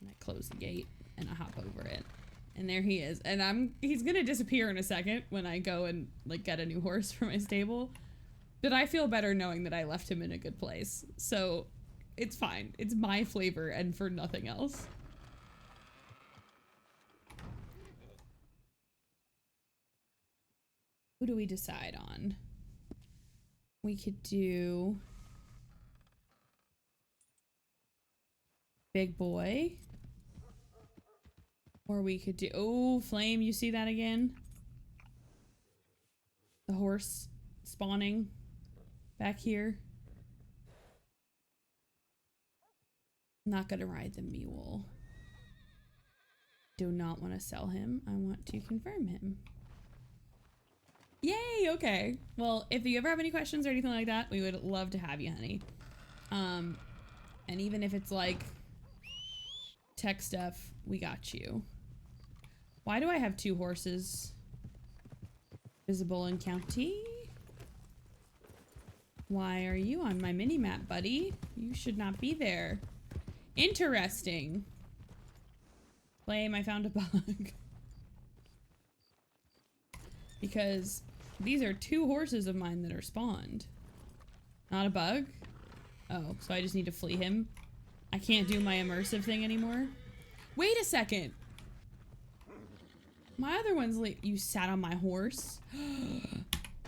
And I close the gate and I hop over it. And there he is. And he's gonna disappear in a second when I go and like get a new horse for my stable. But I feel better knowing that I left him in a good place. So it's fine. It's my flavor and for nothing else. Who do we decide on? We could do Big Boy. Or we could do, oh, Flame, you see that again? The horse spawning back here. Not gonna ride the mule. Do not want to sell him. I want to confirm him. Yay, okay. Well, if you ever have any questions or anything like that, we would love to have you, honey. And even if it's like tech stuff, we got you. Why do I have 2 horses visible in county? Why are you on my mini-map, buddy? You should not be there. Interesting. Flame, I found a bug. Because these are 2 horses of mine that are spawned. Not a bug? Oh, so I just need to flee him? I can't do my immersive thing anymore? Wait a second! My other one's like, you sat on my horse?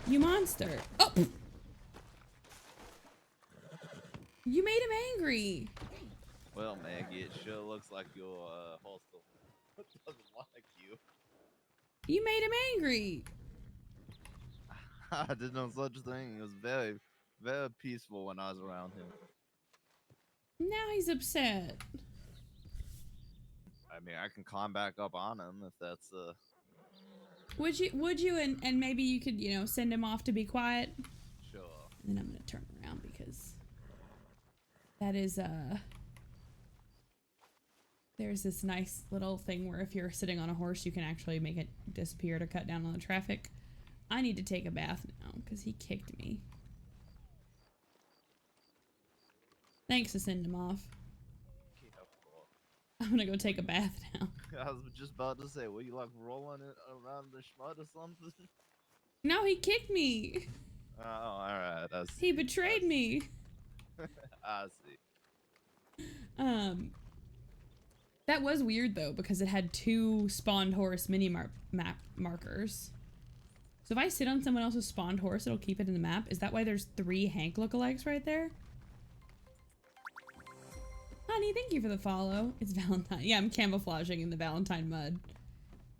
You monster. Oh! You made him angry! Well, Maggie, it sure looks like your horse doesn't like you. You made him angry! I did no such thing. He was very, very peaceful when I was around him. Now he's upset. I mean, I can climb back up on him if that's Would you and maybe you could, you know, send him off to be quiet? Sure. And then I'm gonna turn around because that is there's this nice little thing where if you're sitting on a horse you can actually make it disappear to cut down on the traffic. I need to take a bath now because he kicked me. Thanks to send him off. I'm gonna go take a bath now. I was just about to say, were you like rolling it around the schmut or something? No, he kicked me. Oh, alright. He betrayed me. I see. That was weird though because it had 2 spawned horse map markers. So if I sit on someone else's spawned horse, it'll keep it in the map. Is that why there's 3 Hank lookalikes right there? Honey, thank you for the follow. It's Valentine. Yeah, I'm camouflaging in the Valentine mud.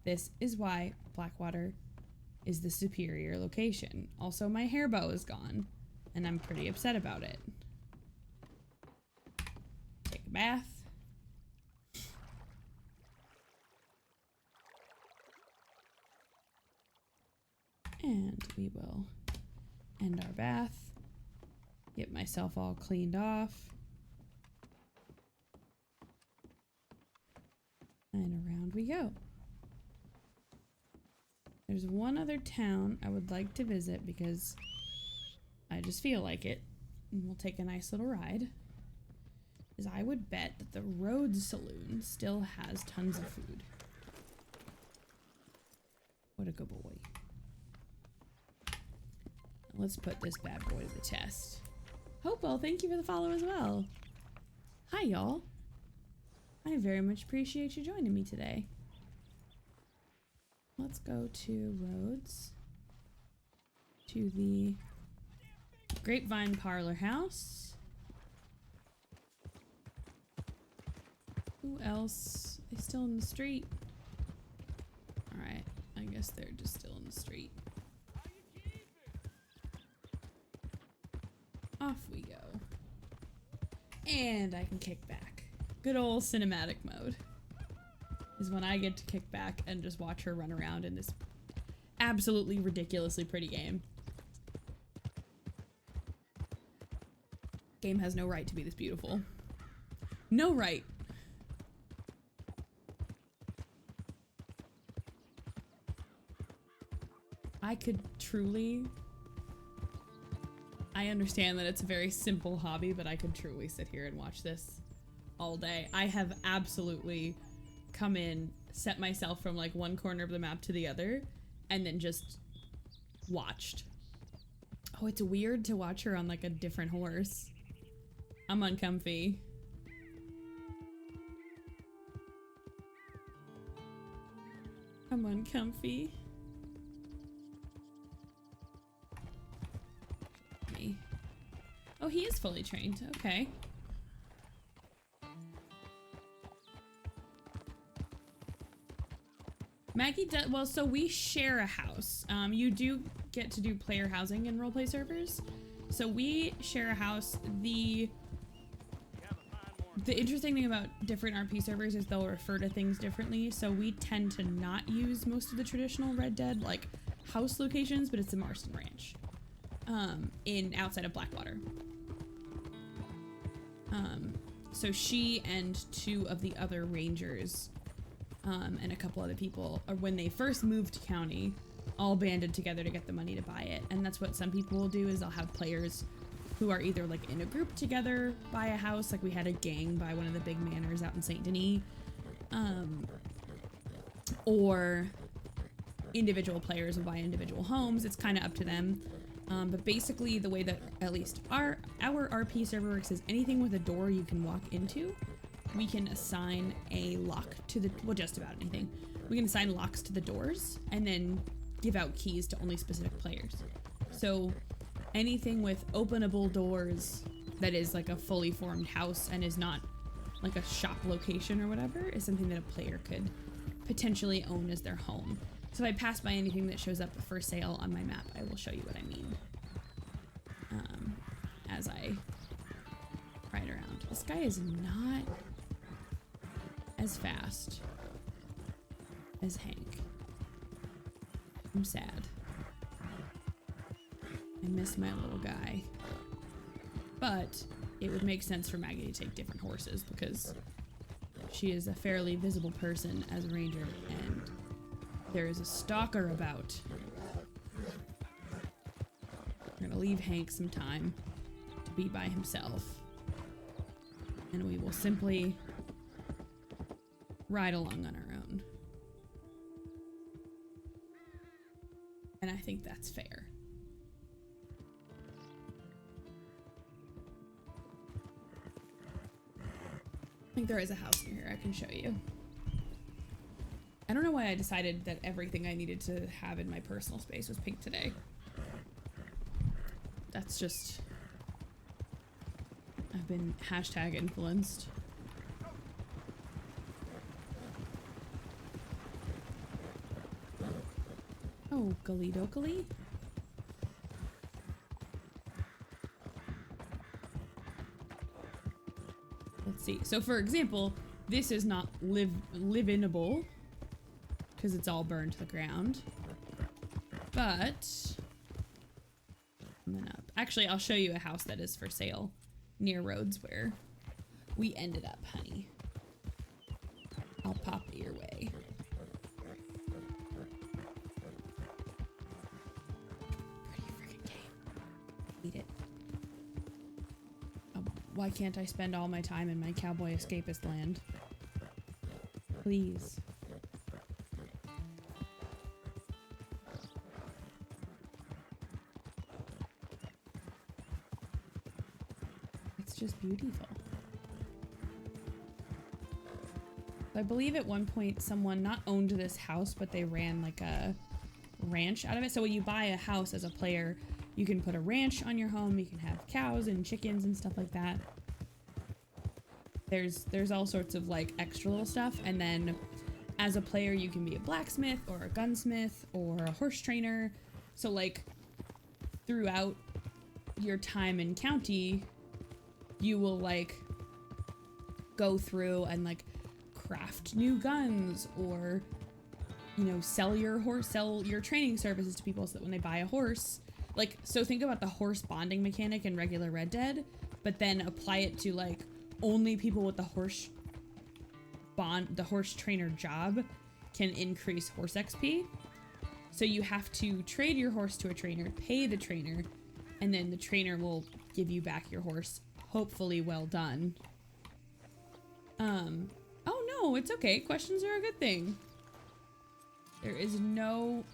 This is why Blackwater is the superior location. Also, my hair bow is gone, and I'm pretty upset about it. Take a bath. And we will end our bath. Get myself all cleaned off. And around we go. There's one other town I would like to visit because I just feel like it. And we'll take a nice little ride. Because I would bet that the Rhodes Saloon still has tons of food. What a good boy. Let's put this bad boy to the test. Hopewell, thank you for the follow as well. Hi, y'all. I very much appreciate you joining me today. Let's go to Rhodes. To the Grapevine Parlor House. Who else is still in the street? Alright, I guess they're just still in the street. Off we go. And I can kick back. Good old cinematic mode is when I get to kick back and just watch her run around in this absolutely ridiculously pretty game. Game has no right to be this beautiful. No right. I could truly... I understand that it's a very simple hobby, but I could truly sit here and watch this all day. I have absolutely come in, set myself from like one corner of the map to the other, and then just watched. Oh, it's weird to watch her on like a different horse. I'm uncomfy. I'm uncomfy. Me. Oh, he is fully trained. Okay. Maggie does, well, so we share a house. You do get to do player housing in roleplay servers. So we share a house. The interesting thing about different RP servers is they'll refer to things differently. So we tend to not use most of the traditional Red Dead, like, house locations, but it's the Marston Ranch, outside of Blackwater. So she and two of the other rangers and a couple other people, when they first moved to county, all banded together to get the money to buy it. And that's what some people will do, is they'll have players who are either like in a group together buy a house, like we had a gang buy one of the big manors out in St. Denis, or individual players will buy individual homes. It's kind of up to them. But basically the way that at least our RP server works is anything with a door you can walk into, we can assign a lock to the, well, just about anything. We can assign locks to the doors and then give out keys to only specific players. So anything with openable doors that is like a fully formed house and is not like a shop location or whatever is something that a player could potentially own as their home. So if I pass by anything that shows up for sale on my map, I will show you what I mean as I ride around. This guy is not as fast as Hank. I'm sad. I miss my little guy. But it would make sense for Maggie to take different horses because she is a fairly visible person as a ranger and there is a stalker about. We're gonna leave Hank some time to be by himself. And we will simply ride along on our own. And I think that's fair. I think there is a house near here I can show you. I don't know why I decided that everything I needed to have in my personal space was pink today. That's just... I've been hashtag influenced. Oh, Galidokali? Let's see. So for example, this is not live-inable because it's all burned to the ground. But coming up. Actually, I'll show you a house that is for sale near roads where we ended up, honey. I'll pop it your way. Pretty freaking game. Eat it. Why can't I spend all my time in my cowboy escapist land? Please. It's just beautiful. I believe at one point someone not owned this house, but they ran like a ranch out of it. So when you buy a house as a player, you can put a ranch on your home. You can have cows and chickens and stuff like that. There's all sorts of like extra little stuff. And then as a player, you can be a blacksmith or a gunsmith or a horse trainer. So like throughout your time in county, you will like go through and like craft new guns or, you know, sell your training services to people so that when they buy a horse, like, so think about the horse bonding mechanic in regular Red Dead, but then apply it to like only people with the horse trainer job can increase horse XP. So you have to trade your horse to a trainer, pay the trainer, and then the trainer will give you back your horse. Hopefully well done. Oh no, it's okay. Questions are a good thing. There is no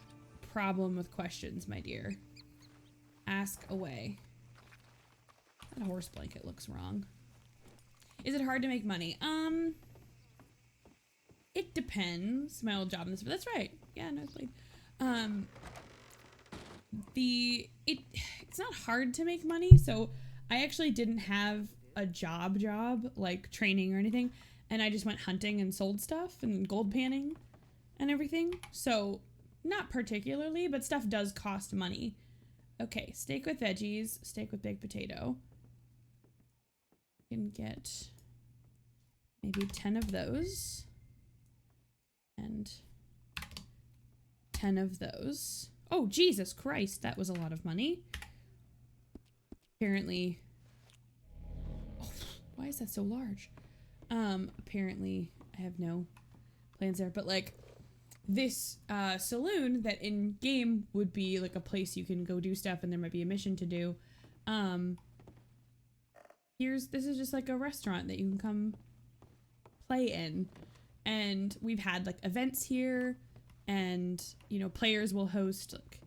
problem with questions, my dear. Ask away. That horse blanket looks wrong. Is it hard to make money? It depends. My old job in this, but that's right. Yeah, no, it's played. It's not hard to make money. So I actually didn't have a job like training or anything, and I just went hunting and sold stuff and gold panning and everything. So not particularly, but stuff does cost money. Okay, steak with veggies, steak with baked potato. You can get maybe 10 of those and 10 of those. Oh, Jesus Christ, that was a lot of money. Apparently, oh, why is that so large? Apparently I have no plans there, but like this saloon that in game would be like a place you can go do stuff and there might be a mission to do. This is just like a restaurant that you can come play in, and we've had like events here, and you know, players will host like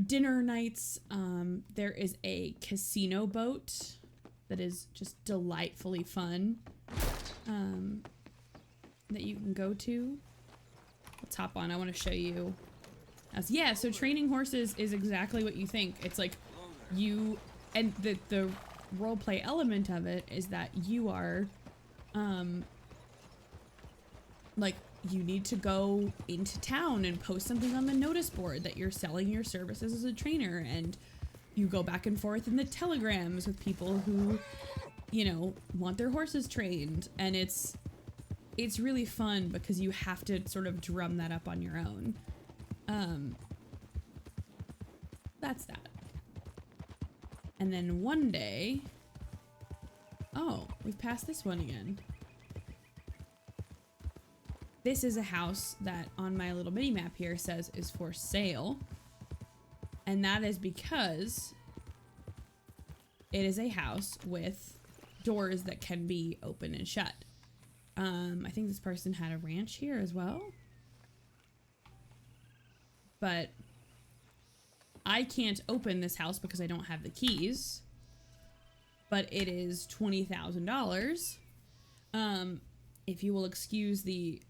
dinner nights. There is a casino boat that is just delightfully fun that you can go to. Let's hop on. I want to show you. Yeah, so training horses is exactly what you think. It's like you, and the roleplay element of it is that you are like, you need to go into town and post something on the notice board that you're selling your services as a trainer, and you go back and forth in the telegrams with people who, you know, want their horses trained, and it's really fun because you have to sort of drum that up on your own. That's that. And then one day, oh, we've passed this one again. This is a house that on my little mini map here says is for sale. And that is because it is a house with doors that can be open and shut. I think this person had a ranch here as well. But I can't open this house because I don't have the keys. But it is $20,000. If you will excuse the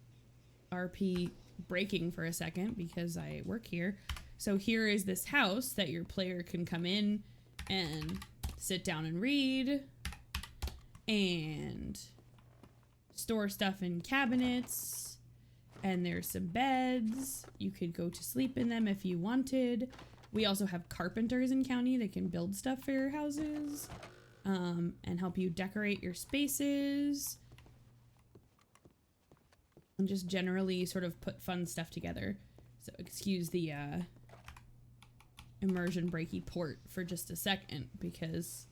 RP breaking for a second because I work here. So here is this house that your player can come in and sit down and read and store stuff in cabinets, and there's some beds. You could go to sleep in them if you wanted. We also have carpenters in county that can build stuff for your houses and help you decorate your spaces and just generally sort of put fun stuff together. So excuse the immersion breaky port for just a second because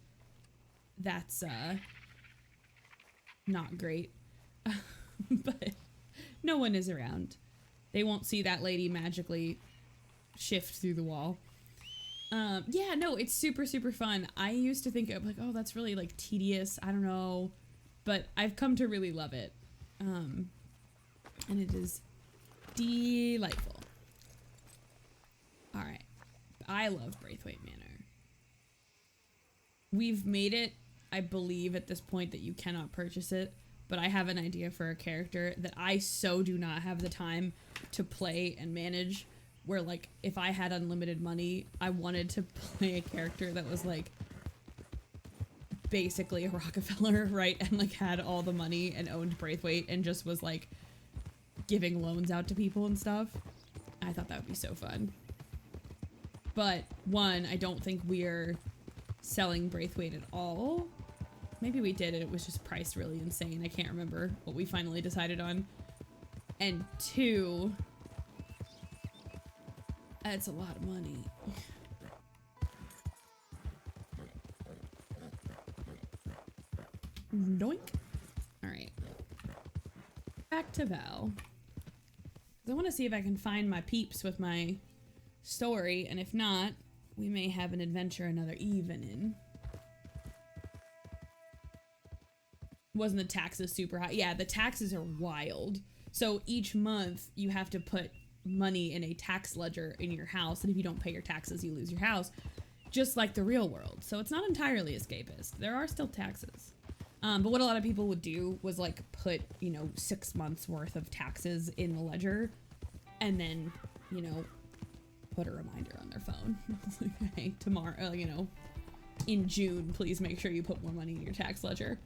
that's not great. But no one is around. They won't see that lady magically shift through the wall. Yeah, no, it's super, super fun. I used to think of like, oh, that's really like tedious. I don't know, but I've come to really love it. And it is delightful. All right. I love Braithwaite Manor. We've made it, I believe at this point, that you cannot purchase it, but I have an idea for a character that I so do not have the time to play and manage, where like if I had unlimited money, I wanted to play a character that was like basically a Rockefeller, right? And like had all the money and owned Braithwaite and just was like giving loans out to people and stuff. I thought that would be so fun. But one, I don't think we're selling Braithwaite at all. Maybe we did, and it was just priced really insane. I can't remember what we finally decided on. And two, that's a lot of money. Doink. All right. Back to Val. I want to see if I can find my peeps with my story, and if not, we may have an adventure another evening. Wasn't the taxes super high? Yeah, the taxes are wild. So each month you have to put money in a tax ledger in your house, and if you don't pay your taxes, you lose your house, just like the real world. So it's not entirely escapist. There are still taxes. But what a lot of people would do was like put, you know, 6 months worth of taxes in the ledger and then, you know, put a reminder on their phone. It's like, hey, tomorrow, you know, in June, please make sure you put more money in your tax ledger.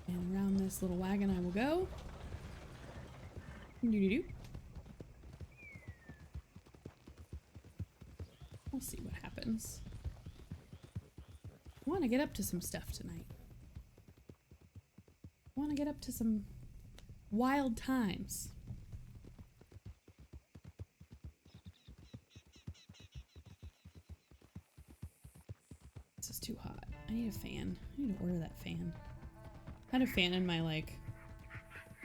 And around this little wagon I will go. Doo-doo-doo. We'll see what happens. I want to get up to some stuff tonight. I want to get up to some wild times. This is too hot. I need a fan. I need to order that fan. I had a fan in my, like,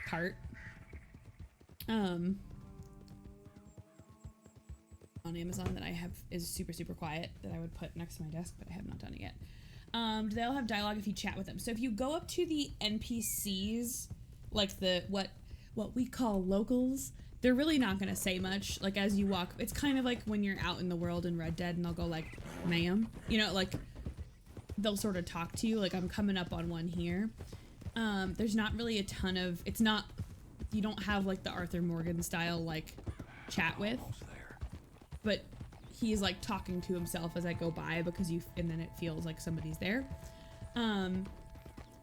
cart. On Amazon that I have is super quiet that I would put next to my desk, but I have not done it yet. They'll have dialogue if you chat with them. So if you go up to the NPCs, like the what we call locals, they're really not gonna say much. Like as you walk, it's kind of like when you're out in the world in Red Dead and they'll go like, ma'am, you know, like they'll sort of talk to you. Like I'm coming up on one here. There's not really a ton of, it's not, you don't have like the Arthur Morgan style like chat with. But he's like talking to himself as I go by because and then it feels like somebody's there.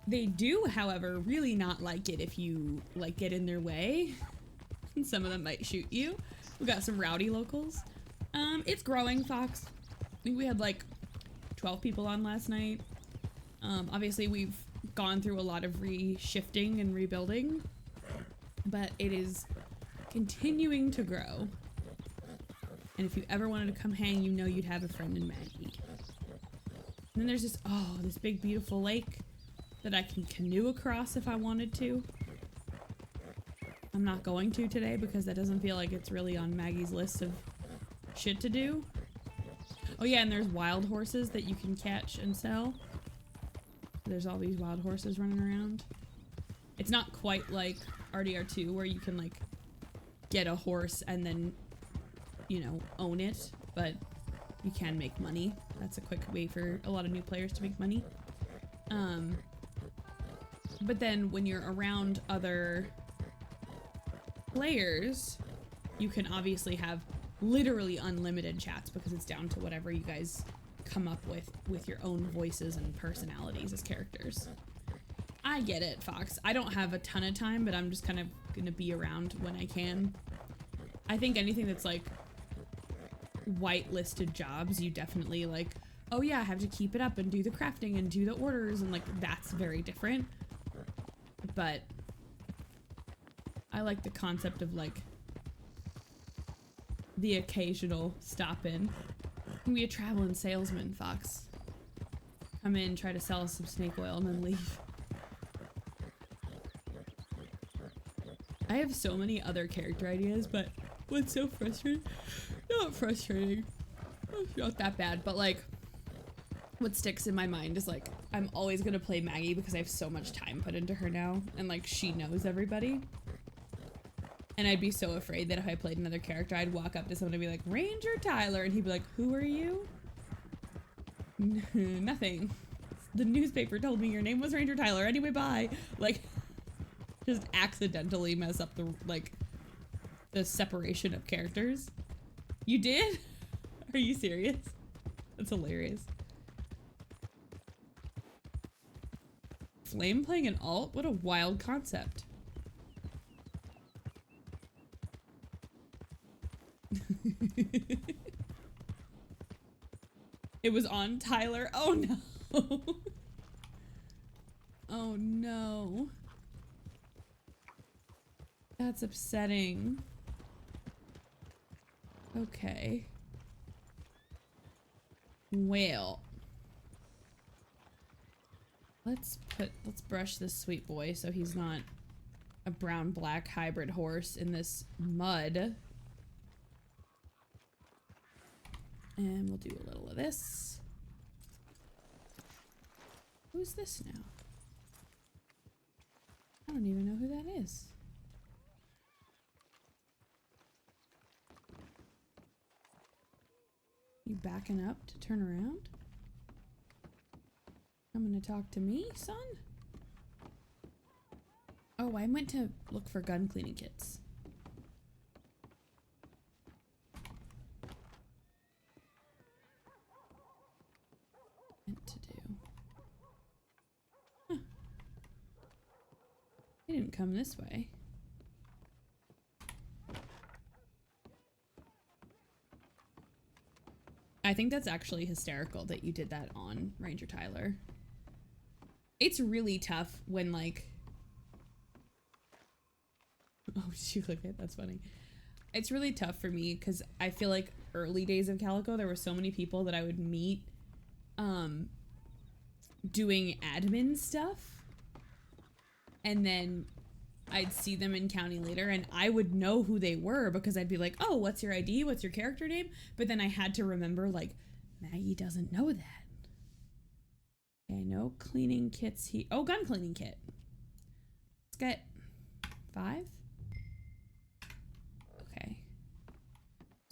They do, however, really not like it if you like get in their way. Some of them might shoot you. We got some rowdy locals. It's growing, Fox. I think we had like 12 people on last night. Obviously we've gone through a lot of reshifting and rebuilding, but it is continuing to grow. And if you ever wanted to come hang, you know you'd have a friend in Maggie. And then there's this big beautiful lake that I can canoe across if I wanted to. I'm not going to today because that doesn't feel like it's really on Maggie's list of shit to do. Oh yeah, and there's wild horses that you can catch and sell. There's all these wild horses running around. It's not quite like RDR2 where you can like get a horse and then, you know, own it, but you can make money. That's a quick way for a lot of new players to make money. But then when you're around other players, you can obviously have literally unlimited chats because it's down to whatever you guys come up with your own voices and personalities as characters. I get it, Fox. I don't have a ton of time, but I'm just kind of gonna be around when I can. I think anything that's like whitelisted jobs, you definitely like, oh yeah, I have to keep it up and do the crafting and do the orders, and like that's very different. But I like the concept of like the occasional stop in. Be a traveling salesman, Fox. Come in, try to sell us some snake oil, and then leave. I have so many other character ideas, but what's so frustrating? Not frustrating. It's not that bad, but like, what sticks in my mind is like, I'm always gonna play Maggie because I have so much time put into her now, and like, she knows everybody. And I'd be so afraid that if I played another character, I'd walk up to someone and be like, Ranger Tyler, and he'd be like, who are you? Nothing. The newspaper told me your name was Ranger Tyler. Anyway, bye. Like, just accidentally mess up the, like, the separation of characters. You did? Are you serious? That's hilarious. Flame playing an alt? What a wild concept. It was on Tyler. Oh no. Oh no. That's upsetting. Okay. Well. Let's brush this sweet boy so he's not a brown-black hybrid horse in this mud. And we'll do a little of this. Who's this now? I don't even know who that is. You backing up to turn around? Coming to talk to me, son? Oh, I went to look for gun cleaning kits. Meant to do. Huh. He didn't come this way. I think that's actually hysterical that you did that on Ranger Tyler. It's really tough when, like... Oh, did you look at it? That's funny. It's really tough for me because I feel like early days of Calico, there were so many people that I would meet doing admin stuff. And then I'd see them in county later and I would know who they were because I'd be like, oh, what's your ID? What's your character name? But then I had to remember, like, Maggie doesn't know that. Okay, no cleaning kits. Oh, gun cleaning kit. Let's get 5. Okay.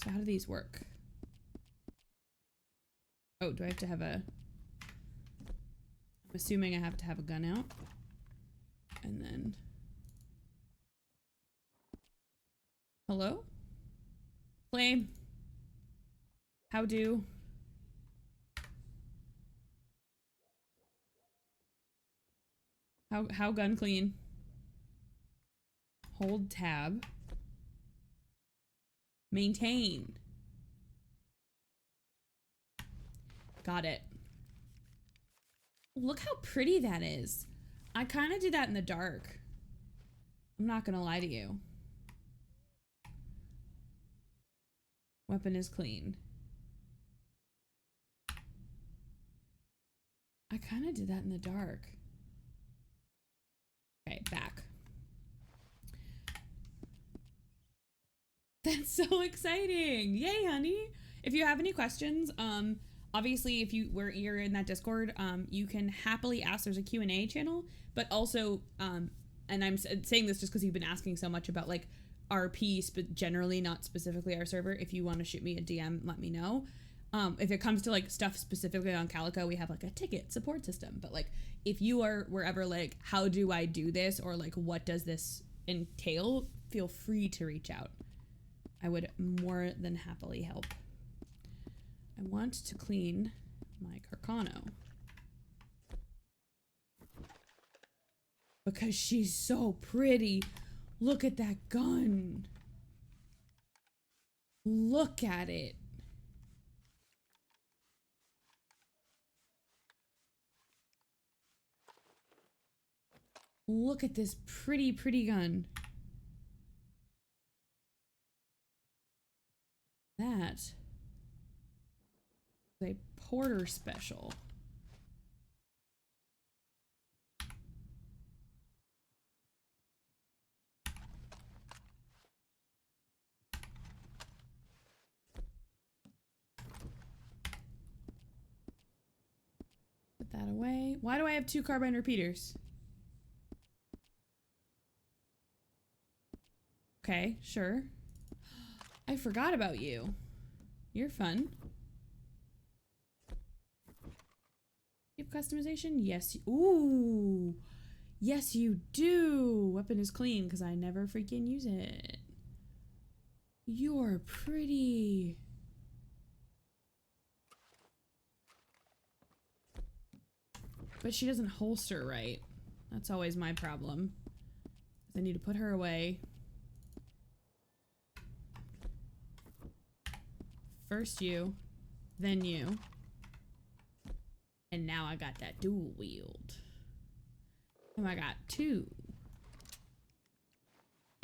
So how do these work? Oh, do I have to have a... I'm assuming I have to have a gun out. And then... Hello? Flame? How do? How gun clean? Hold tab. Maintain. Got it. Look how pretty that is. I kind of did that in the dark. I'm not gonna lie to you. Weapon is clean. I kind of did that in the dark. Okay, back. That's so exciting. Yay, honey. If you have any questions, obviously if you're in that Discord, you can happily ask. There's a Q&A channel, but also, and I'm saying this just because you've been asking so much about like RP, but generally not specifically our server. If you want to shoot me a DM, let me know. If it comes to like stuff specifically on Calico, we have like a ticket support system, but like if you are wherever, like, how do I do this? Or like, what does this entail? Feel free to reach out. I would more than happily help. I want to clean my Carcano because she's so pretty. Look at that gun. Look at it. Look at this pretty, pretty gun. That is a Porter special. Put that away. Why do I have 2 carbine repeaters? Okay, sure. I forgot about you. You're fun. You have customization? Yes. Ooh. Yes, you do. Weapon is clean because I never freaking use it. You're pretty. But she doesn't holster right. That's always my problem. I need to put her away. First you, then you. And now I got that dual wield. And I got 2.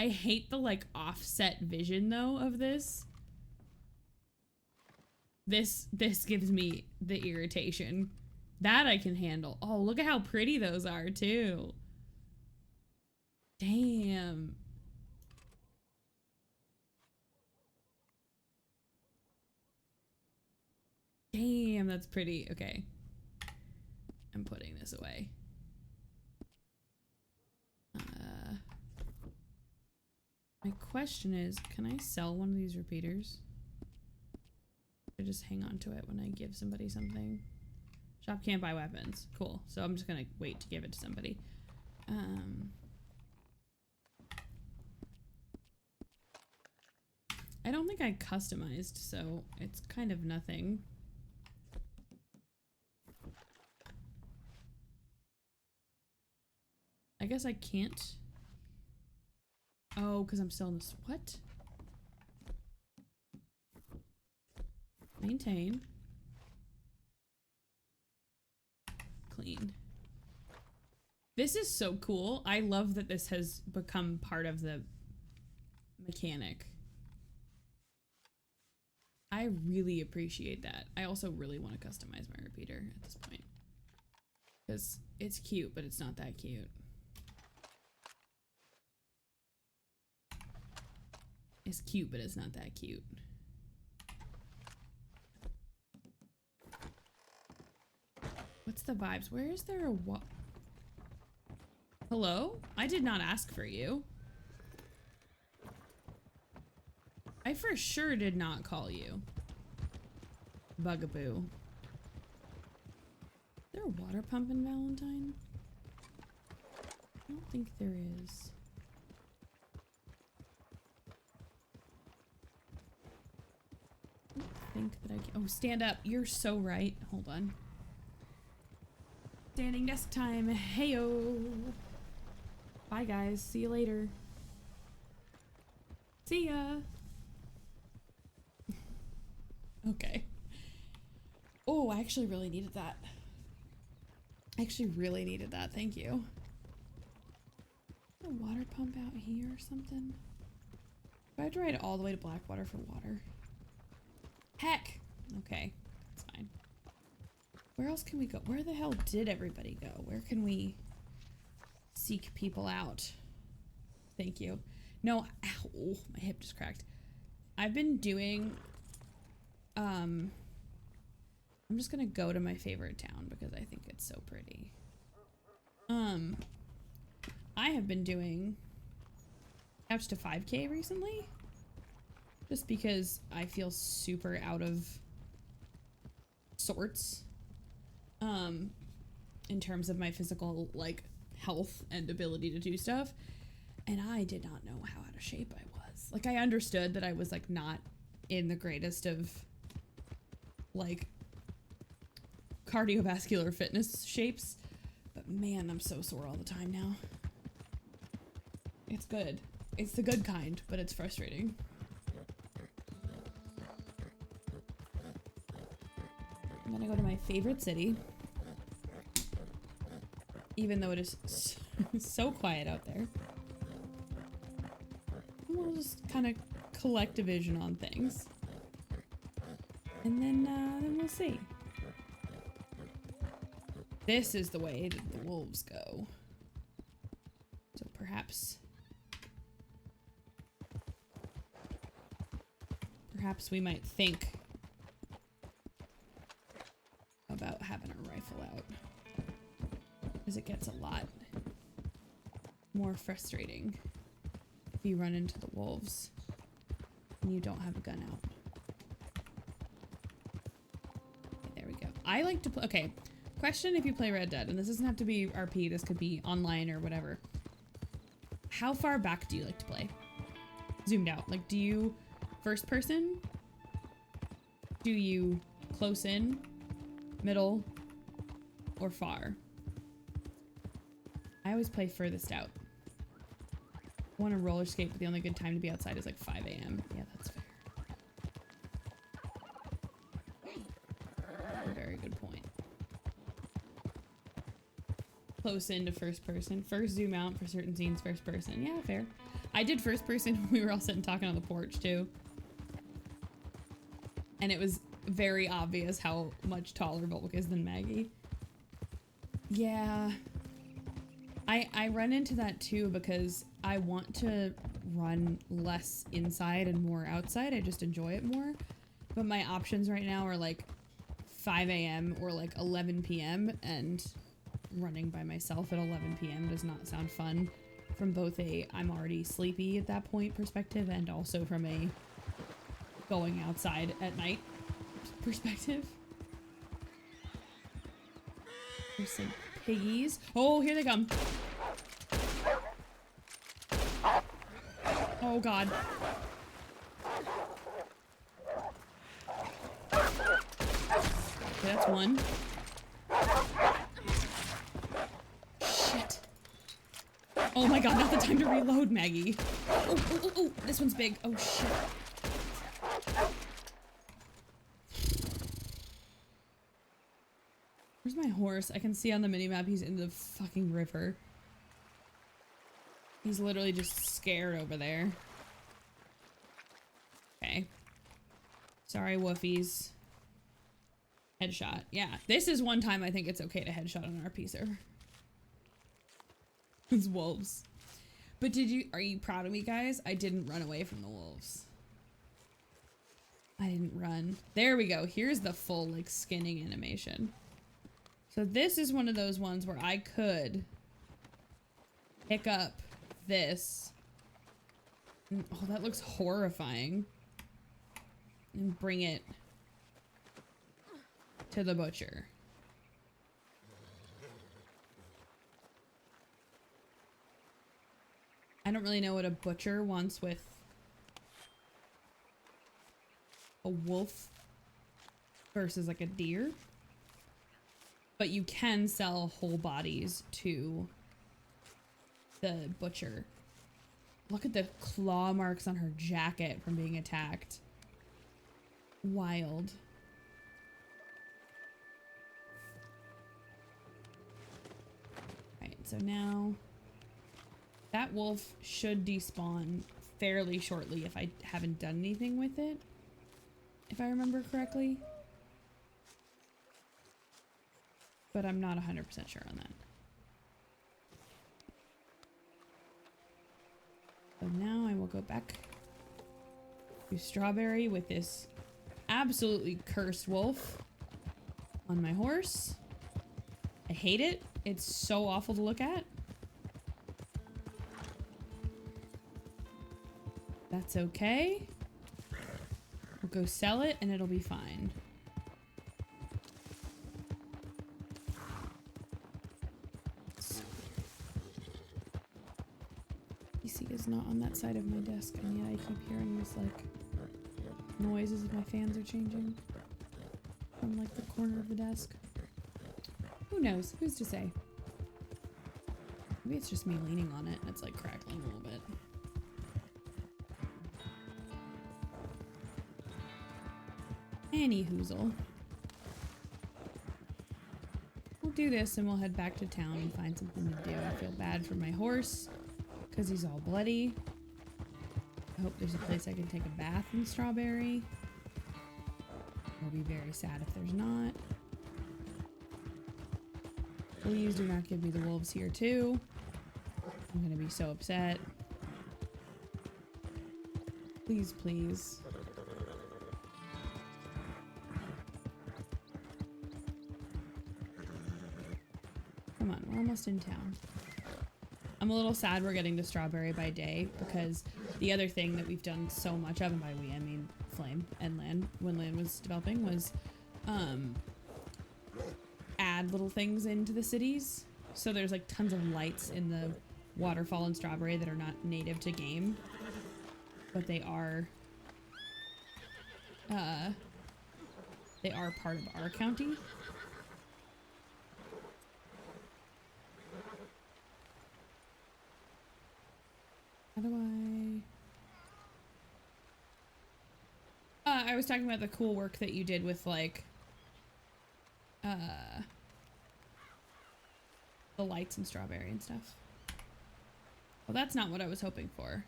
I hate the like offset vision though of this. This gives me the irritation. That I can handle. Oh, look at how pretty those are too. Damn. Damn, that's pretty. Okay. I'm putting this away. My question is, can I sell one of these repeaters? I just hang on to it when I give somebody something. Shop can't buy weapons. Cool. So I'm just gonna wait to give it to somebody. I don't think I customized, so it's kind of nothing. I guess I can't. Oh, because I'm still in this. What? Maintain. Clean. This is so cool. I love that this has become part of the mechanic. I really appreciate that. I also really want to customize my repeater at this point. Because it's cute, but it's not that cute. It's cute, but it's not that cute. What's the vibes? Where is there a what? Hello? I did not ask for you. I for sure did not call you. Bugaboo. Is there a water pump in Valentine? I don't think there is. I don't think that I can. Oh, stand up. You're so right. Hold on. Standing desk time. Heyo. Bye, guys. See you later. See ya. Okay. Oh, I actually really needed that. I actually really needed that. Thank you. A water pump out here or something? Do I have to ride all the way to Blackwater for water? Heck! Okay, that's fine. Where else can we go? Where the hell did everybody go? Where can we seek people out? Thank you. No, ow, oh, my hip just cracked. I've been doing, I'm just gonna go to my favorite town because I think it's so pretty. I have been doing couch to 5K recently. Just because I feel super out of sorts in terms of my physical like health and ability to do stuff, and I did not know how out of shape I was. Like, I understood that I was like not in the greatest of like cardiovascular fitness shapes, but man, I'm so sore all the time now. It's good. It's the good kind, but it's frustrating. I'm gonna go to my favorite city, even though it is so quiet out there. We'll just kind of collect a vision on things, and then we'll see. This is the way that the wolves go. So perhaps we might think about having a rifle out, because it gets a lot more frustrating if you run into the wolves and you don't have a gun out. Okay, there we go. I like to play. Okay, question: if you play Red Dead, and this doesn't have to be RP, this could be online or whatever, how far back do you like to play? Zoomed out. Like, do you first person? Do you close in, middle, or far? I always play furthest out. I want to roller skate, but the only good time to be outside is like 5 a.m. Yeah, that's fair. A very good point. Close in to first person. First zoom out for certain scenes, first person. Yeah, fair. I did first person when we were all sitting talking on the porch too. And it was very obvious how much taller Volk is than Maggie. Yeah. I run into that too because I want to run less inside and more outside. I just enjoy it more. But my options right now are like 5 a.m. or like 11 p.m. and running by myself at 11 p.m. does not sound fun from both a I'm already sleepy at that point perspective and also from a going outside at night perspective. There's some piggies. Oh, here they come. Oh god. Okay, that's one. Shit. Oh my god, not the time to reload, Maggie. Oh, oh, oh, oh, this one's big. Oh shit. Where's my horse? I can see on the minimap he's in the fucking river. He's literally just scared over there. Okay. Sorry, woofies. Headshot. Yeah, this is one time I think it's okay to headshot on an RP server. It's wolves. But are you proud of me, guys? I didn't run away from the wolves. I didn't run. There we go. Here's the full, like, skinning animation. So this is one of those ones where I could pick up this. And, oh, that looks horrifying. And bring it to the butcher. I don't really know what a butcher wants with a wolf versus like a deer. But you can sell whole bodies to the butcher. Look at the claw marks on her jacket from being attacked. Wild. Right, so now that wolf should despawn fairly shortly if I haven't done anything with it. If I remember correctly. But I'm not 100% sure on that. So now I will go back to Strawberry with this absolutely cursed wolf on my horse. I hate it. It's so awful to look at. That's okay. We'll go sell it and it'll be fine. PC is not on that side of my desk, and yet I keep hearing this like noises as my fans are changing from like the corner of the desk. Who knows? Who's to say? Maybe it's just me leaning on it and it's like crackling a little bit. Any hoozle. We'll do this and we'll head back to town and find something to do. I feel bad for my horse because he's all bloody. I hope there's a place I can take a bath in Strawberry. I'll be very sad if there's not. Please do not give me the wolves here too. I'm gonna be so upset. Please, please. Come on, we're almost in town. I'm a little sad we're getting to Strawberry by day because the other thing that we've done so much of, and by we I mean Flame and Lan, when Lan was developing, was add little things into the cities. So there's like tons of lights in the waterfall and Strawberry that are not native to game, but they are part of our county. How do I was talking about the cool work that you did with like the lights and Strawberry and stuff. Well, that's not what I was hoping for.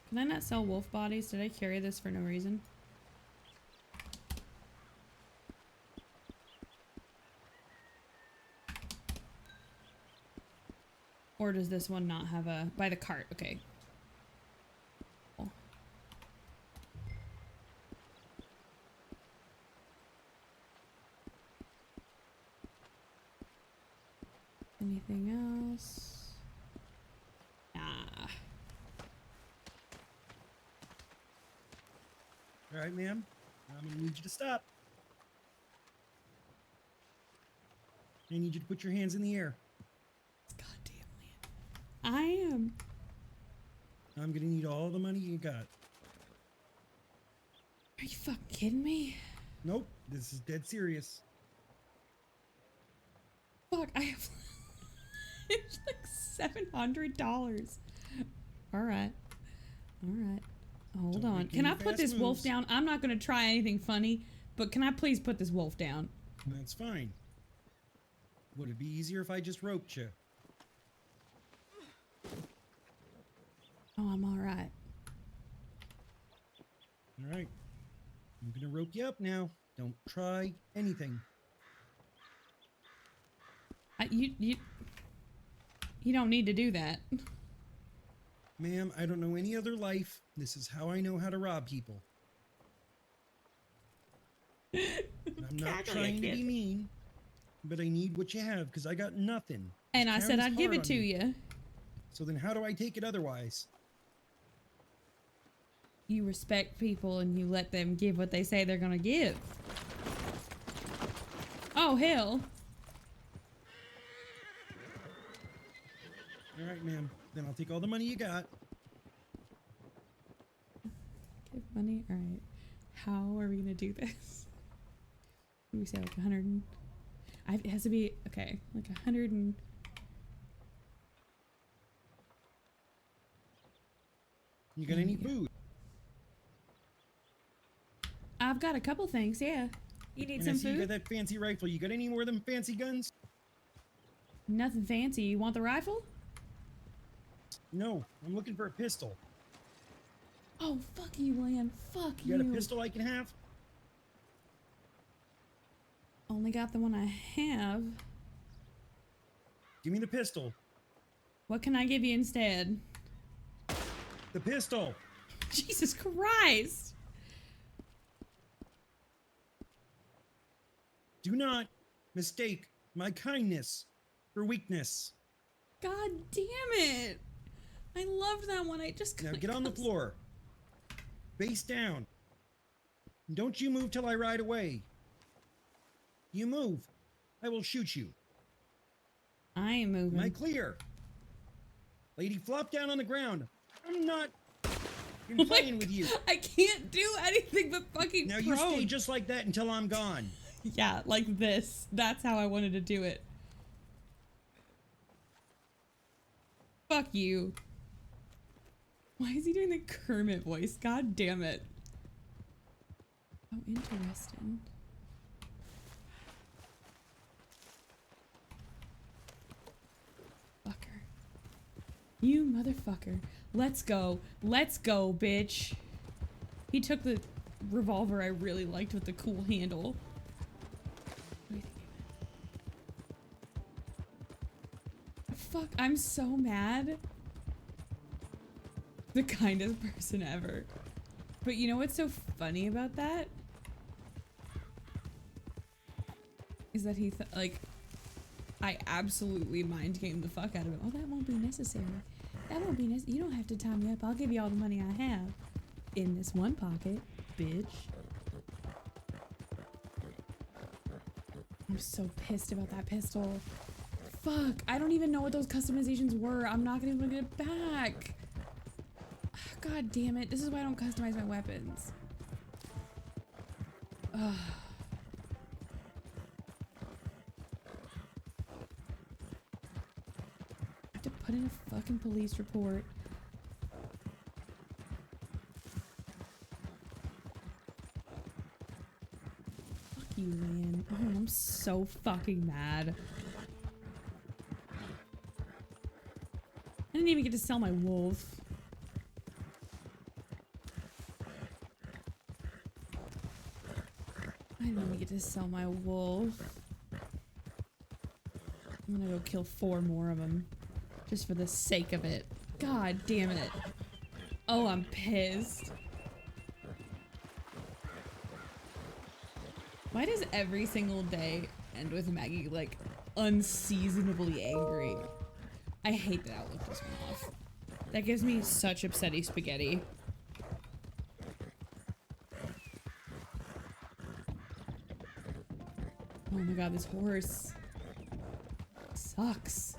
Can I not sell wolf bodies? Did I carry this for no reason? Or does this one not have a... By the cart, okay. Cool. Anything else? Nah. All right, ma'am. I'm gonna need you to stop. I need you to put your hands in the air. Goddamn man. I am. I'm gonna need all the money you got. Are you fucking kidding me? Nope, this is dead serious. Fuck, I have it's like $700. Alright. Alright. Hold Don't on. make Can any I put fast this wolf moves. down? I'm not gonna try anything funny, but can I please put this wolf down? That's fine. Would it be easier if I just roped you? Oh, I'm alright. All right. I'm gonna rope you up now. Don't try anything. You don't need to do that. Ma'am, I don't know any other life. This is how I know how to rob people. I'm not trying to be mean, but I need what you have because I got nothing. And This I town said is I'd give hard it on to me. you. So then how do I take it otherwise? You respect people and you let them give what they say they're gonna give. Oh, hell. All right, ma'am. Then I'll take all the money you got. Give money? Alright. How are we gonna do this? What do we say, like 100 and... it has to be, okay, like 100 and... You got There any you go. food? I've got a couple things, yeah. You need And I some see you got food? that fancy rifle. You got any more of them fancy guns? Nothing fancy. You want the rifle? No, I'm looking for a pistol. Oh, fuck you, Lan. Fuck You got a pistol I can have? Only got the one I have. Give me the pistol. What can I give you instead? The pistol! Jesus Christ! Do not mistake my kindness for weakness. God damn it! I loved that one. I just Now get on the floor. Face down. And don't you move till I ride away. You move, I will shoot you. I ain't moving. Am I clear? Lady, flop down on the ground. I'm not been playing with you. I can't do anything but fucking Now you stay prone. just like that until I'm gone. Yeah, like this. That's how I wanted to do it. Fuck you. Why is he doing the Kermit voice? God damn it. Oh, interesting. Fucker. You motherfucker. Let's go. Let's go, bitch. He took the revolver I really liked with the cool handle. What do you think? Fuck, I'm so mad. The kindest person ever. But you know what's so funny about that? Is that he, like, I absolutely mind gamed the fuck out of him. Oh, that won't be necessary. That won't be necessary. You don't have to tie me up. I'll give you all the money I have. In this one pocket, bitch. I'm so pissed about that pistol. Fuck, I don't even know what those customizations were. I'm not gonna be able to get it back. God damn it. This is why I don't customize my weapons. Ugh. I have to put in a fucking police report. Fuck you, man. Oh, I'm so fucking mad. I didn't even get to sell my wolf. I didn't even get to sell my wolf. I'm gonna go kill 4 more of them. Just for the sake of it. God damn it. Oh, I'm pissed. Why does every single day end with Maggie, like, unseasonably angry? I hate that outlook this one off. That gives me such upsetty spaghetti. Oh my god, this horse sucks.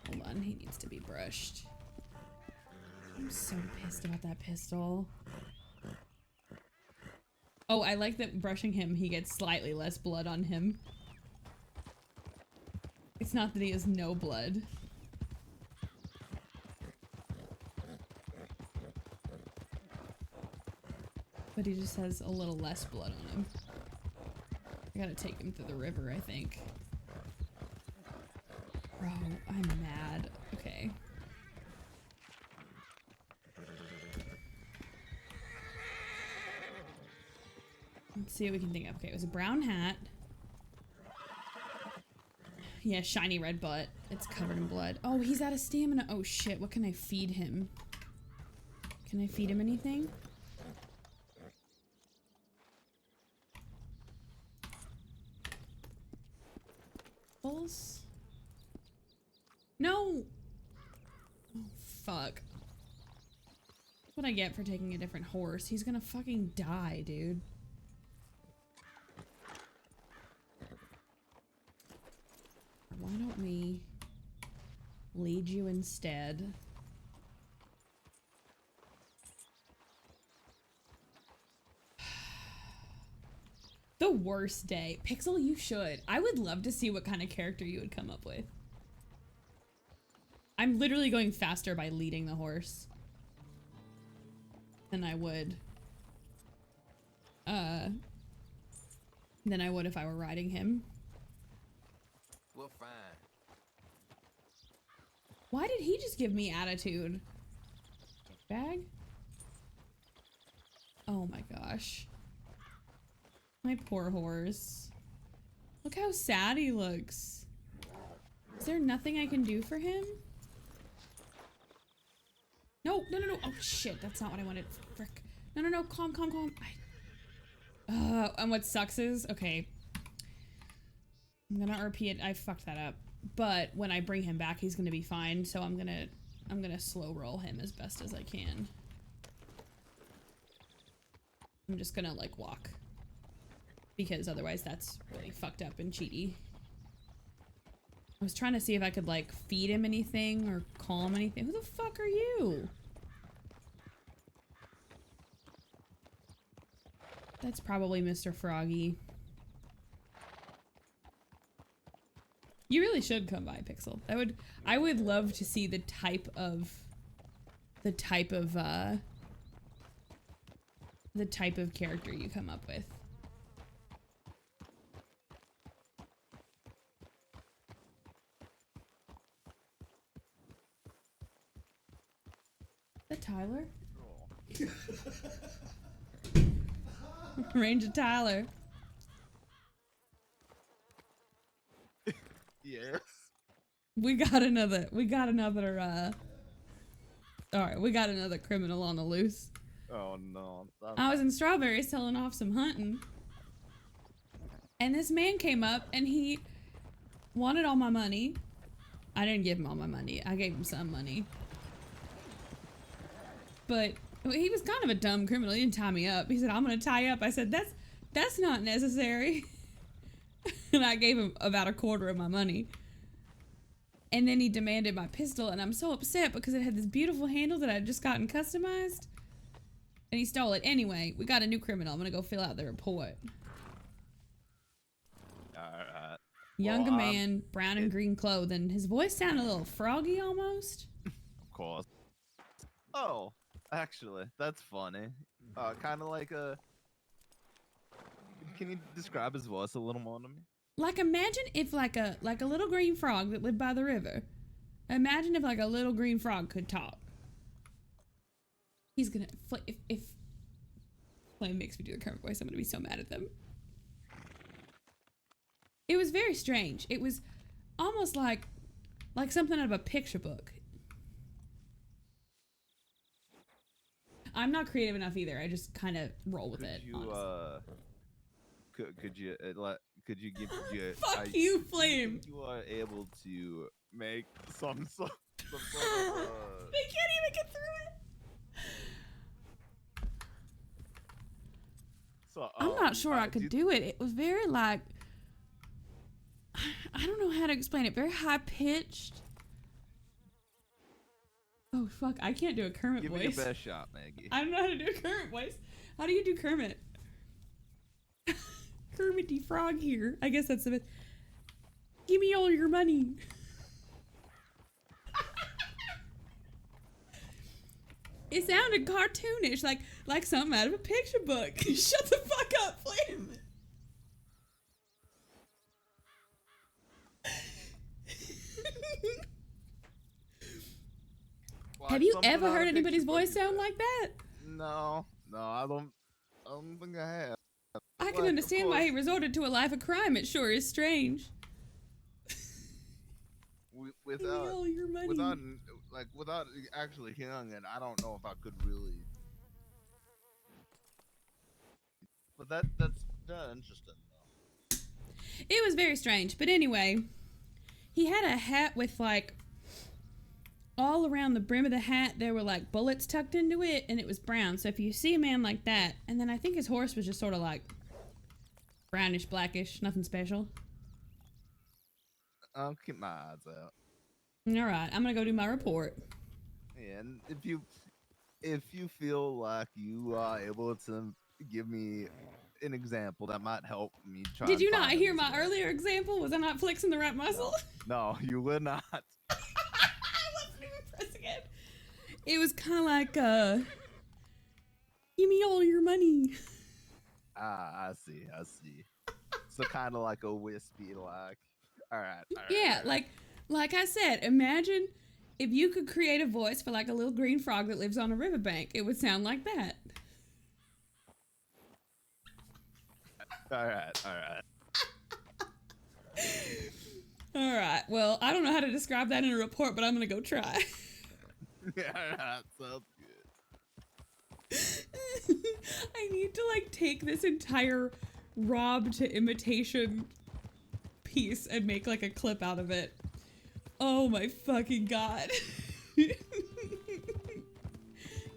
Hold on, he needs to be brushed. I'm so pissed about that pistol. Oh, I like that brushing him, he gets slightly less blood on him. It's not that he has no blood. But he just has a little less blood on him. I gotta take him through the river, I think. Bro, I'm mad. Okay. Let's see what we can think of. Okay, it was a brown hat. Yeah, shiny red butt. It's covered in blood. Oh, he's out of stamina. Oh shit, what can I feed him? Can I feed him anything? Bulls? No! Oh, fuck. That's what I get for taking a different horse. He's gonna fucking die, dude. Why don't we lead you instead? The worst day. Pixel, you should. I would love to see what kind of character you would come up with. I'm literally going faster by leading the horse than I would if I were riding him. We'll find. Why did he just give me attitude? Bag? Oh my gosh. My poor horse. Look how sad he looks. Is there nothing I can do for him? No, no, no, no. Oh shit, that's not what I wanted. Frick. No, no, no, calm, calm, calm. And what sucks is, okay. I'm gonna RP it. I fucked that up. But when I bring him back, he's gonna be fine. So I'm gonna slow roll him as best as I can. I'm just gonna like walk. Because otherwise that's really fucked up and cheaty. I was trying to see if I could like feed him anything or calm anything. Who the fuck are you? That's probably Mr. Froggy. You really should come by, Pixel. I would love to see the type of character you come up with. Is that Tyler? Ranger Tyler. Yes. We got another alright, we got another criminal on the loose. Oh no. I was in Strawberry selling off some hunting. And this man came up and he wanted all my money. I didn't give him all my money. I gave him some money. But he was kind of a dumb criminal. He didn't tie me up. He said, I'm gonna tie you up. I said, that's not necessary. And I gave him about a quarter of my money. And then he demanded my pistol, and I'm so upset because it had this beautiful handle that I'd just gotten customized. And he stole it. Anyway, we got a new criminal. I'm gonna go fill out the report. Alright. Younger man, brown and green clothing. His voice sounded a little froggy almost. Of course. Oh, actually, that's funny. Kind of like a... Can you describe his voice a little more to me? Like imagine if like a little green frog that lived by the river. Imagine if like a little green frog could talk. He's gonna if Flame makes me do the current voice, I'm gonna be so mad at them. It was very strange. It was almost like Like something out of a picture book. I'm not creative enough either. I just kind of roll with it. Could you give you? Fuck you, Flame. You are able to make some sort of. They can't even get through it. So, I'm not sure I could do it. It was very like, I don't know how to explain it. Very high pitched. Oh fuck! I can't do a Kermit voice. Give me your best shot, Maggie. I don't know how to do a Kermit voice. How do you do Kermit? Kermit Frog here. I guess that's the best. Give me all your money. It sounded cartoonish, like something out of a picture book. Shut the fuck up, Flame. Have you ever heard anybody's voice sound like that? No, I don't think I have. I can understand why he resorted to a life of crime. It sure is strange. Without all your money. Without actually hearing it, I don't know if I could really. But that's interesting though. It was very strange, but anyway, he had a hat with like all around the brim of the hat there were like bullets tucked into it, and it was brown. So if you see a man like that, and then I think his horse was just sort of like brownish, blackish, nothing special. I'll keep my eyes out. All right, I'm gonna go do my report. Yeah, and if you feel like you are able to give me an example that might help me try. Did you not hear my earlier example? Was I not flexing the right muscle? No, you were not. I wasn't even pressing it. It was kind of like, give me all your money. Ah, I see. So kind of like a wispy, like. All right. Yeah, like I said, imagine if you could create a voice for like a little green frog that lives on a riverbank. It would sound like that. All right. All right. Well, I don't know how to describe that in a report, but I'm gonna go try. Yeah, sounds good. I need to like take this entire rob to imitation piece and make like a clip out of it. Oh my fucking god. Give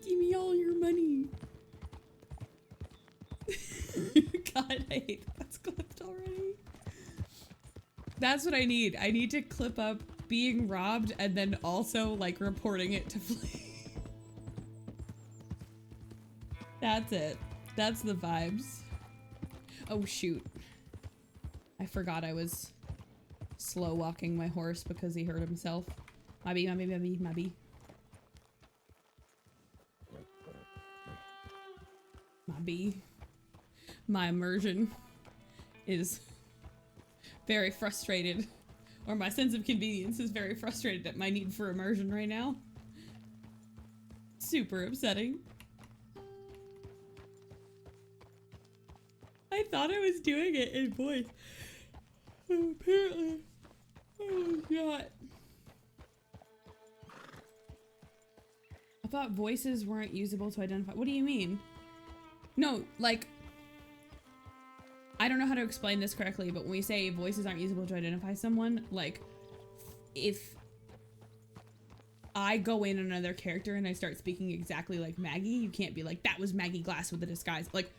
me all your money. God, I hate that's clipped already. That's what I need. I need to clip up being robbed and then also like reporting it to Flame. That's it. That's the vibes. Oh shoot. I forgot I was slow walking my horse because he hurt himself. My bee. My immersion is very frustrated, or my sense of convenience is very frustrated at my need for immersion right now. Super upsetting. I thought I was doing it in voice. Apparently, I was not. I thought voices weren't usable to identify. What do you mean? No, like, I don't know how to explain this correctly, but when we say voices aren't usable to identify someone, like, if I go in another character and I start speaking exactly like Maggie, you can't be like, that was Maggie Glass with a disguise. Like,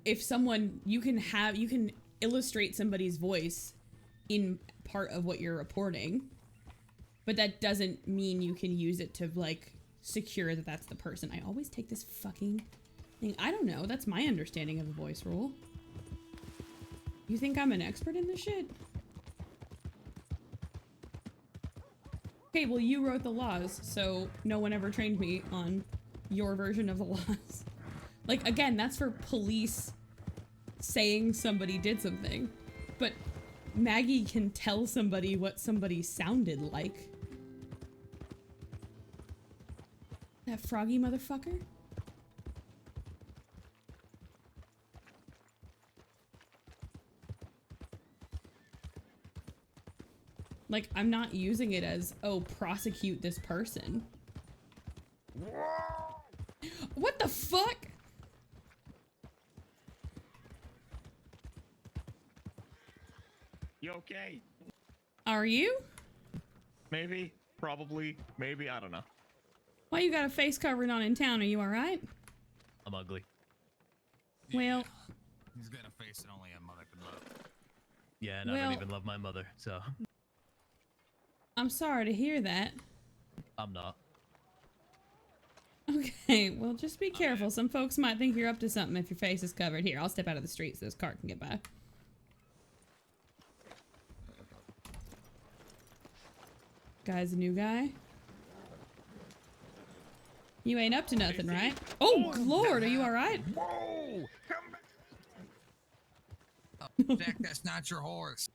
if someone, you can illustrate somebody's voice in part of what you're reporting, but that doesn't mean you can use it to, like, secure that that's the person. I always take this fucking thing. I don't know. That's my understanding of the voice rule. You think I'm an expert in this shit? Okay, well, you wrote the laws, so no one ever trained me on your version of the laws. Like, again, that's for police saying somebody did something. But Maggie can tell somebody what somebody sounded like. That froggy motherfucker? Like, I'm not using it as, oh, prosecute this person. What the fuck? You okay? Are you? Maybe, probably, maybe, I don't know. Why you got a face covering on in town? Are you alright? I'm ugly. Well, He's got a face that only a mother could love. Yeah, and I Well- don't even love my mother, so I'm sorry to hear that. I'm not. Okay, well, just be careful. Some folks might think you're up to something if your face is covered. Here, I'll step out of the street so this car can get by. Guy's a new guy. You ain't up to nothing, right? Oh, Lord, are you alright? Whoa! Come back! Oh, Jack, that's not your horse.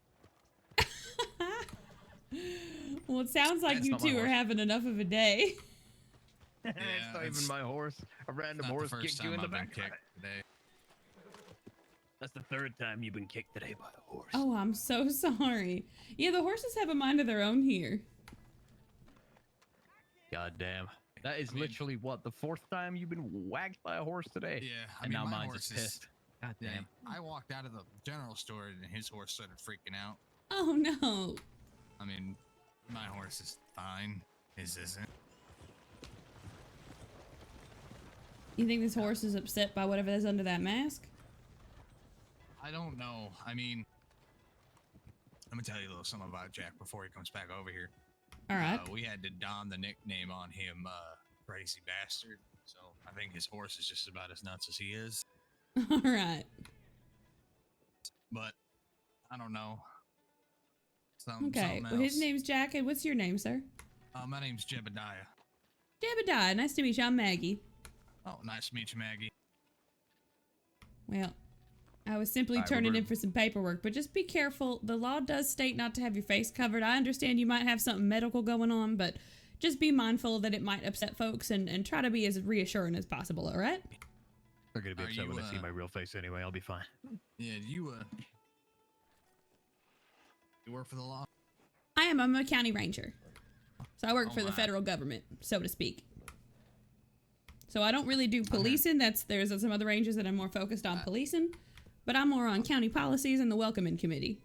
Well, it sounds like That's you not my two are horse. having enough of a day. It's not even my horse. A random Not horse the first kicked you time in the I've been back. kicked today. That's the third time you've been kicked today by a horse. Oh, I'm so sorry. Yeah, the horses have a mind of their own here. God damn. That is literally what, the fourth time you've been whacked by a horse today? Yeah, I And mean, now my mine's horse just is- pissed. God Yeah, damn. I walked out of the general store and his horse started freaking out. Oh, no. I mean, my horse is fine. His isn't. You think this horse is upset by whatever is under that mask? I don't know. I mean, let me tell you a little something about Jack before he comes back over here. All right. We had to don the nickname on him, Crazy Bastard. So I think his horse is just about as nuts as he is. All right. But I don't know. Okay. Something Well, his else. name's Jack, and what's your name, sir? My name's Jebediah. Jebediah. Nice to meet you. I'm Maggie. Oh, nice to meet you, Maggie. Well, I was simply Alright, turning we're- in for some paperwork, but just be careful. The law does state not to have your face covered. I understand you might have something medical going on, but just be mindful that it might upset folks and try to be as reassuring as possible, all right? They're gonna be Are upset you, when they see my real face anyway. I'll be fine. Yeah, you work for the law? I am. I'm a county ranger. So I work Oh for the my. federal government, so to speak. So I don't really do policing. There's some other rangers that are more focused on policing, but I'm more on county policies and the welcoming committee.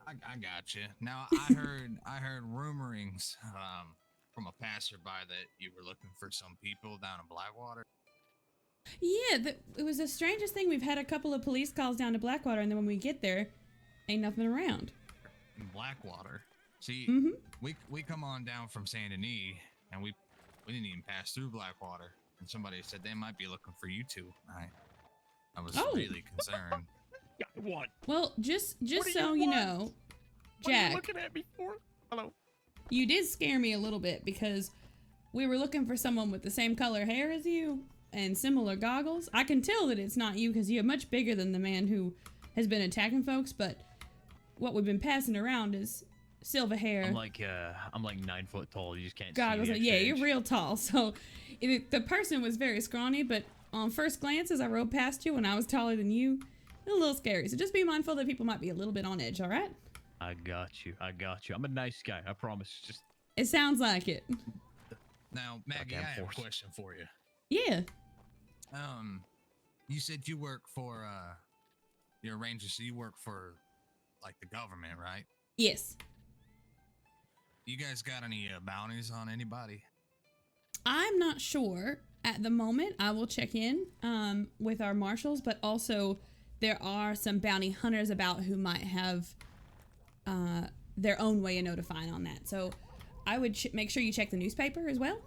I got you. Now I heard rumorings from a passerby that you were looking for some people down in Blackwater. Yeah, it was the strangest thing. We've had a couple of police calls down to Blackwater, and then when we get there, ain't nothing around. In Blackwater. See, Mm-hmm. we come on down from Saint Denis, and we didn't even pass through Blackwater, and somebody said they might be looking for you two. I was Oh. really concerned. What? Well, just What do so you you want? know, What are you Jack, looking at me for? Hello? you did scare me a little bit because we were looking for someone with the same color hair as you and similar goggles. I can tell that it's not you because you're much bigger than the man who has been attacking folks, but what we've been passing around is silver hair. I'm like 9 foot tall. You just can't goggles. see the Yeah, exchange. you're real tall. So the person was very scrawny, but on first glance, as I rode past you and I was taller than you, a little scary. So just be mindful that people might be a little bit on edge, all right? I got you. I'm a nice guy. I promise. Just It sounds like it. Now, Maggie, I Goddamn have force. a question for you. Yeah. You said you work for you're a ranger, so you work for like the government, right? Yes. You guys got any bounties on anybody? I'm not sure at the moment. I will check in with our marshals, but also there are some bounty hunters about who might have their own way of notifying on that. So I would make sure you check the newspaper as well.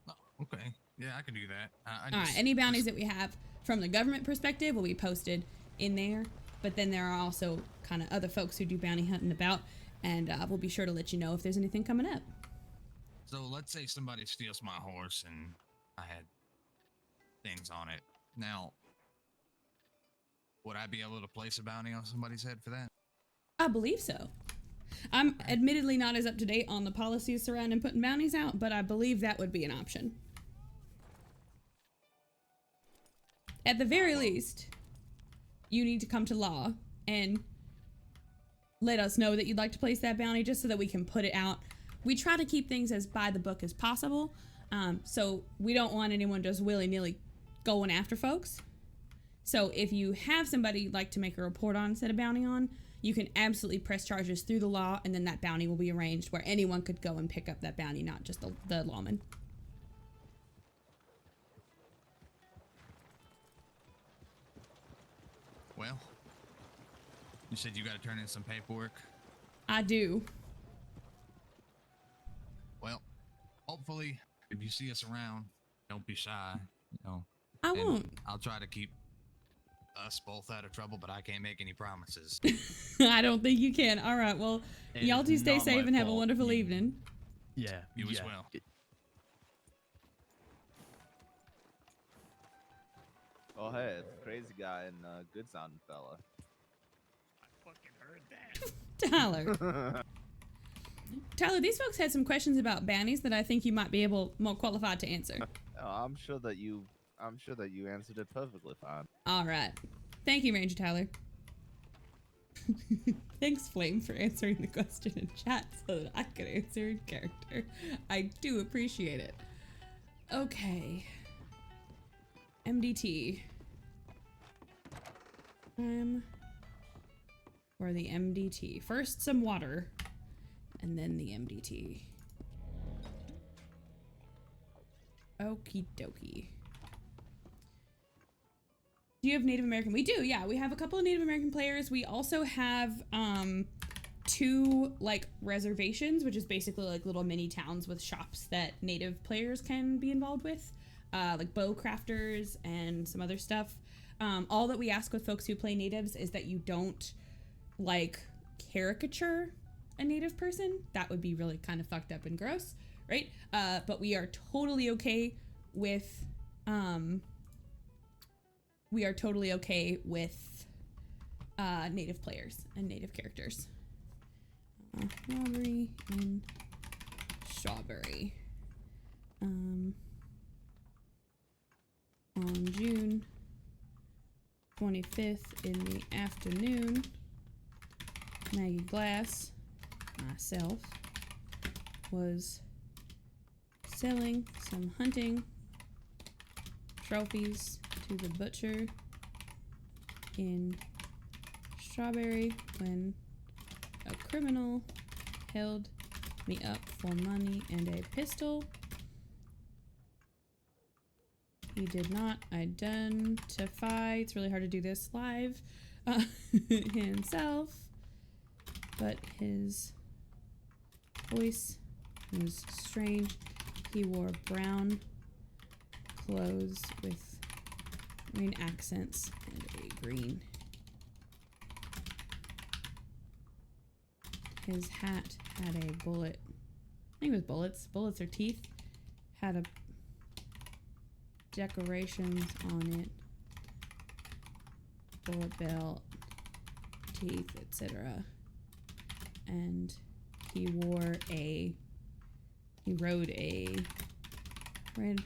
Oh, okay. Yeah, I can do that. All right. Any bounties that we have from the government perspective will be posted in there. But then there are also kind of other folks who do bounty hunting about, and we'll be sure to let you know if there's anything coming up. So let's say somebody steals my horse and I had things on it. Now, would I be able to place a bounty on somebody's head for that? I believe so. I'm admittedly not as up to date on the policies surrounding putting bounties out, but I believe that would be an option. At the very least, you need to come to law and let us know that you'd like to place that bounty just so that we can put it out. We try to keep things as by the book as possible. So we don't want anyone just willy-nilly going after folks. So if you have somebody you'd like to make a report on, set a bounty on, you can absolutely press charges through the law, and then that bounty will be arranged where anyone could go and pick up that bounty, not just the lawman. Well, you said you got to turn in some paperwork. I do. Well, hopefully, if you see us around, don't be shy. You know, I won't. I'll try to keep us both out of trouble, but I can't make any promises. I don't think you can. All right. Well, y'all two stay safe and have a wonderful evening. Yeah. You as well. Oh, hey, it's a crazy guy and a good sounding fella. I fucking heard that. Tyler. Tyler, these folks had some questions about bounties that I think you might be more qualified to answer. Oh, I'm sure that you answered it perfectly fine. All right. Thank you, Ranger Tyler. Thanks, Flame, for answering the question in chat so that I could answer in character. I do appreciate it. Okay. MDT. For the MDT. First, some water, and then the MDT. Okie dokie. Do you have Native American? We do, yeah. We have a couple of Native American players. We also have 2 like reservations, which is basically like little mini towns with shops that Native players can be involved with, like bow crafters and some other stuff. All that we ask with folks who play natives is that you don't like caricature a native person. That would be really kind of fucked up and gross, right? But we are totally okay with native players and native characters. Robbery and strawberry. On June 25th in the afternoon, Maggie Glass, myself, was selling some hunting trophies to the butcher in Strawberry when a criminal held me up for money and a pistol. He did not identify, it's really hard to do this live, himself, but his voice was strange. He wore brown clothes with green accents and a green. His hat had a bullet. I think it was bullets. Bullets or teeth. Had a decorations on it. Bullet belt, teeth, etc. And he rode a red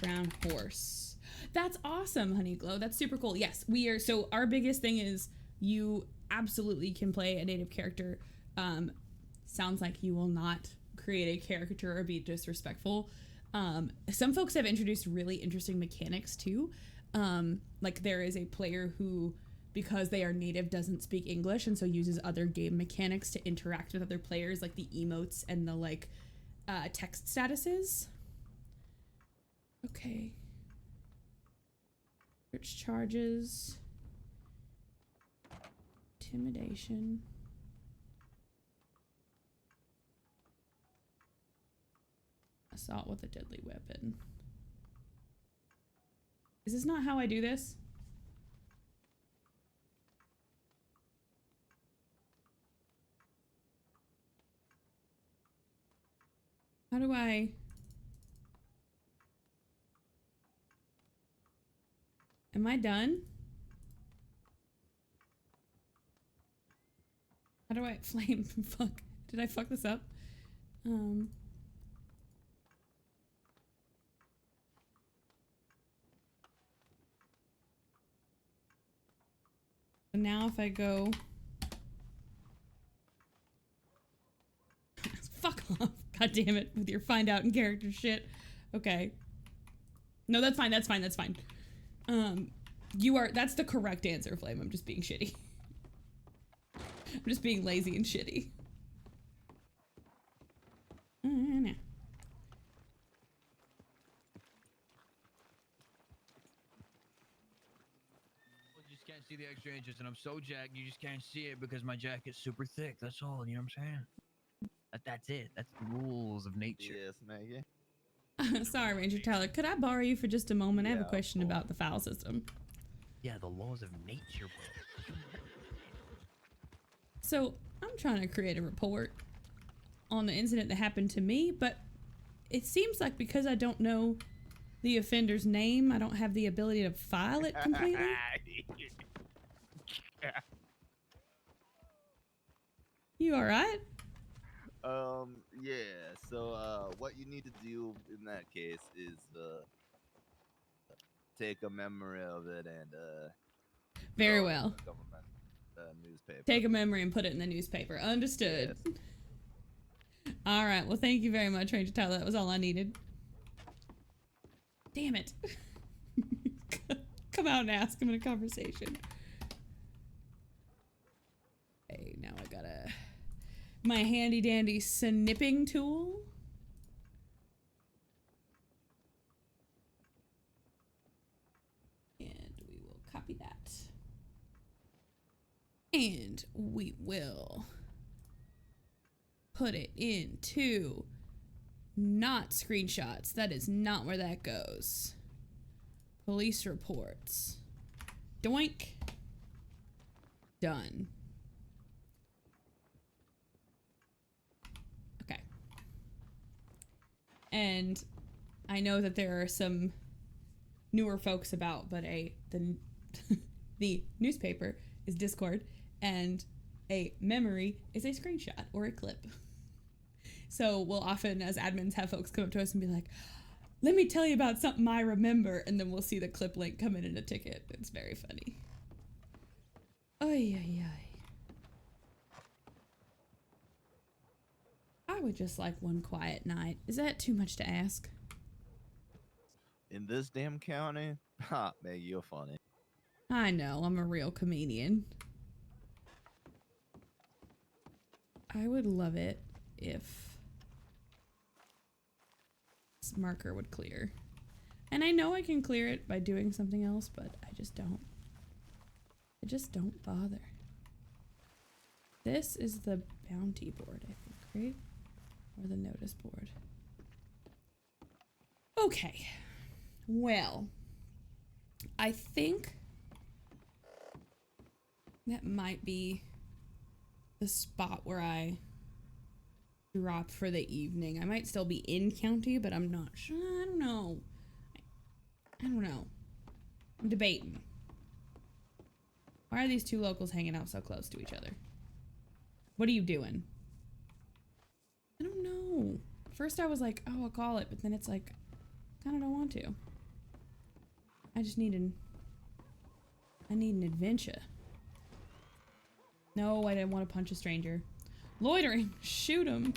brown horse. That's awesome, Honeyglow. That's super cool. Yes, we are. So our biggest thing is you absolutely can play a native character. Sounds like you will not create a caricature or be disrespectful. Some folks have introduced really interesting mechanics too. Like there is a player who, because they are native, doesn't speak English and so uses other game mechanics to interact with other players, like the emotes and the like text statuses. Okay. Search charges. Intimidation. Assault with a deadly weapon. Is this not how I do this? How do I... Am I done? How do I... Flame, fuck. Did I fuck this up? So now if I go Fuck off. God damn it, with your find out in character shit. Okay. No, that's fine, that's fine, that's fine. That's the correct answer, Flame. I'm just being shitty. I'm just being lazy and shitty. Nah. Just can't see the extra inches, and I'm so jacked you just can't see it because my jacket's super thick. That's all. You know what I'm saying? That's it. That's the rules of nature. Yes, Maggie. Sorry, Ranger Tyler. Could I borrow you for just a moment? I have a Yeah, question about the file system. Yeah, the laws of nature, bro. So, I'm trying to create a report on the incident that happened to me, but it seems like because I don't know the offender's name, I don't have the ability to file it completely. You alright? Yeah, so, what you need to do in that case is, take a memory of it and, Very throw it in well. the government, newspaper. Take a memory and put it in the newspaper. Understood. Yes. Alright, well thank you very much, Ranger Tyler. That was all I needed. Damn it. Come out and ask him in a conversation. Okay, now I gotta... my handy dandy snipping tool. And we will copy that. And we will put it into not screenshots. That is not where that goes. Police reports. Doink. Done. Okay. And I know that there are some newer folks about, but the newspaper is Discord and a memory is a screenshot or a clip. So we'll often, as admins, have folks come up to us and be like, let me tell you about something I remember, and then we'll see the clip link come in a ticket. It's very funny. Oy, oy, oy. I would just like one quiet night. Is that too much to ask? In this damn county? Ha, Maggie, you're funny. I know, I'm a real comedian. I would love it if this marker would clear. And I know I can clear it by doing something else, but I just don't. I just don't bother. This is the bounty board, I think, right? Or the notice board. Okay. Well, I think that might be the spot where I drop for the evening. I might still be in county, but I'm not sure. I don't know. I don't know. I'm debating. Why are these two locals hanging out so close to each other? What are you doing? I don't know. First I was like, oh, I'll call it, but then it's like, kind of don't want to. I just need I need an adventure. No, I didn't want to punch a stranger. Loitering! Shoot him!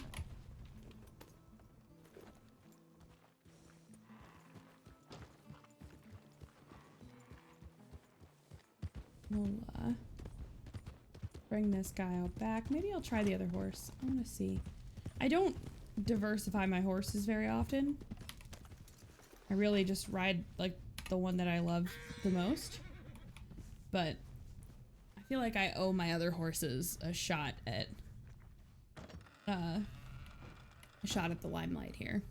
We'll, bring this guy out back. Maybe I'll try the other horse. I want to see. I don't diversify my horses very often. I really just ride, like, the one that I love the most. But I feel like I owe my other horses a shot at the limelight here.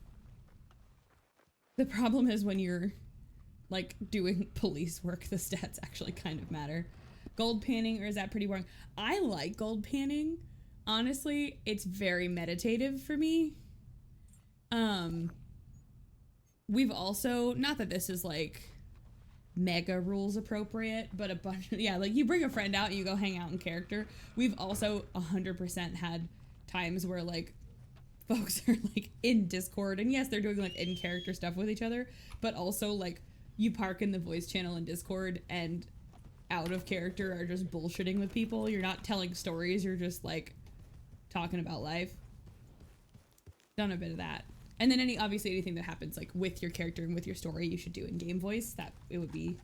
The problem is when you're like doing police work, the stats actually kind of matter. Gold panning, or is that pretty boring? I like gold panning. Honestly, it's very meditative for me. We've also, not that this is like mega rules appropriate, but a bunch of, yeah, like you bring a friend out and you go hang out in character. We've also 100% had times where like folks are like in Discord, and yes, they're doing like in character stuff with each other, but also like you park in the voice channel in Discord and out of character are just bullshitting with people. You're not telling stories, you're just like talking about life. done a bit of that. And then obviously anything that happens like with your character and with your story, you should do in game voice. That it would be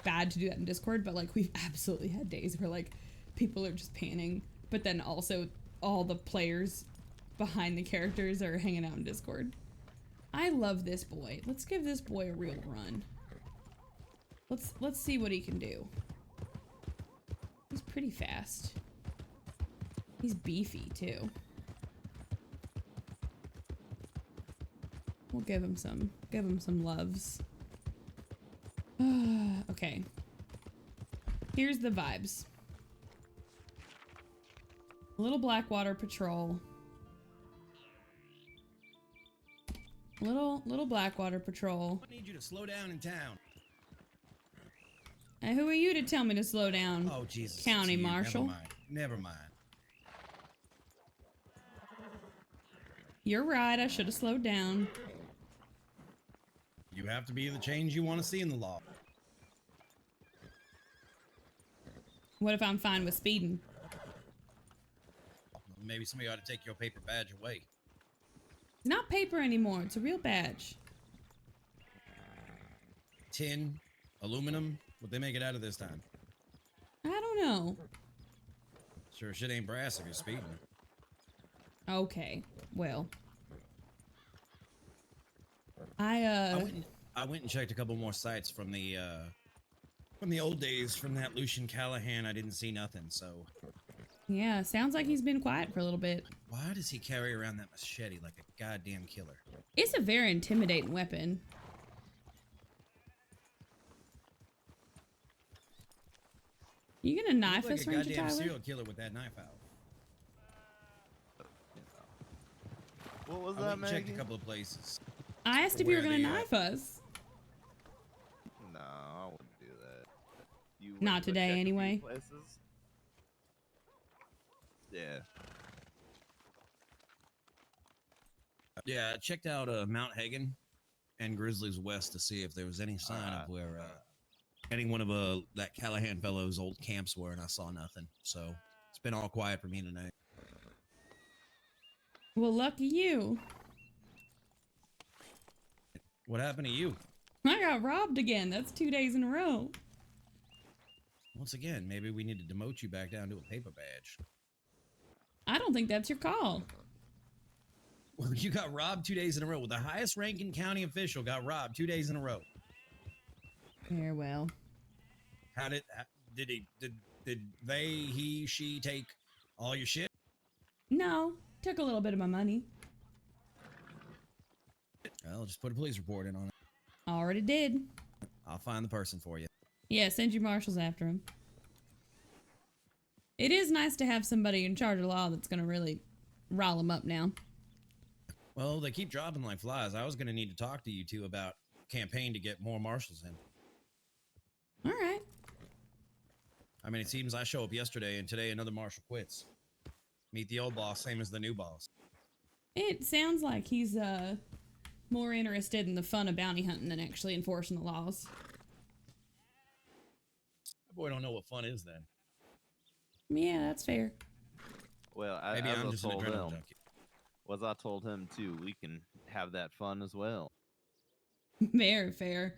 bad to do that in Discord, but like we've absolutely had days where like people are just panning, but then also all the players behind the characters are hanging out in Discord. I love this boy. Let's give this boy a real run. Let's see what he can do. He's pretty fast. He's beefy too. We'll give him some loves. Okay. Here's the vibes. Little Blackwater Patrol. Little Blackwater Patrol. I need you to slow down in town. And who are you to tell me to slow down? Oh, Jesus. County it's you. Marshal. Never mind. You're right, I should have slowed down. You have to be the change you want to see in the law. What if I'm fine with speeding? Maybe somebody ought to take your paper badge away. It's not paper anymore, it's a real badge. Tin, aluminum, what they make it out of this time? I don't know. Sure shit ain't brass if you're speeding. Okay, well. I went and checked a couple more sites from the old days, from that Lucian Callahan. I didn't see nothing, so. Yeah, sounds like he's been quiet for a little bit. Why does he carry around that machete like a goddamn killer? It's a very intimidating weapon. You gonna knife like us, a Ranger goddamn Tyler? serial killer with that knife out. What was I that, went and checked Maggie? a couple of places. I asked if you were Where gonna they, knife us. No, I wouldn't do that. You Not wouldn't go today, check a few anyway. places? Yeah. Yeah, I checked out Mount Hagen and Grizzlies West to see if there was any sign of where any one of that Callahan fellow's old camps were, and I saw nothing. So it's been all quiet for me tonight. Well, lucky you. What happened to you? I got robbed again. That's 2 days in a row. Once again, maybe we need to demote you back down to a paper badge. I don't think that's your call. Well, you got robbed 2 days in a row. The highest ranking county official got robbed 2 days in a row. Very well. How did he, she take all your shit? No, took a little bit of my money. Well, just put a police report in on it. Already did. I'll find the person for you. Yeah, send your marshals after him. It is nice to have somebody in charge of law that's gonna really rile them up now. Well, they keep dropping like flies. I was going to need to talk to you two about campaign to get more marshals in. All right. I mean, it seems I show up yesterday and today another marshal quits. Meet the old boss, same as the new boss. It sounds like he's more interested in the fun of bounty hunting than actually enforcing the laws. That boy don't know what fun is then. Yeah, that's fair. Well, Maybe as I'm I just an told adrenaline him, junkie. was I told him too, we can have that fun as well. Very fair.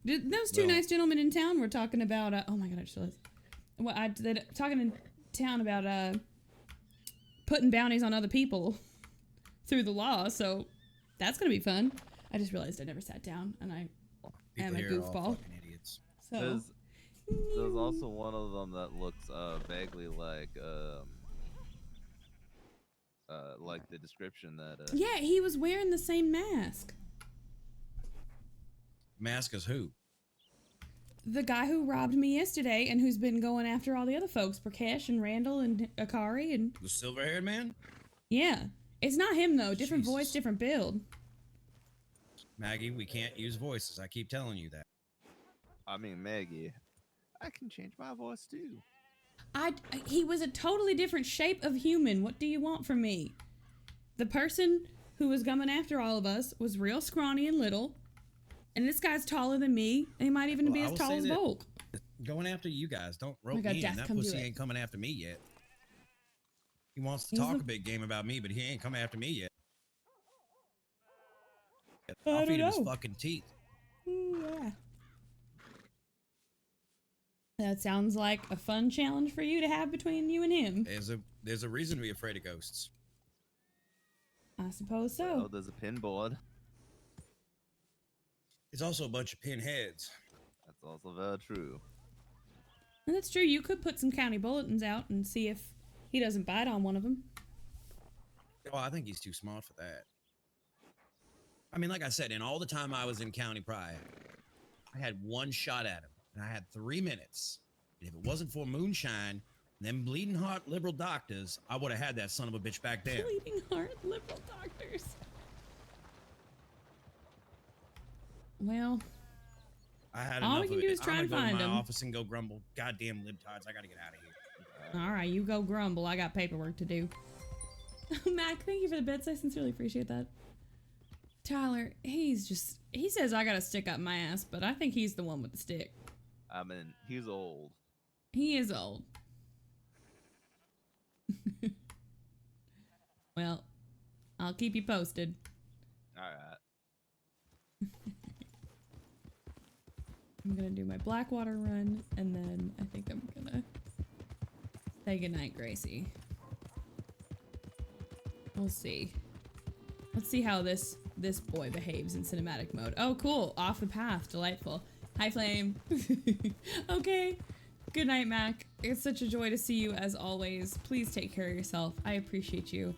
Those two Well- nice gentlemen in town were talking about. Oh my god, I just realized. Well, they're talking in town about putting bounties on other people through the law. So that's gonna be fun. I just realized I never sat down, and I am a here are all goofball. fucking idiots. So There's also one of them that looks vaguely like the description that yeah, he was wearing the same mask. Mask is who? The guy who robbed me yesterday and who's been going after all the other folks, Prakash and Randall and Akari and... The silver-haired man? Yeah. It's not him, though. Different voice, different build. Maggie, we can't use voices. I keep telling you that. I mean, Maggie, I can change my voice too. He was a totally different shape of human. What do you want from me? The person who was coming after all of us was real scrawny and little. And this guy's taller than me, and he might even be I as will tall say as that Volk. Going after you guys. Don't rope my God, me in. Death, That come do pussy it. ain't coming after me yet. He wants to He's talk the- a big game about me, but he ain't coming after me yet. I I'll don't feed him his know. fucking teeth. Yeah. That sounds like a fun challenge for you to have between you and him. There's a reason to be afraid of ghosts. I suppose so. Well, there's a pinboard. It's also a bunch of pinheads. That's also very true. And that's true. You could put some county bulletins out and see if he doesn't bite on one of them. Oh, I think he's too smart for that. I mean, like I said, in all the time I was in County Pride, I had one shot at him, and I had 3 minutes. And if it wasn't for moonshine and them bleeding heart liberal doctors, I would have had that son of a bitch back then. Bleeding heart liberal doctors. Well, I had all enough we can of do it. is try I'm and gonna go find to my him. office and go grumble. Goddamn libtards, I gotta get out of here. All right, you go grumble. I got paperwork to do. Mac, thank you for the bits. I sincerely appreciate that. Tyler, he says I gotta stick up my ass, but I think he's the one with the stick. I mean, he's old. He is old. Well, I'll keep you posted. Alright. I'm gonna do my Blackwater run, and then I think I'm gonna say goodnight, Gracie. We'll see. Let's see how this boy behaves in cinematic mode. Oh, cool. Off the path. Delightful. Hi, Flame. Okay. Good night, Mac. It's such a joy to see you as always. Please take care of yourself. I appreciate you.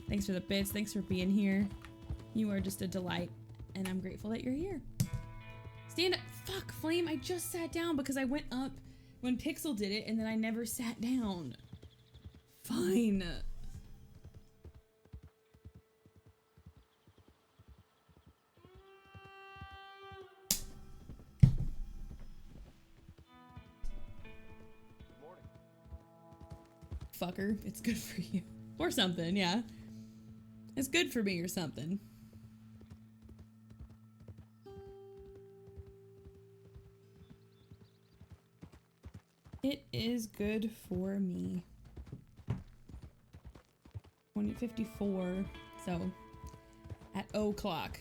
Thanks for the bits. Thanks for being here. You are just a delight, and I'm grateful that you're here. Stand up. Fuck, Flame. I just sat down because I went up when Pixel did it, and then I never sat down. Fine. Fucker, it's good for you. Or something, yeah. It's good for me or something. It is good for me. 20:54, so at 0:00,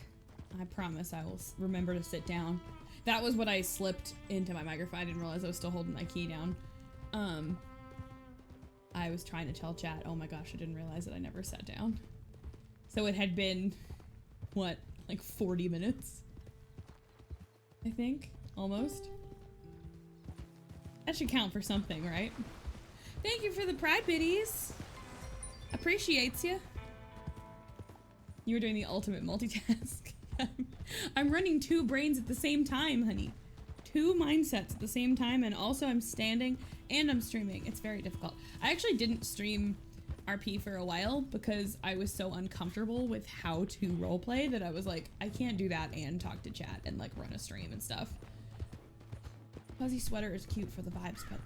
I promise I will remember to sit down. That was what I slipped into my microphone. I didn't realize I was still holding my key down. I was trying to tell chat, oh my gosh, I didn't realize that I never sat down. So it had been, what, like 40 minutes? I think, almost. That should count for something, right? Thank you for the pride biddies. Appreciates you. You were doing the ultimate multitask. I'm running 2 brains at the same time, honey. 2 mindsets at the same time, and also I'm standing and I'm streaming. It's very difficult. I actually didn't stream RP for a while because I was so uncomfortable with how to roleplay that I was like, I can't do that and talk to chat and like run a stream and stuff. Fuzzy sweater is cute for the vibes, but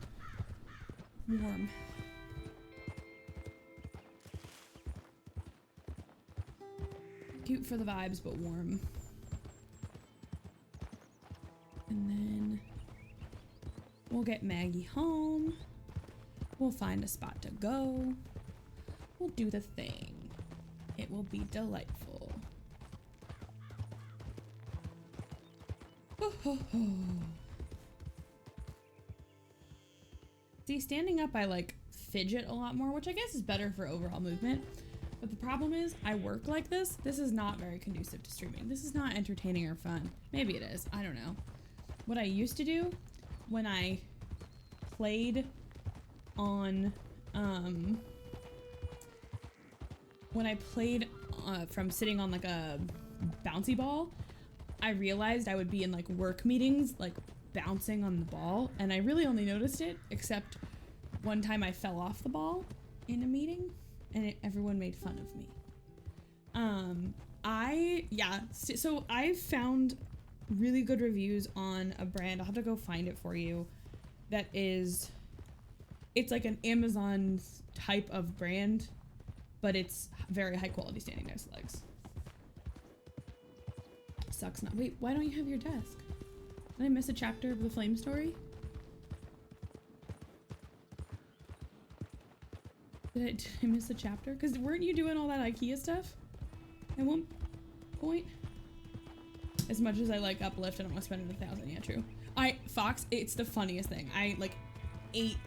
warm. Cute for the vibes, but warm. And then we'll get Maggie home. We'll find a spot to go. We'll do the thing. It will be delightful. See, standing up, I like fidget a lot more, which I guess is better for overall movement. But the problem is, I work like this. This is not very conducive to streaming. This is not entertaining or fun. Maybe it is. I don't know. What I used to do when I played on, from sitting on like a bouncy ball, I realized I would be in like work meetings, like bouncing on the ball, and I really only noticed it, except one time I fell off the ball in a meeting, and everyone made fun of me. So I found really good reviews on a brand. I'll have to go find it for you. That is, it's like an Amazon type of brand, but it's very high quality standing next to legs. Sucks not. Wait, why don't you have your desk? Did I miss a chapter of the Flame story? Did I miss a chapter? Because weren't you doing all that IKEA stuff at one point? As much as I like Uplift, I don't want to spend 1,000. Yeah, true. Fox, it's the funniest thing. I like ate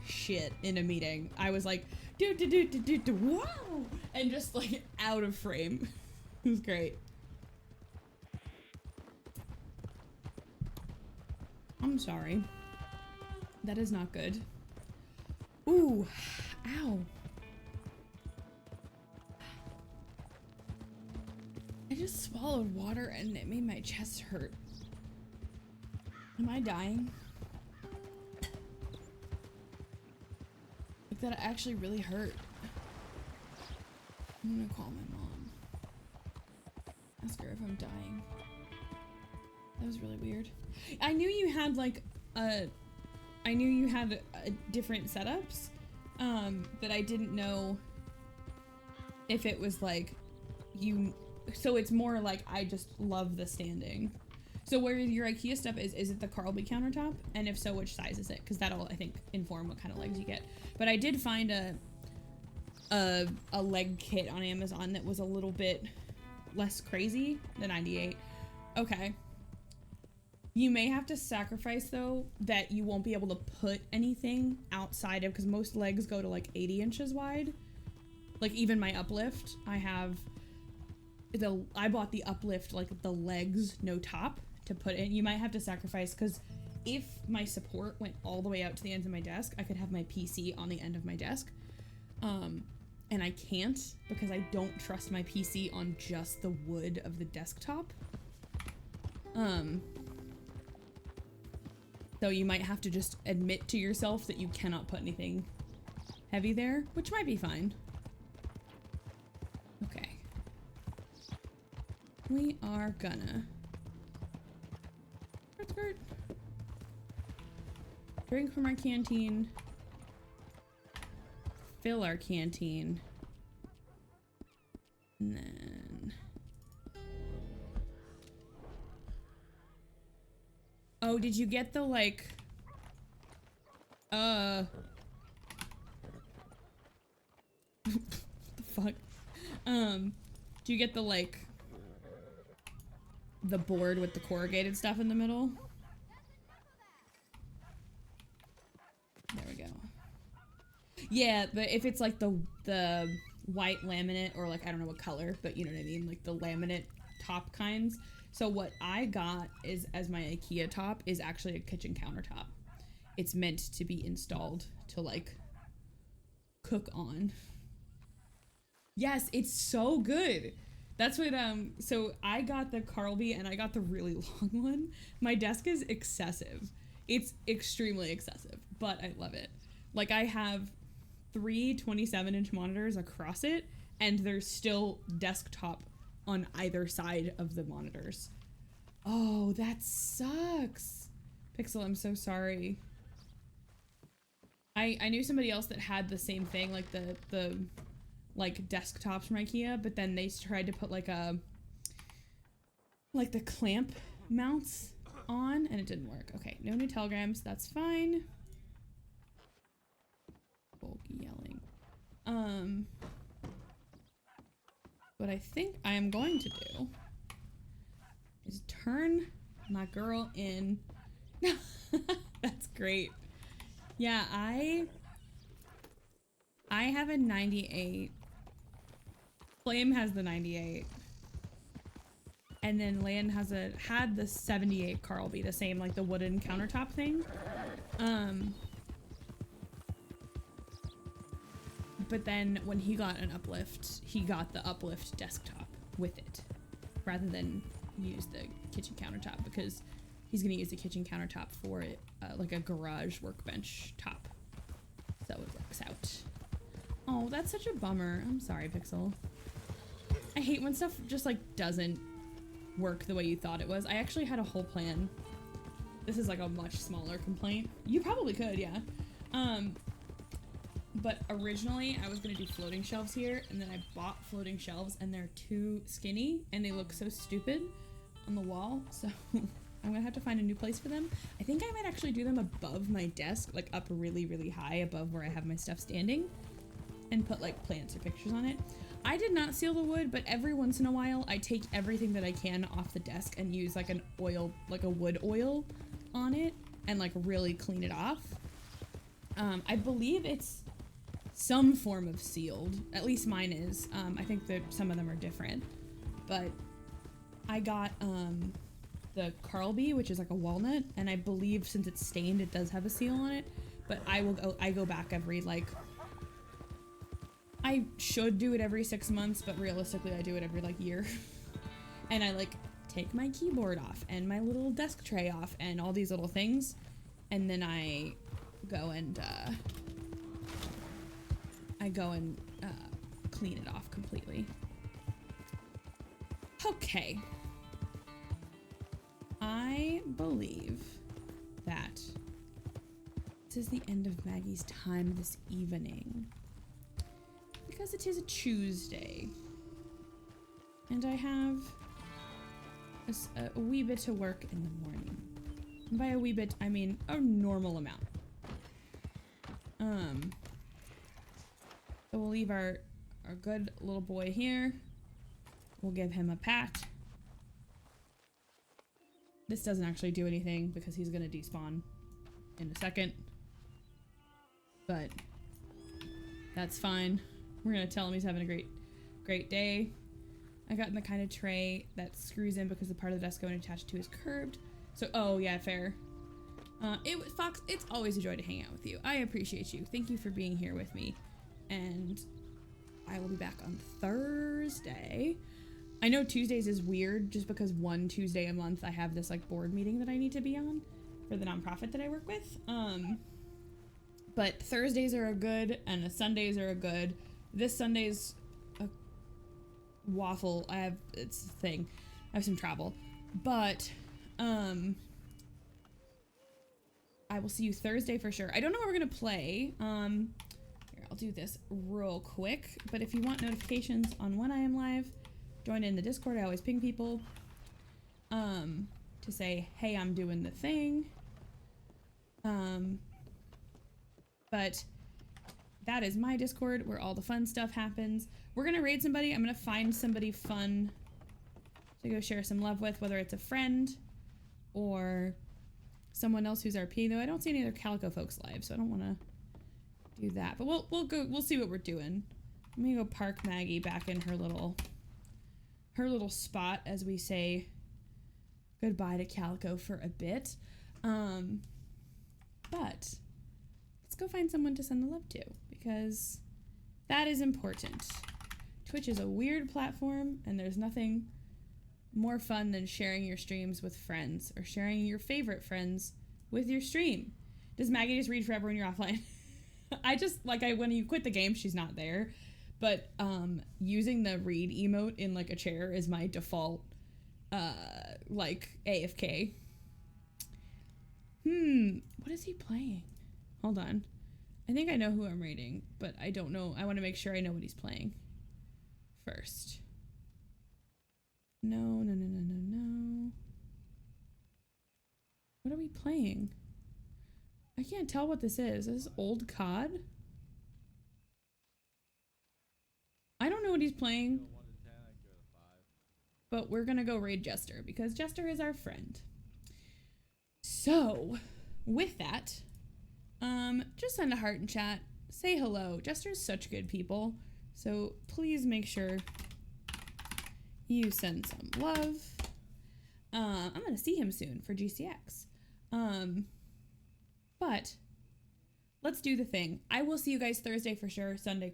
shit in a meeting. I was like, wow, and just like out of frame. It was great. I'm sorry. That is not good. Ooh, ow. I just swallowed water and it made my chest hurt. Am I dying? Like that actually really hurt. I'm gonna call my mom. Ask her if I'm dying. That was really weird. I knew you had like different setups, but I didn't know if it was like so it's more like I just love the standing. So where your IKEA stuff is it the Carlby countertop? And if so, which size is it? Because that'll, I think, inform what kind of legs you get. But I did find a leg kit on Amazon that was a little bit less crazy than 98. Okay. You may have to sacrifice, though, that you won't be able to put anything outside of, because most legs go to like 80 inches wide. Like even my Uplift, I bought the Uplift, like the legs, no top to put in. You might have to sacrifice, because if my support went all the way out to the ends of my desk, I could have my PC on the end of my desk. And I can't, because I don't trust my PC on just the wood of the desktop. So you might have to just admit to yourself that you cannot put anything heavy there, which might be fine. Okay. We are gonna drink from our canteen, fill our canteen, and then oh, did you get the like what the fuck? Do you get the like the board with the corrugated stuff in the middle? There we go. Yeah, but if it's like the white laminate, or like I don't know what color, but you know what I mean, like the laminate top kinds. So what I got is, as my IKEA top, is actually a kitchen countertop. It's meant to be installed to like cook on. Yes, it's so good. That's what, so I got the Carlby and I got the really long one. My desk is excessive. It's extremely excessive, but I love it. Like I have 3 27-inch monitors across it, and there's still desktop on either side of the monitors. Oh, that sucks. Pixel, I'm so sorry. I knew somebody else that had the same thing, like the like desktops from IKEA, but then they tried to put like the clamp mounts on and it didn't work. Okay, no new telegrams, that's fine. Bulk yelling. What I think I am going to do is turn my girl in. That's great. Yeah, I have a 98. Flame has the 98. And then Lan had the 78 Carlby, the same like the wooden countertop thing. But then when he got an Uplift, he got the Uplift desktop with it, rather than use the kitchen countertop, because he's gonna use the kitchen countertop for it, like a garage workbench top. So it works out. Oh, that's such a bummer. I'm sorry, Pixel. I hate when stuff just like doesn't work the way you thought it was. I actually had a whole plan. This is like a much smaller complaint. You probably could, yeah. But originally I was gonna do floating shelves here, and then I bought floating shelves and they're too skinny and they look so stupid on the wall. So I'm gonna have to find a new place for them. I think I might actually do them above my desk, like up really, really high above where I have my stuff standing, and put like plants or pictures on it. I did not seal the wood, but every once in a while I take everything that I can off the desk and use like an oil, like a wood oil on it and like really clean it off. I believe it's some form of sealed, at least mine is. I think that some of them are different, but I got the Carlby, which is like a walnut, and I believe since it's stained it does have a seal on it, but I go back every like, I should do it every 6 months, but realistically I do it every like year. And I like take my keyboard off and my little desk tray off and all these little things, and then I go and clean it off completely. Okay. I believe that this is the end of Maggie's time this evening, because it is a Tuesday and I have a wee bit of work in the morning. And by a wee bit, I mean a normal amount. So we'll leave our good little boy here. We'll give him a pat. This doesn't actually do anything because he's gonna despawn in a second. But that's fine. We're gonna tell him he's having a great day. I got in the kind of tray that screws in because the part of the desk going attached to is curved. So, oh yeah, fair. Fox, it's always a joy to hang out with you. I appreciate you. Thank you for being here with me. And I will be back on Thursday. I know Tuesdays is weird just because one Tuesday a month I have this like board meeting that I need to be on for the nonprofit that I work with. But Thursdays are a good and the Sundays are a good. This Sunday's a waffle. It's a thing. I have some travel. But I will see you Thursday for sure. I don't know what we're gonna play. Here, I'll do this real quick. But if you want notifications on when I am live, join in the Discord. I always ping people to say, hey, I'm doing the thing. But that is my Discord where all the fun stuff happens. We're gonna raid somebody. I'm gonna find somebody fun to go share some love with, whether it's a friend or someone else who's RP, though I don't see any other Calico folks live, so I don't want to do that. But we'll see what we're doing. I'm gonna go park Maggie back in her little spot as we say goodbye to Calico for a bit. But let's go find someone to send the love to, because that is important. Twitch is a weird platform, and there's nothing more fun than sharing your streams with friends or sharing your favorite friends with your stream. Does Maggie just read forever when you're offline? I just, like, when you quit the game, she's not there. But using the read emote in like a chair is my default like AFK. What is he playing? Hold on. I think I know who I'm raiding, but I don't know. I want to make sure I know what he's playing first. No. What are we playing? I can't tell what this is. Is this old COD? I don't know what he's playing. But we're gonna go raid Jester because Jester is our friend. So, with that, just send a heart in chat. Say hello. Jester's such good people. So please make sure you send some love. I'm gonna see him soon for GCX. But let's do the thing. I will see you guys Thursday for sure. Sunday ?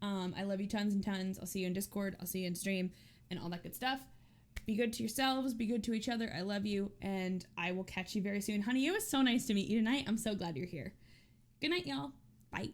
I love you tons and tons. I'll see you in Discord. I'll see you in stream and all that good stuff. Be good to yourselves. Be good to each other. I love you. And I will catch you very soon. Honey, it was so nice to meet you tonight. I'm so glad you're here. Good night, y'all. Bye.